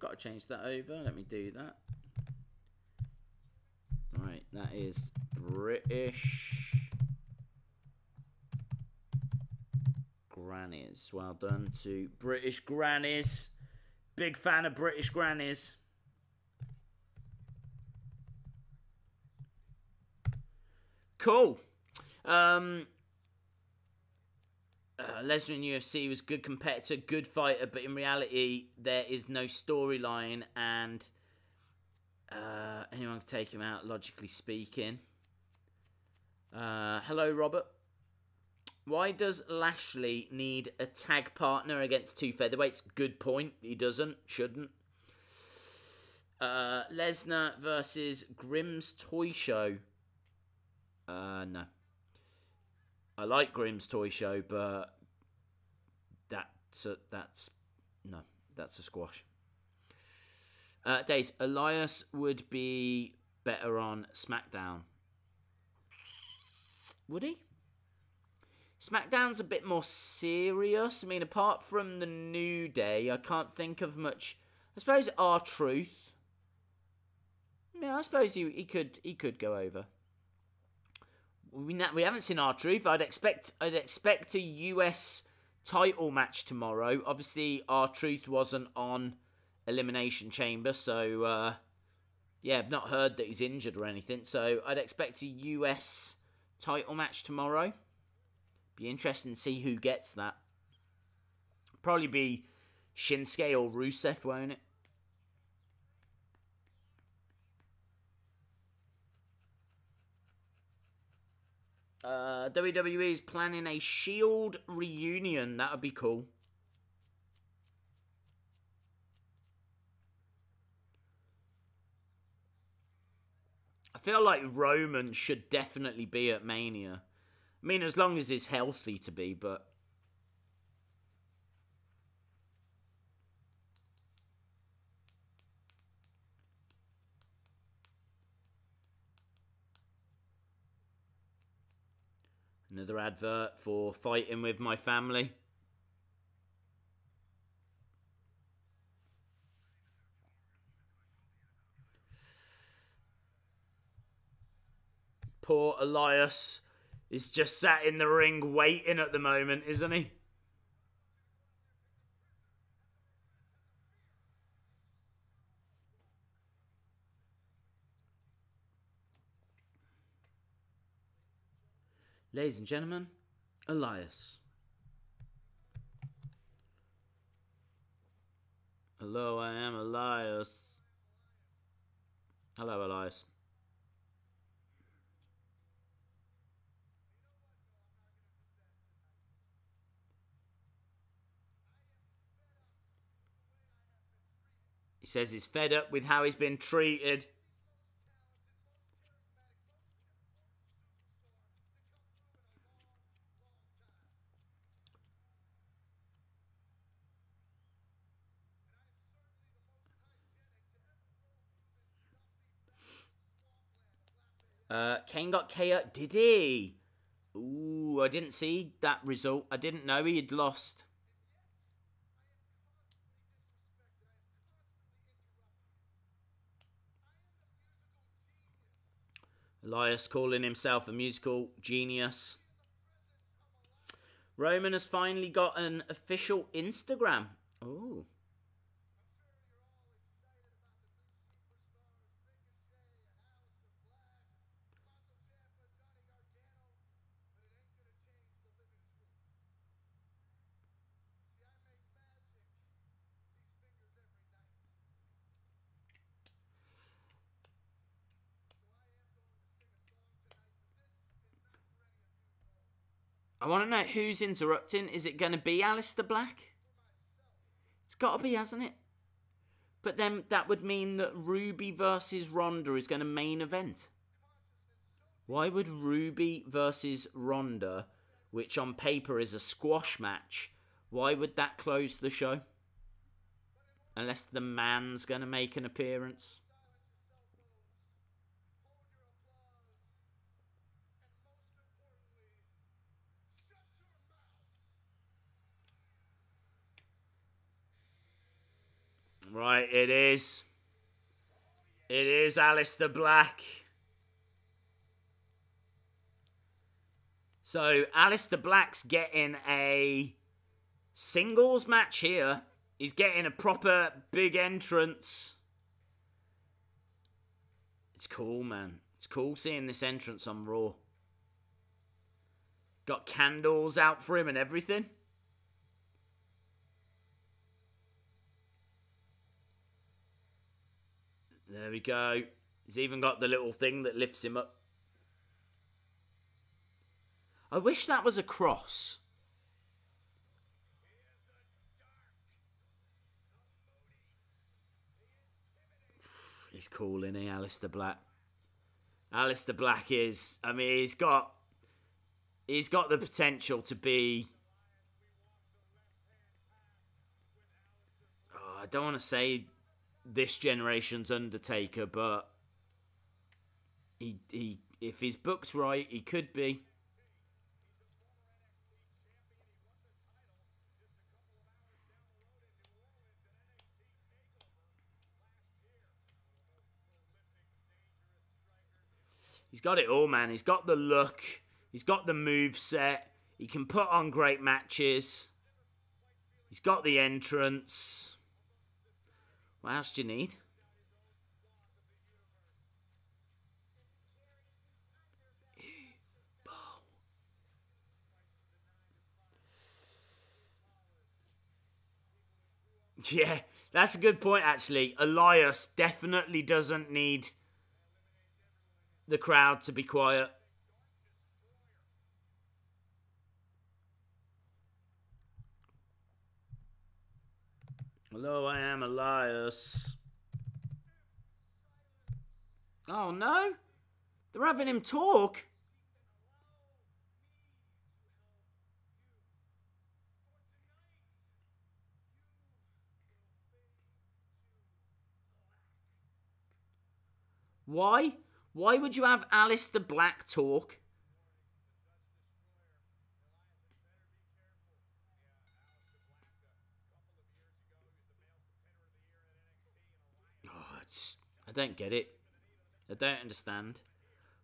Got to change that over. Let me do that. Right, that is British Grannies. Well done to British Grannies. Big fan of British Grannies. Cool. Lesnar in UFC was good competitor, good fighter, but in reality, there is no storyline, and anyone can take him out, logically speaking. Hello, Robert. Why does Lashley need a tag partner against two featherweights? Good point. He doesn't. Shouldn't. Lesnar versus Grimm's Toy Show. No. I like Grimm's Toy Show, but that's a squash. Days, Elias would be better on SmackDown. Would he? SmackDown's a bit more serious. I mean, apart from the New Day, I can't think of much. I suppose R-Truth. Yeah, I suppose he could go over. We haven't seen R-Truth. I'd expect a US title match tomorrow. Obviously, R-Truth wasn't on Elimination Chamber, so yeah, I've not heard that he's injured or anything. So I'd expect a US title match tomorrow. Be interesting to see who gets that. Probably be Shinsuke or Rusev, won't it? WWE is planning a Shield reunion. That would be cool. I feel like Roman should definitely be at Mania. I mean, as long as he's healthy to be, but... Another advert for fighting with my family. Poor Elias is just sat in the ring waiting at the moment, isn't he? Ladies and gentlemen, Elias. Hello, I am Elias. Hello, Elias. He says he's fed up with how he's been treated. Kane got KO. Did he? Ooh, I didn't see that result. I didn't know he had lost. Elias calling himself a musical genius. Roman has finally got an official Instagram. Ooh. I want to know who's interrupting. Is it going to be Aleister Black? It's got to be, hasn't it? But then that would mean that Ruby versus Ronda is going to main event. Why would Ruby versus Ronda, which on paper is a squash match, why would that close the show? Unless the man's going to make an appearance. Right, it is. It is Aleister Black. So, Aleister Black's getting a singles match here. He's getting a proper big entrance. It's cool, man. It's cool seeing this entrance on Raw. Got candles out for him and everything. There we go. He's even got the little thing that lifts him up. I wish that was a cross. He's cool, isn't he, Aleister Black? Aleister Black is... I mean, he's got the potential to be... Oh, I don't want to say this generation's Undertaker, but he if his book's right, he could be. He's got it all, man. He's got the look. He's got the moveset. He can put on great matches. He's got the entrance. What else do you need? Yeah, that's a good point, actually. Elias definitely doesn't need the crowd to be quiet. Hello, I am Elias. Oh, no? They're having him talk? Why? Why would you have Aleister Black talk? I don't get it. I don't understand.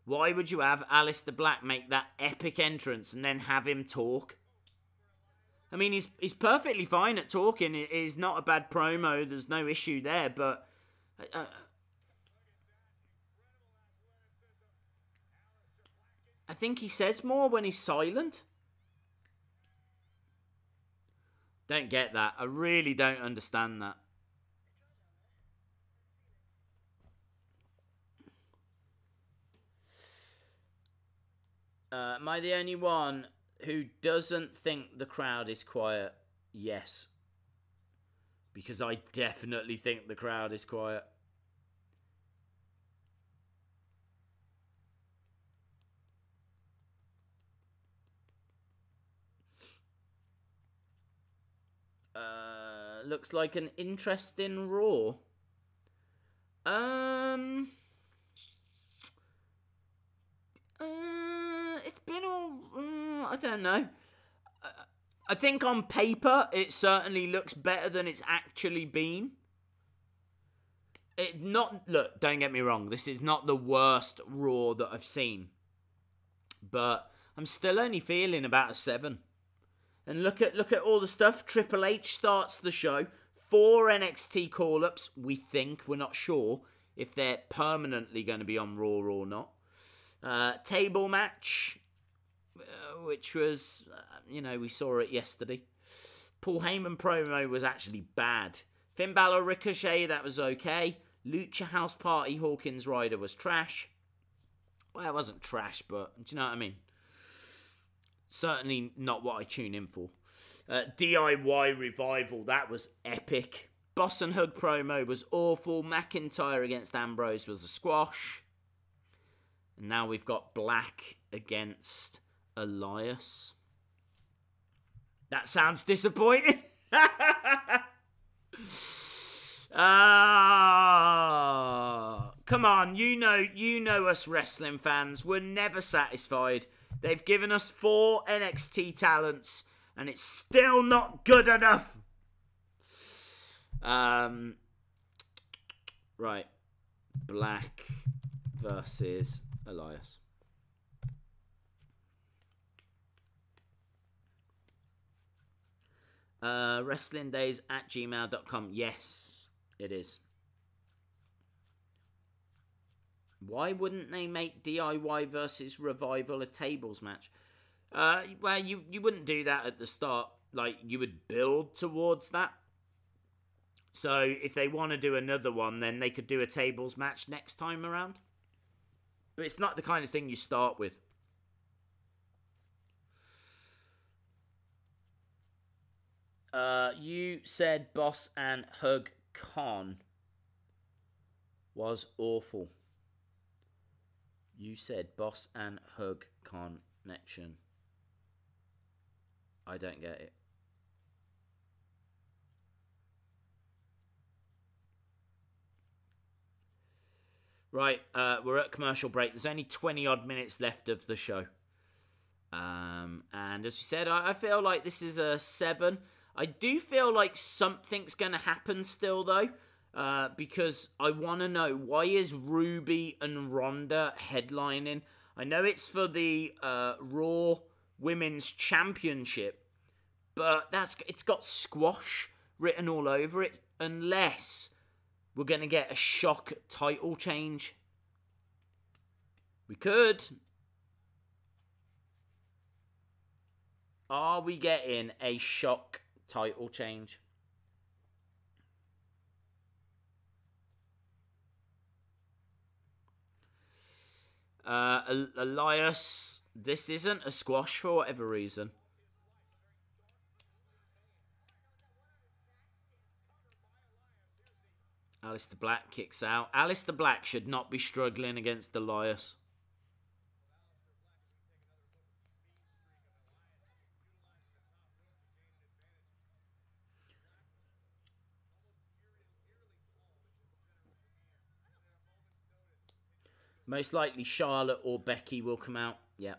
Why would you have Aleister Black make that epic entrance and then have him talk? I mean, he's perfectly fine at talking. It is not a bad promo. There's no issue there, but I think he says more when he's silent. Don't get that. I really don't understand that. Am I the only one who doesn't think the crowd is quiet? Yes. Because I definitely think the crowd is quiet. Looks like an interesting Raw. It's been all... I don't know. I think on paper, it certainly looks better than it's actually been. Look, don't get me wrong. This is not the worst Raw that I've seen. But I'm still only feeling about a 7. And look at all the stuff. Triple H starts the show. 4 NXT call-ups. We think. We're not sure if they're permanently going to be on Raw or not. Table match, which was, we saw it yesterday. Paul Heyman promo was actually bad. Finn Balor Ricochet, that was okay. Lucha House Party Hawkins Ryder was trash. Well, it wasn't trash, but do you know what I mean? Certainly not what I tune in for. DIY Revival, that was epic. Boss and Hug promo was awful. McIntyre against Ambrose was a squash. And now we've got Black against Elias. That sounds disappointing. Come on, you know us wrestling fans. We're never satisfied. They've given us 4 NXT talents, and it's still not good enough. Right. Black versus Elias. WrestlingDays@gmail.com. Yes, it is. Why wouldn't they make DIY versus Revival a tables match? Well, you wouldn't do that at the start. Like, you would build towards that. So, if they want to do another one, then they could do a tables match next time around. But it's not the kind of thing you start with. You said Boss and Hug Con was awful. You said Boss and Hug Connection. I don't get it. Right, we're at commercial break. There's only 20 odd minutes left of the show. And as we said, I feel like this is a 7. I do feel like something's going to happen still, though. Because I want to know, why is Ruby and Ronda headlining? I know it's for the Raw Women's Championship, but it's got squash written all over it, unless we're going to get a shock title change. We could. Are we getting a shock title change? Elias, this isn't a squash for whatever reason. Aleister Black kicks out. Aleister Black should not be struggling against Elias. Most likely Charlotte or Becky will come out. Yeah.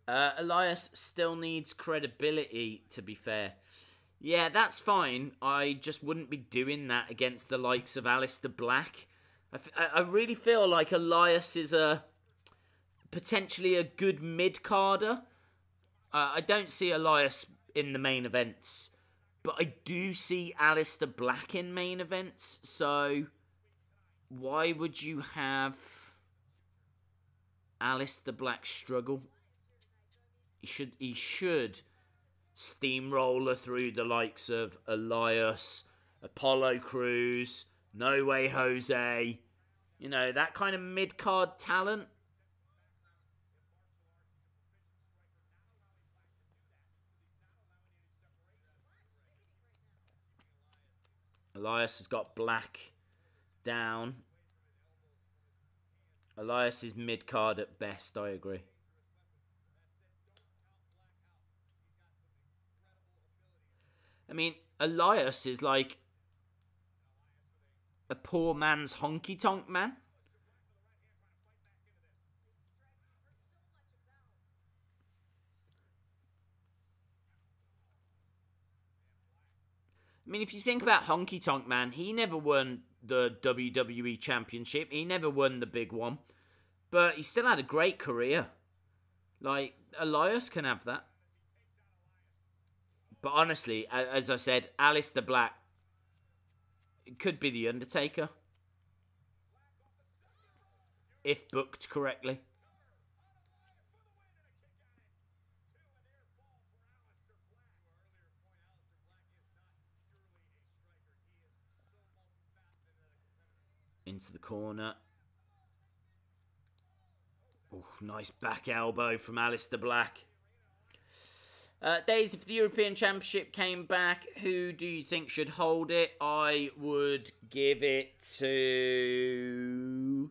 Elias still needs credibility, to be fair. Yeah, that's fine. I just wouldn't be doing that against the likes of Aleister Black. I really feel like Elias is potentially a good mid-carder. I don't see Elias in the main events, but I do see Aleister Black in main events. So why would you have Aleister Black struggle? He should steamroller through the likes of Elias, Apollo Crews, No Way Jose. You know, that kind of mid-card talent. Elias has got Black down. Elias is mid-card at best, I agree. I mean, Elias is like a poor man's honky-tonk man. I mean, if you think about Honky Tonk Man, he never won the WWE Championship. He never won the big one. But he still had a great career. Like, Elias can have that. But honestly, as I said, Aleister Black could be The Undertaker. If booked correctly. Into the corner. Oh, nice back elbow from Aleister Black. Days, if the European Championship came back, who do you think should hold it? I would give it to...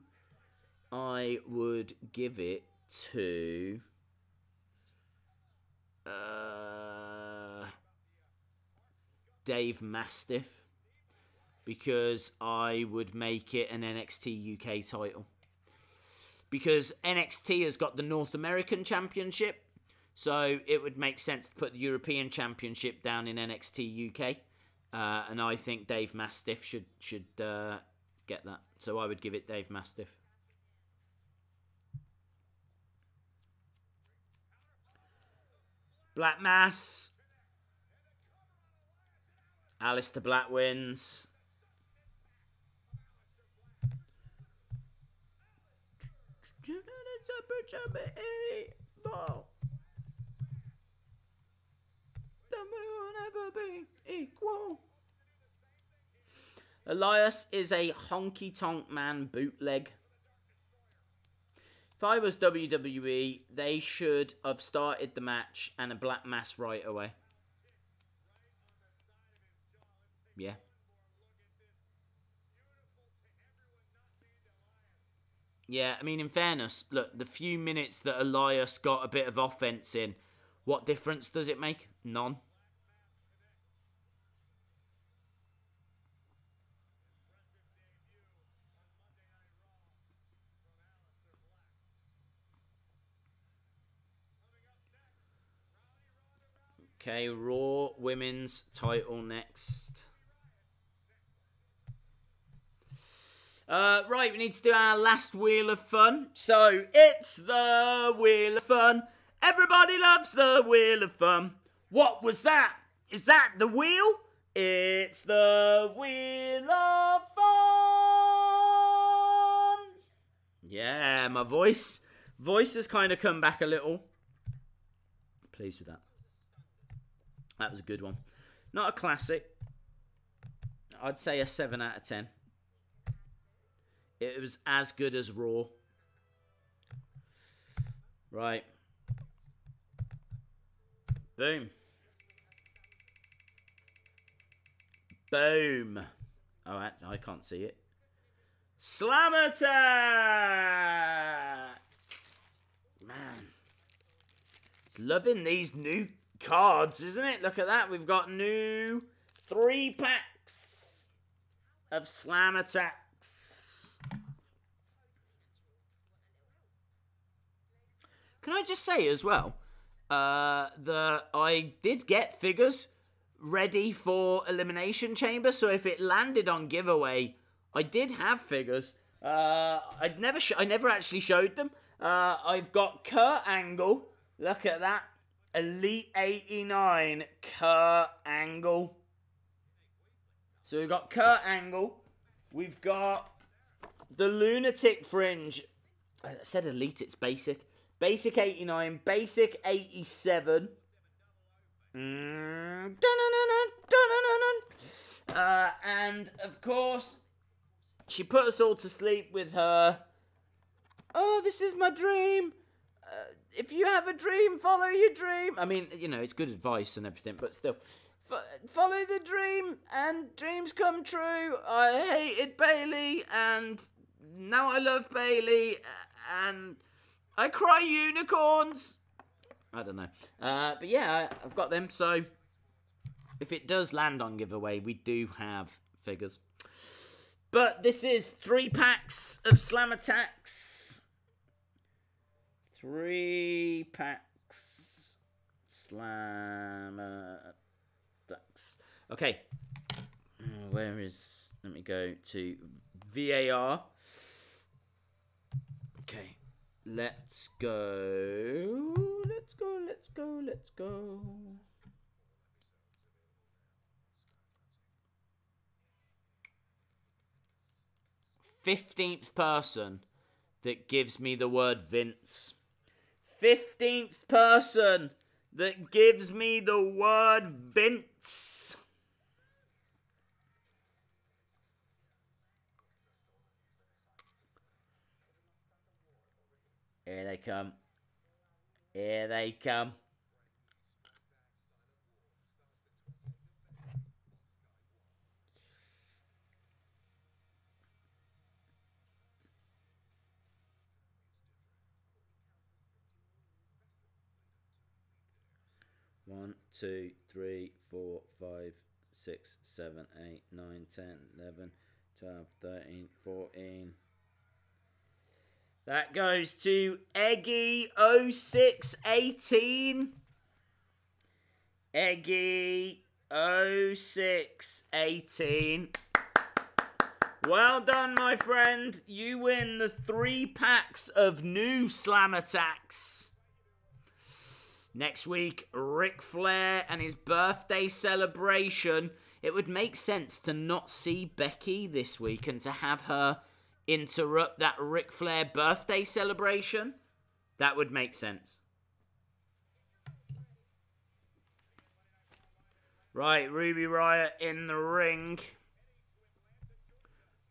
Dave Mastiff. Because I would make it an NXT UK title. Because NXT has got the North American Championship. So it would make sense to put the European Championship down in NXT UK. And I think Dave Mastiff should get that. So I would give it Dave Mastiff. Black Mass. Aleister Black wins. Elias is a honky-tonk man bootleg. If I was WWE, they should have started the match and a Black Mass right away. Yeah. Yeah, I mean, in fairness, look, the few minutes that Elias got a bit of offense in, what difference does it make? None. Okay, Raw Women's title next. Right, we need to do our last Wheel of Fun. So, it's the Wheel of Fun. Everybody loves the Wheel of Fun. What was that? Is that the wheel? It's the Wheel of Fun. Yeah, my voice has kind of come back a little. Pleased with that. That was a good one. Not a classic. I'd say a 7 out of 10. It was as good as Raw. Right. Boom. Boom. Oh, I can't see it. Slam attack! Man. It's loving these new cards, isn't it? Look at that. We've got new 3-packs of slam attacks. Can I just say as well, I did get figures ready for Elimination Chamber, so if it landed on giveaway, I did have figures. I never actually showed them. I've got Kurt Angle. Look at that. Elite 89 Kurt Angle. So we've got Kurt Angle. We've got the Lunatic Fringe. I said Elite, it's basic. Basic 89, basic 87. And of course, she put us all to sleep with her. Oh, this is my dream. If you have a dream, follow your dream. I mean, you know, it's good advice and everything, but still. Follow the dream, and dreams come true. I hated Bayley, and now I love Bayley, and I cry unicorns. I don't know. But yeah, I've got them, so if it does land on giveaway, we do have figures. But this is 3 packs of Slam Attacks. 3 packs Slam Attacks. Okay. Where is... Let me go to VAR. Okay. Let's go. Let's go, let's go, let's go. "15th person that gives me the word Vince. 15th person that gives me the word Vince. Here they come. Here they come. One, 2, 3, 4, 5, 6, 7, 8, 9, 10, 11, 12, 13, 14. That goes to Eggy 0618. Eggy 0618. Well done, my friend. You win the 3 packs of new Slam Attacks. Next week, Ric Flair and his birthday celebration. It would make sense to not see Becky this week and to have her interrupt that Ric Flair birthday celebration. That would make sense. Right, Ruby Riott in the ring.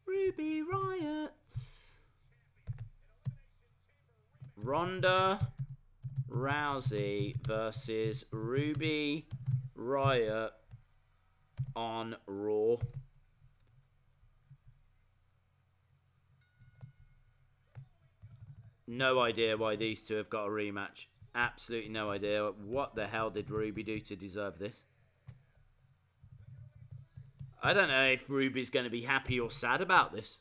Ruby Riott. Ronda Rousey versus Ruby Riott on Raw. No idea why these two have got a rematch. Absolutely no idea. What the hell did Ruby do to deserve this? I don't know if Ruby's going to be happy or sad about this.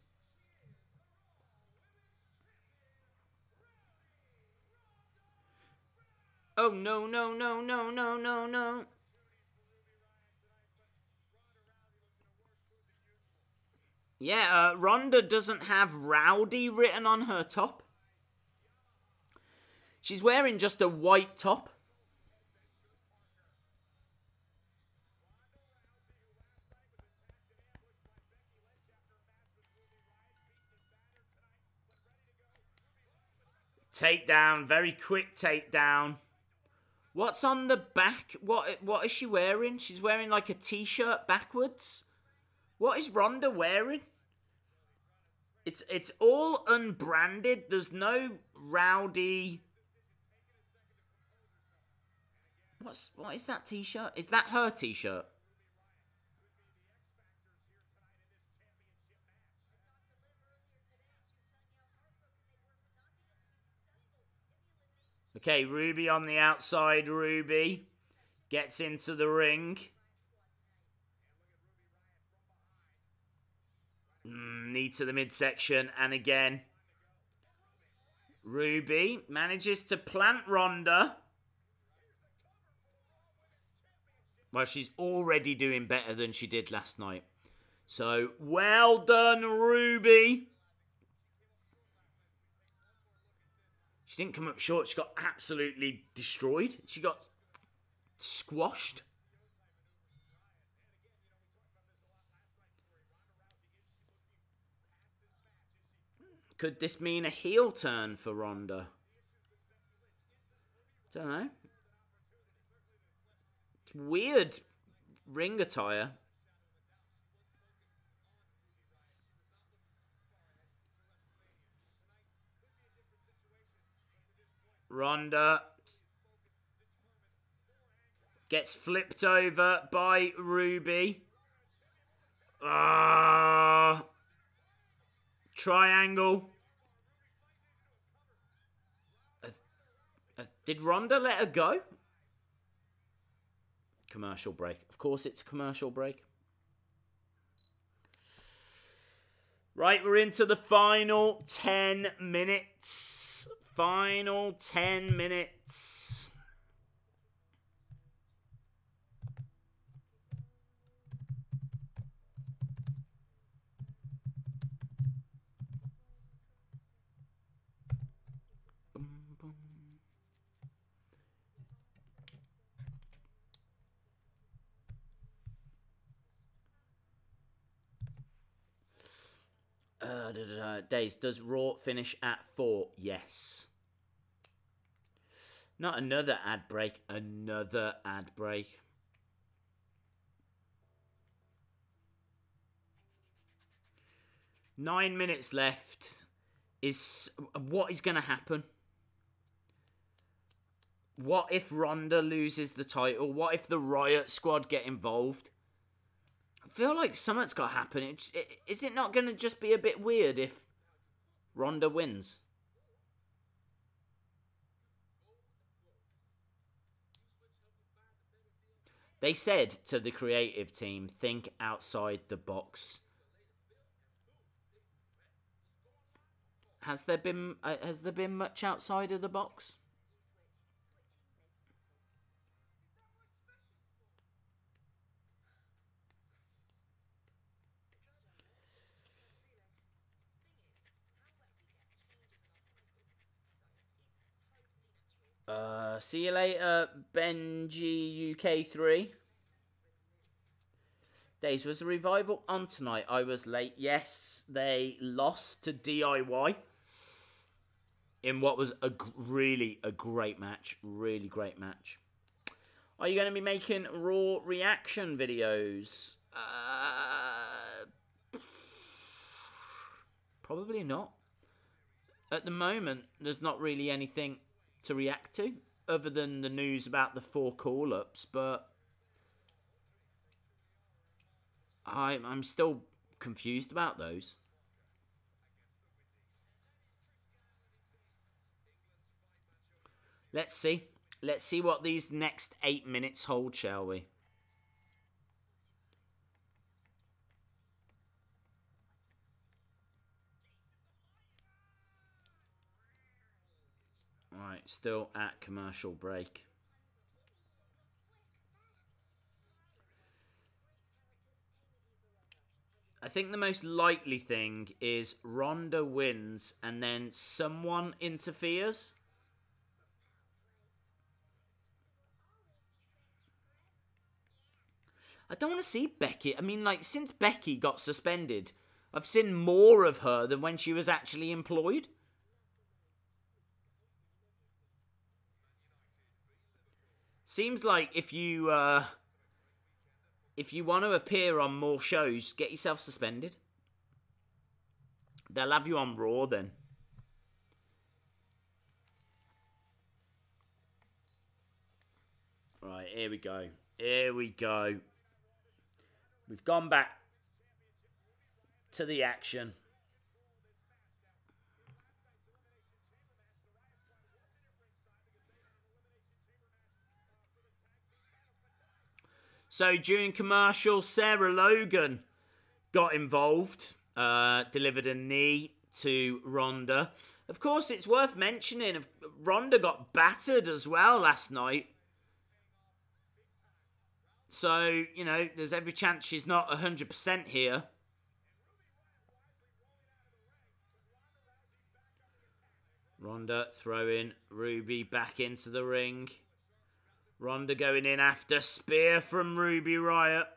Oh, no, no, no, no, no, no, no. Yeah, Ronda doesn't have Rowdy written on her top. She's wearing just a white top. Takedown, very quick takedown. What's on the back? What is she wearing? She's wearing like a t-shirt backwards. What is Ronda wearing? It's all unbranded. There's no Rowdy. What is that t-shirt? Is that her t-shirt? Okay, Ruby on the outside. Ruby gets into the ring. Knee to the midsection, and again. Ruby manages to plant Ronda. Well, she's already doing better than she did last night. So, well done, Ruby. She didn't come up short. She got absolutely destroyed. She got squashed. Could this mean a heel turn for Ronda? Don't know. It's weird ring attire. Ronda gets flipped over by Ruby. Triangle. Did Ronda let her go? Commercial break. Of course it's a commercial break. Right, we're into the final 10 minutes. Final 10 minutes. Days, does Raw finish at 4? Yes. Not another ad break. Another ad break. Nine minutes left. What is going to happen? What if Ronda loses the title? What if the Riot Squad get involved? I feel like something's got to happen. Is it not going to just be a bit weird if Ronda wins? They said to the creative team, think outside the box. Has there been much outside of the box? See you later, Benji UK3. Days, was the revival on tonight? I was late. Yes, they lost to DIY in what was really a great match. Really great match. Are you going to be making Raw reaction videos? Probably not. At the moment, there's not really anything to react to other than the news about the 4 call-ups, but I'm still confused about those. Let's see. Let's see what these next 8 minutes hold, shall we? Right, still at commercial break. I think the most likely thing is Ronda wins and then someone interferes. I don't want to see Becky. I mean, like, since Becky got suspended, I've seen more of her than when she was actually employed. Seems like if you want to appear on more shows, get yourself suspended. They'll have you on Raw then. Right, here we go. Here we go. We've gone back to the action. So during commercial, Sarah Logan got involved, delivered a knee to Ronda. Of course, it's worth mentioning, Ronda got battered as well last night. So, you know, there's every chance she's not 100% here. Ronda throwing Ruby back into the ring. Ronda going in after spear from Ruby Riott.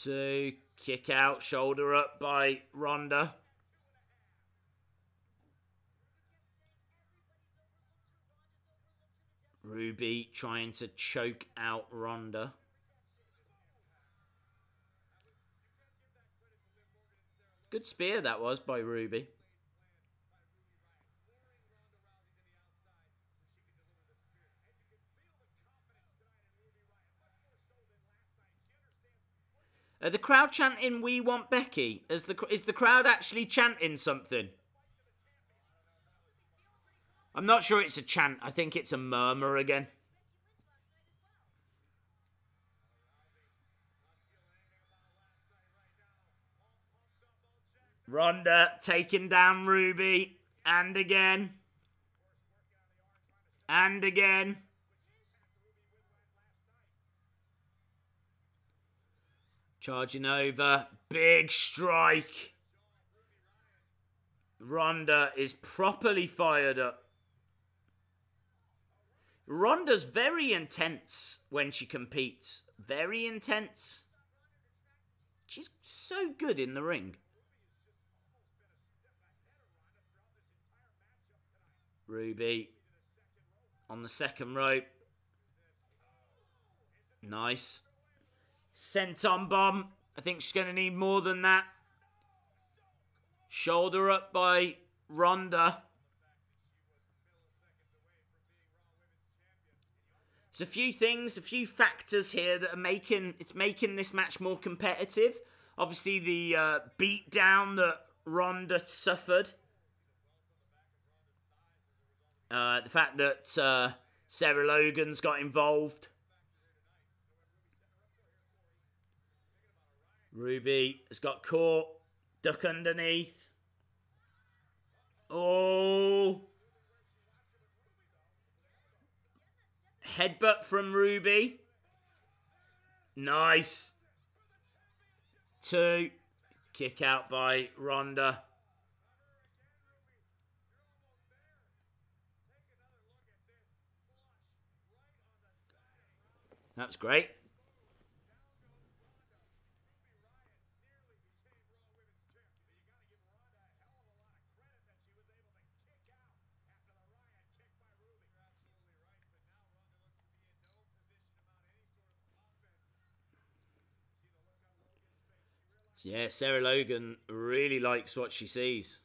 2, kick out, shoulder up by Ronda. Ruby trying to choke out Ronda. Good spear that was by Ruby. Are the crowd chanting "We want Becky"? Is the crowd actually chanting something? I'm not sure it's a chant. I think it's a murmur again. Ronda taking down Ruby. And again. And again. Charging over. Big strike. Ronda is properly fired up. Ronda's very intense when she competes. Very intense. She's so good in the ring. Ruby on the second rope. Nice. Senton bomb. I think she's going to need more than that. Shoulder up by Ronda. There's a few things, a few factors here that are making this match more competitive. Obviously, the beatdown that Ronda suffered. The fact that Sarah Logan's got involved. Ruby has got caught. Duck underneath. Oh. Headbutt from Ruby. Nice. 2. Kick out by Ronda. That's great. Yeah, Sarah Logan really likes what she sees.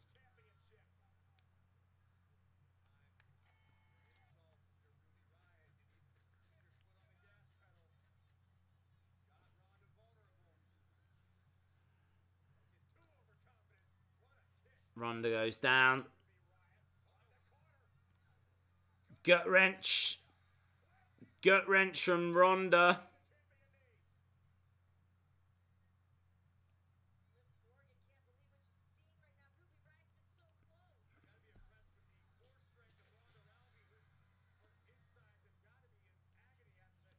Ronda goes down. Gut wrench. Gut wrench from Ronda.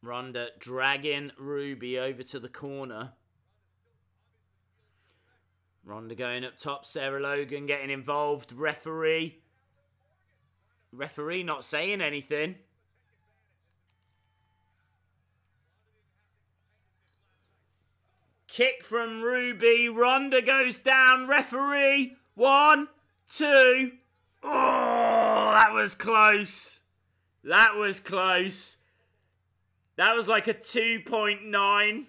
Ronda dragging Ruby over to the corner. Ronda going up top. Sarah Logan getting involved. Referee not saying anything. Kick from Ruby. Ronda goes down. Referee. 1, 2. Oh, that was close. That was close. That was like a 2.9.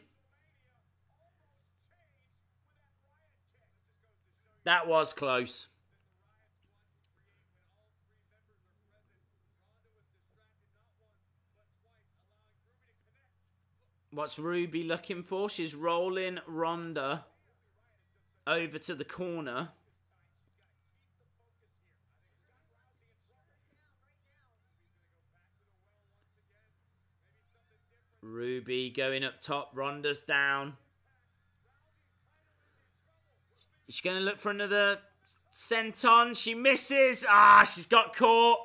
That was close. What's Ruby looking for? She's rolling Ronda over to the corner. Ruby going up top. Ronda's down. She's going to look for another senton. She misses. Ah, she's got caught.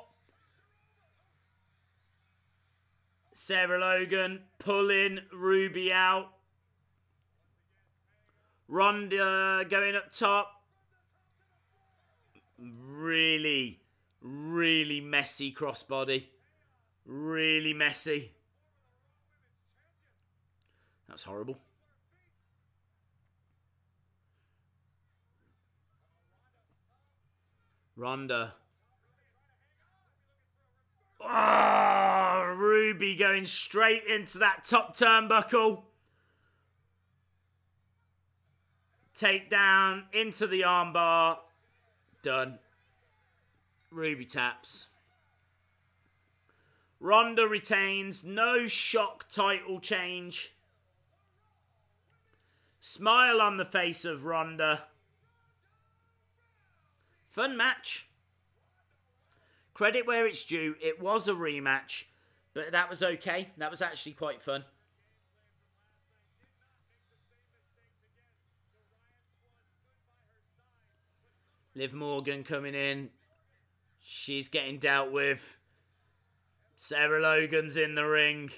Sarah Logan pulling Ruby out. Ronda going up top. Really, really messy crossbody. Really messy. That's horrible. Ronda. Oh, Ruby going straight into that top turnbuckle. Takedown into the armbar. Done. Ruby taps. Ronda retains. No shock title change. Smile on the face of Ronda. Fun match. Credit where it's due. It was a rematch, but that was okay. That was actually quite fun. Liv Morgan coming in. She's getting dealt with. Sarah Logan's in the ring.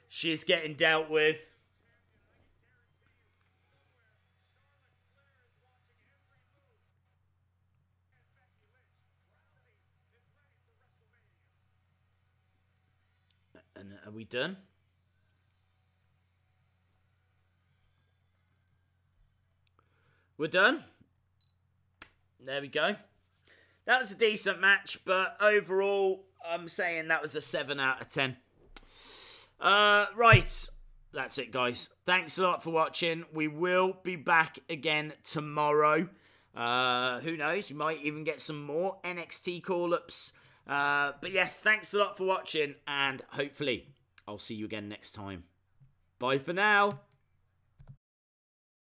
She's getting dealt with. And are we done? We're done. There we go. That was a decent match, but overall, I'm saying that was a 7 out of 10. Right. That's it, guys. Thanks a lot for watching. We will be back again tomorrow. Who knows? We might even get some more NXT call-ups. But yes, thanks a lot for watching, and hopefully I'll see you again next time. Bye for now.